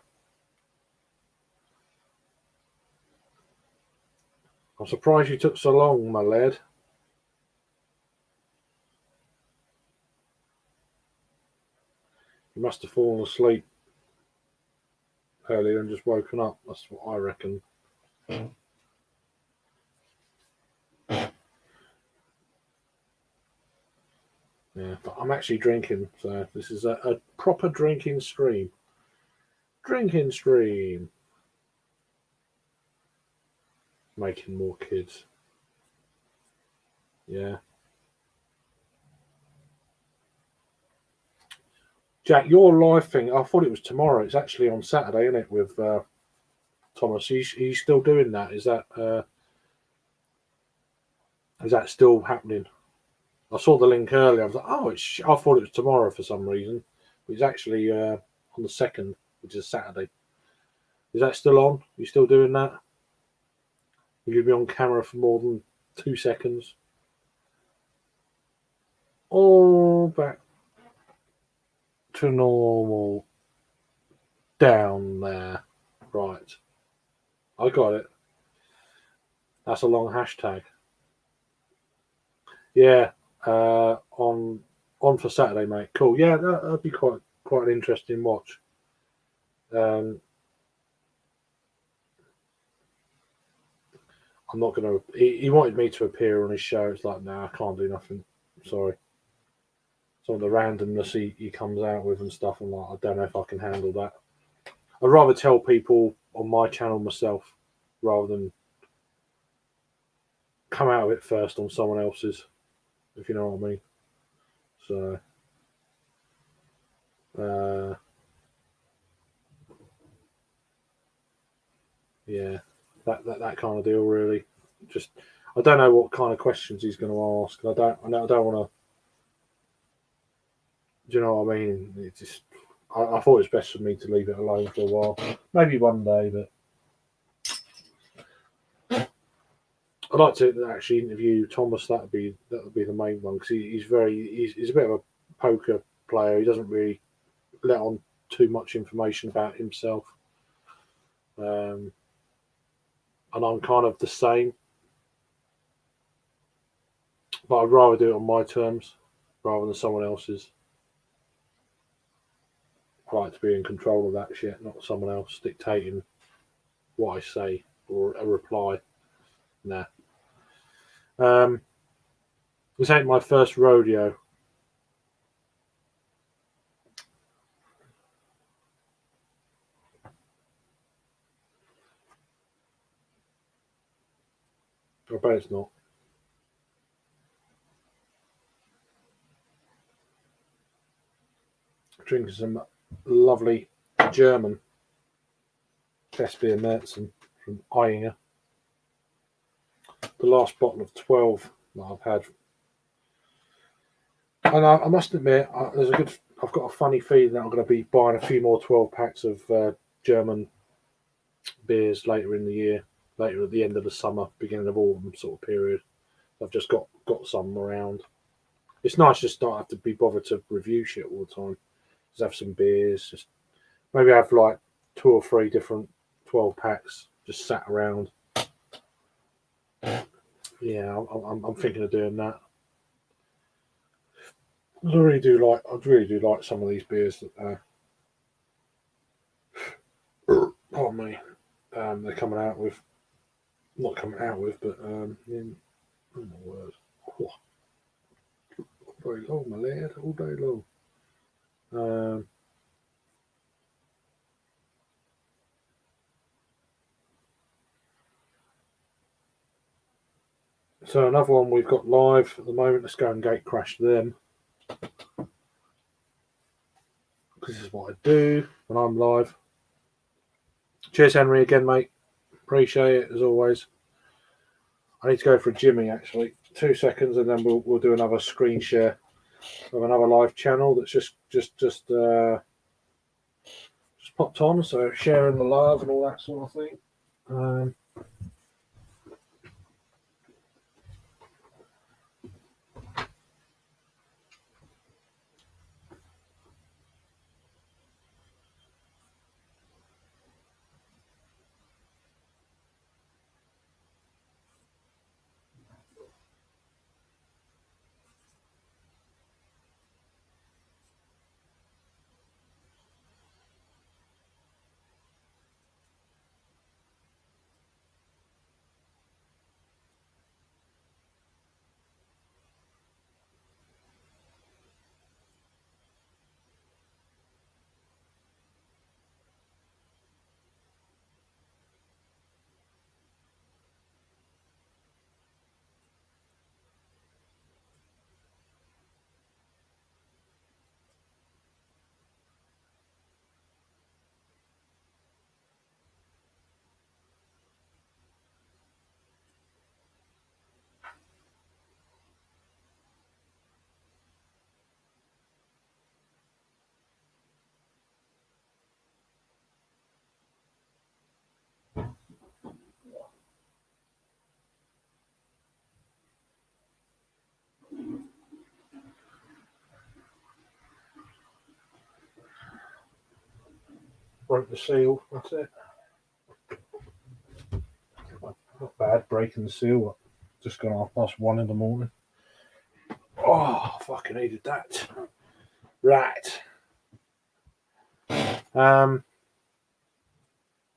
I'm surprised you took so long, my lad. You must have fallen asleep earlier and just woken up. That's what I reckon. Yeah, but I'm actually drinking, so this is a proper drinking stream. Drinking stream. Making more kids. Yeah. Jack, your live thing, I thought it was tomorrow. It's actually on Saturday, isn't it, with Thomas? He's still doing that? Is that still happening? I saw the link earlier. I was like, oh, I thought it was tomorrow for some reason. But it's actually on the 2nd, which is Saturday. Is that still on? You still doing that? Will you be on camera for more than 2 seconds? All back to normal. Down there. Right. I got it. That's a long hashtag. Yeah. On for Saturday, mate. Cool. Yeah, that'd be quite an interesting watch. I'm not going to. He wanted me to appear on his show. It's like, nah, I can't do nothing. Sorry. Some of the randomness he comes out with and stuff. I'm like, I don't know if I can handle that. I'd rather tell people on my channel myself rather than come out of it first on someone else's, if you know what I mean. So, yeah, that kind of deal, really. Just, I don't know what kind of questions he's going to ask. I don't want to. Do you know what I mean? It just, I thought it was best for me to leave it alone for a while. Maybe one day, but I'd like to actually interview Thomas. That would be the main one because he's a bit of a poker player. He doesn't really let on too much information about himself. and I'm kind of the same, but I'd rather do it on my terms rather than someone else's. I like to be in control of that shit, not someone else dictating what I say or a reply. Nah. This ain't my first rodeo. I bet it's not. Drinking some lovely German Vesper Märzen from Eyinger. The last bottle of 12 that I've had. And I must admit, I've got a funny feeling that I'm going to be buying a few more 12 packs of German beers later in the year, later at the end of the summer, beginning of autumn sort of period. I've just got some around. It's nice just not have to be bothered to review shit all the time. Just have some beers. Just maybe have like 2 or 3 different 12 packs just sat around. Yeah, I'm thinking of doing that. I really do like some of these beers that pardon me, they're coming out with. Not coming out with, but in oh my word, all day long, my lad, all day long. So another one we've got live at the moment. Let's go and gate crash them. This is what I do when I'm live. Cheers, Henry, again, mate. Appreciate it as always. I need to go for a Jimmy actually. 2 seconds, and then we'll do another screen share of another live channel that's just popped on. So sharing the love and all that sort of thing. Broke the seal. That's it. Not bad breaking the seal. Just gone 1:30 in the morning. Oh, fucking needed that. Right.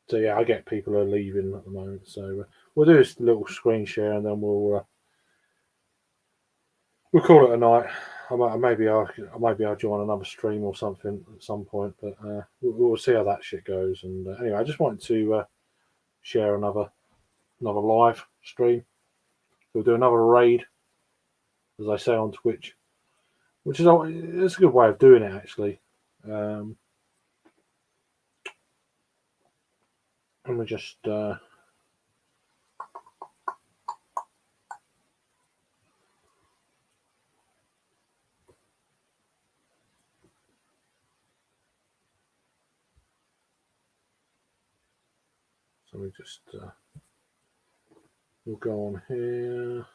So yeah, I get people are leaving at the moment. So we'll do this little screen share, and then we'll call it a night. Maybe I'll join another stream or something at some point, but we'll see how that shit goes. And anyway, I just wanted to share another live stream. We'll do another raid, as I say on Twitch, which is it's a good way of doing it actually. And we just so we just we'll go on here.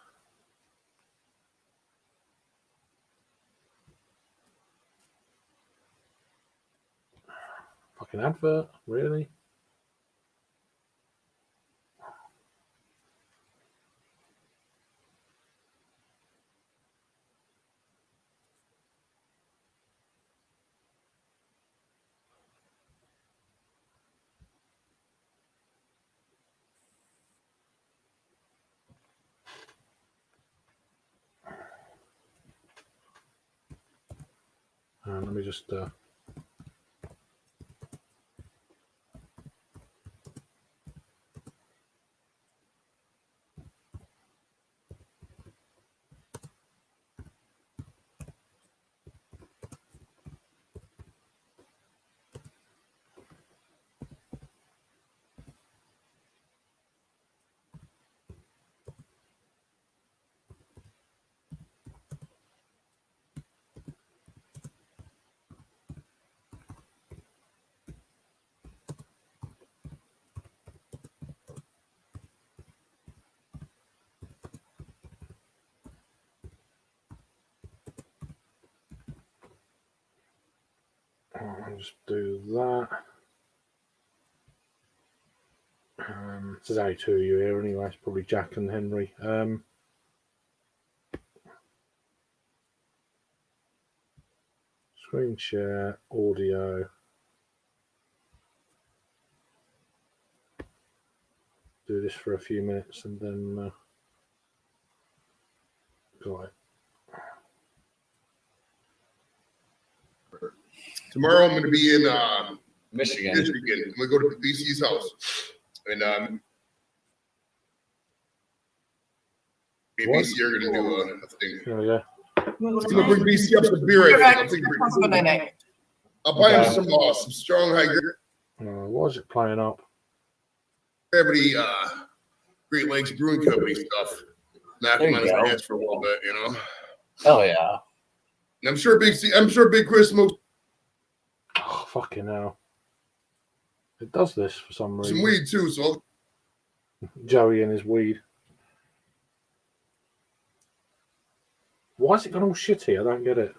Fucking advert, really? Let me just. I'll just do that. There's only two of you here anyway. It's probably Jack and Henry. Screen share, audio. Do this for a few minutes and then got it. Tomorrow I'm going to be in Michigan. I'm going to go to BC's house. And me and BC are going to do a thing. Oh, yeah. He's going to bring BC up some beer. I'll buy him some strong high Why is it playing up? gravity Great Lakes Brewing Company stuff. Knock him on his hands for a little bit, you know. Oh yeah. And I'm sure Big Chris smokes Oh, fucking hell. It does this for some reason. some weed too, so Joey and his weed. Why has it gone all shitty? I don't get it.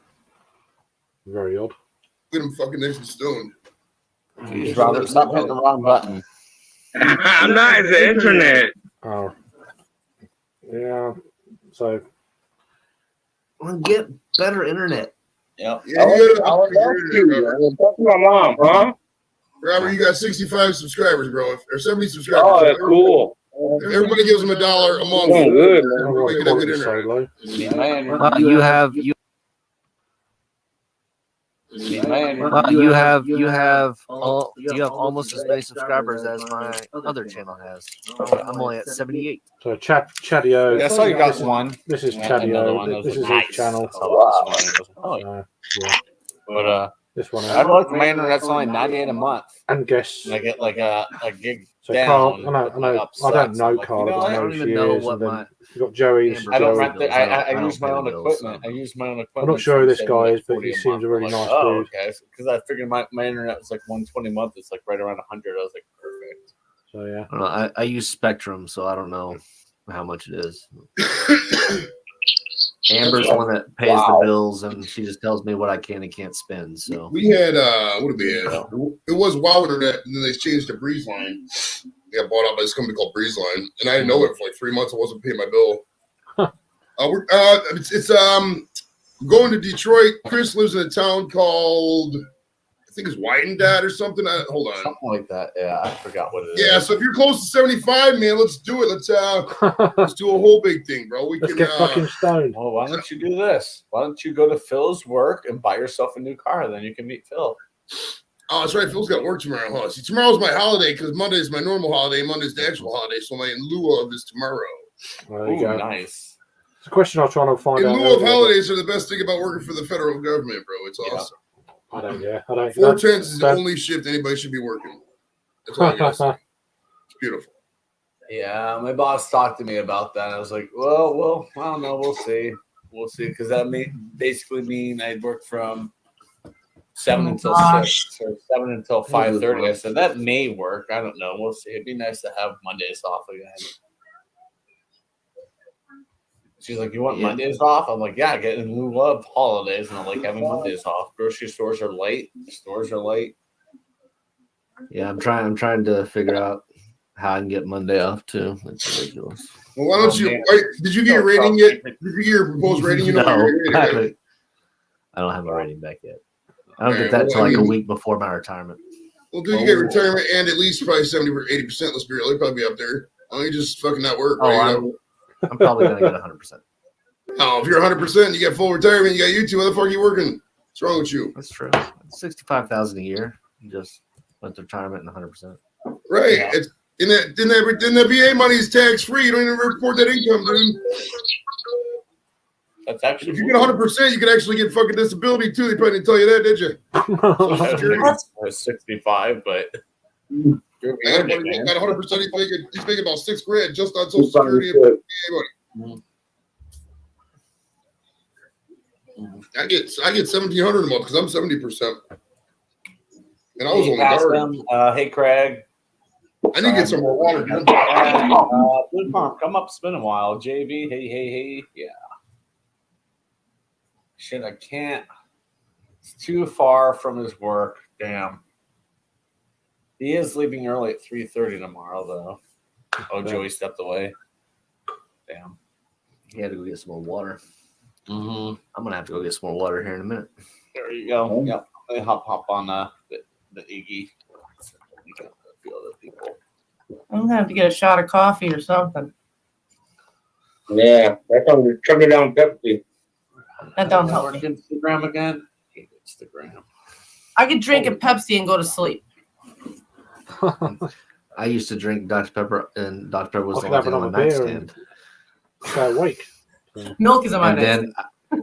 Very odd. get him fucking nice and stoned. He's rather stop hitting the wrong button. I'm not. It's the internet. Oh. Yeah. So, Well, get better internet. Yep. Yeah, you got I would love to. Talk to my mom, huh? Robert, you got 65 subscribers, bro, or 70 subscribers. Oh, that's cool. If everybody gives him $1 a month. Oh, good, man. I don't know why We the can have good quality's so internet. low. Man, You have almost as many subscribers as my other channel has. I'm only at 78. So, Chadio. Yeah, I saw you got one. This is Yeah, another one. Chadio. This is Nice. his channel. Oh, Yeah. but This one. I look, my internet's only $98 a month. And guess. And I get like a gig So, down. Carl, I know. upset. I don't So I'm know like, Carl. you know I what? I know don't she even know is. what And then my. you've got Joey. Amber I don't Joey rent bills. the, I I don't use my pay own the bills, equipment. so. I use my own equipment. I'm not sure who this Saving guy like is, but 40 he a seems month. a really I'm like, nice oh, dude. okay. Because I figured my internet was like 120 a month. It's like right around 100. I was like, perfect. So, yeah. I don't know. I use Spectrum, so I don't know how much it is. Amber's the one that pays the bills, and she just tells me what I can and can't spend. So We had what did we have? It was Wow Internet, and then they changed to Breezeline. They got bought out by this company called Breezeline, and I didn't know it for like 3 months. I wasn't paying my bill. It's going to Detroit. Chris lives in a town called I think it's Wyandotte or something. Hold on. Something like that. Yeah, I forgot what it is. Yeah, so if you're close to 75, man, let's do it. Let's do a whole big thing, bro. We Let's can get fucking stoned. Well, why don't you do this? Why don't you go to Phil's work and buy yourself a new car? Then you can meet Phil. Oh, that's right. Phil's got work tomorrow. Huh? See, tomorrow's my holiday because Monday is my normal holiday. Monday's the actual holiday. So my in lieu of is tomorrow. There you Ooh, go. nice. It's a question I was trying to find In out. lieu of earlier, holidays are the best thing about working for the federal government, bro. It's Yeah. awesome. but I don't. 410 is the that- only shift anybody should be working. That's all I gotta say. It's beautiful. Yeah, my boss talked to me about that. I was like, well, I don't know. We'll see. We'll see. Because that may basically mean I'd work from 7 until 6 or 7 until 5:30. I said, that may work. I don't know. We'll see. It'd be nice to have Mondays off again. She's like, you want Mondays off? I'm like, yeah, I get in lieu of holidays, and I like having Mondays off. Grocery stores are late. Stores are late. yeah, I'm trying to figure out how I can get Monday off too. It's ridiculous. Well, why don't Oh, you? man. Did you get your rating yet? Did you get your proposed rating? You know No, what your rating I is. haven't- I don't have a rating back yet. I don't Okay, get that well, till like I a mean- week before my retirement. Well, dude, you get retirement and at least probably 70 or 80%. Let's be real. They'll probably be up there. Why don't you just fucking not work? Oh, right? I'm probably gonna get 100%. Oh, if you're 100%, you get full retirement, you got YouTube. What the fuck are you working? What's wrong with you? That's true. 65,000 a year. You just went to retirement and 100%. Right. Yeah. It's in the VA money is tax free. You don't even report that income, dude. That's actually If you get 100%, you can actually get fucking disability too. They probably didn't tell you that, did you? Social Security. I was 65, but Man, everybody got 100%. He's making about $6,000 just on Social Security and VA money. I get 1,700 a month because I'm 70%. And I was hey, on the guard. Pascal, hey, Craig. I need to get some more water, dude. Blue Farm, come up. It's been a while. JV, hey. Yeah. Shit, I can't. It's too far from his work. Damn. He is leaving early at 3:30 tomorrow, though. Oh, Joey stepped away. Damn. He had to go get some more water. Mm-hmm. I'm gonna have to go get some more water here in a minute. There you go. Yep. They hop on the Iggy. You got a few other people. I'm gonna have to get a shot of coffee or something. Yeah, that's on the turn it down Pepsi. That don't help me. Instagram again. I hate Instagram. I could drink a Pepsi and go to sleep. I used to drink Dr. Pepper, and Dr. Pepper was I the could only have thing on another my beer nightstand. Stay awake. Milk is on my And nightstand.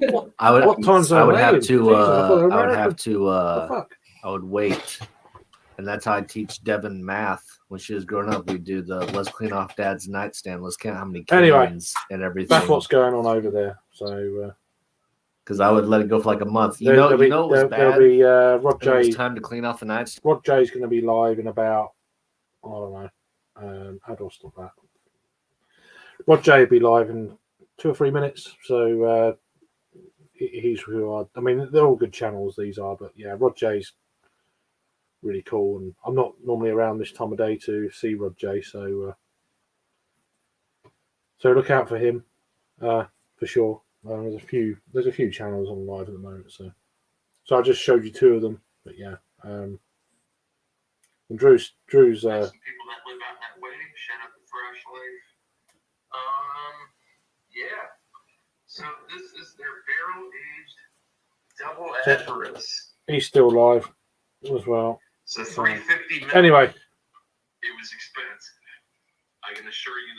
then I would, What time's I would that have in? to, Jesus, I thought they were I would have American. to, What the fuck? I would wait, and that's how I teach Devin math. When she was growing up, we do the let's clean off Dad's nightstand. Let's count how many Anyway, cans and everything. That's what's going on over there. So Because I would let it go for like a month. You there'll know, be, you know it was there'll bad. be Rod When it was J. time to clean off the nightstand. Rod J's going to be live in about, I don't know, how do I stop that? Rod J will be live in 2 or 3 minutes. So he's who I mean, they're all good channels, these are, but yeah, Rod J's really cool. And I'm not normally around this time of day to see Rod J. So look out for him for sure. There's a few channels on live at the moment. So I just showed you 2 of them, but yeah. And Drew's There's some people that live out that way. Shout out to Fresh Life. Yeah. So this is their barrel aged double Everest. he's still live as well. So 350 mil. Anyway, It was expensive. I can assure you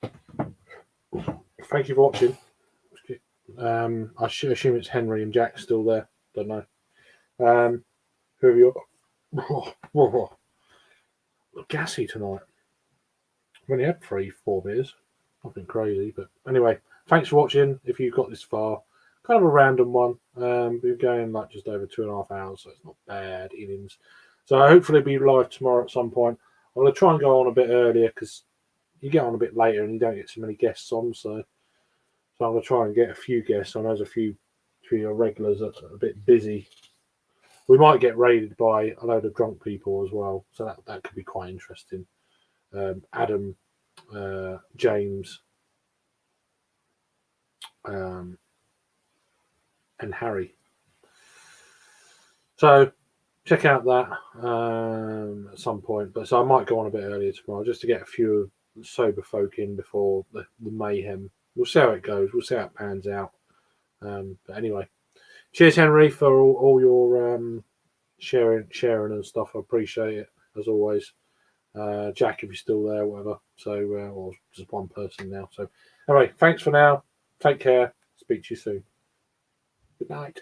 that. thank you for watching. I should assume it's Henry and Jack still there. Don't know. Who have you? Gassy tonight. I've only had 3-4 beers. Nothing crazy, but anyway, thanks for watching. If you got this far, kind of a random one. We're going like just over 2.5 hours, so it's not bad innings. So hopefully be live tomorrow at some point. I'm going to try and go on a bit earlier because you get on a bit later and you don't get so many guests on. So I'm going to try and get a few guests on. There's a few regulars that are a bit busy. We might get raided by a load of drunk people as well, so that could be quite interesting. Adam, James, and Harry. So check out that at some point. But so I might go on a bit earlier tomorrow just to get a few sober folk in before the mayhem. We'll see how it goes. We'll see how it pans out. But anyway, cheers, Henry, for all your sharing and stuff. I appreciate it as always. Jack, if you're still there, whatever. So, or just one person now. So, anyway, thanks for now. Take care. Speak to you soon. Good night.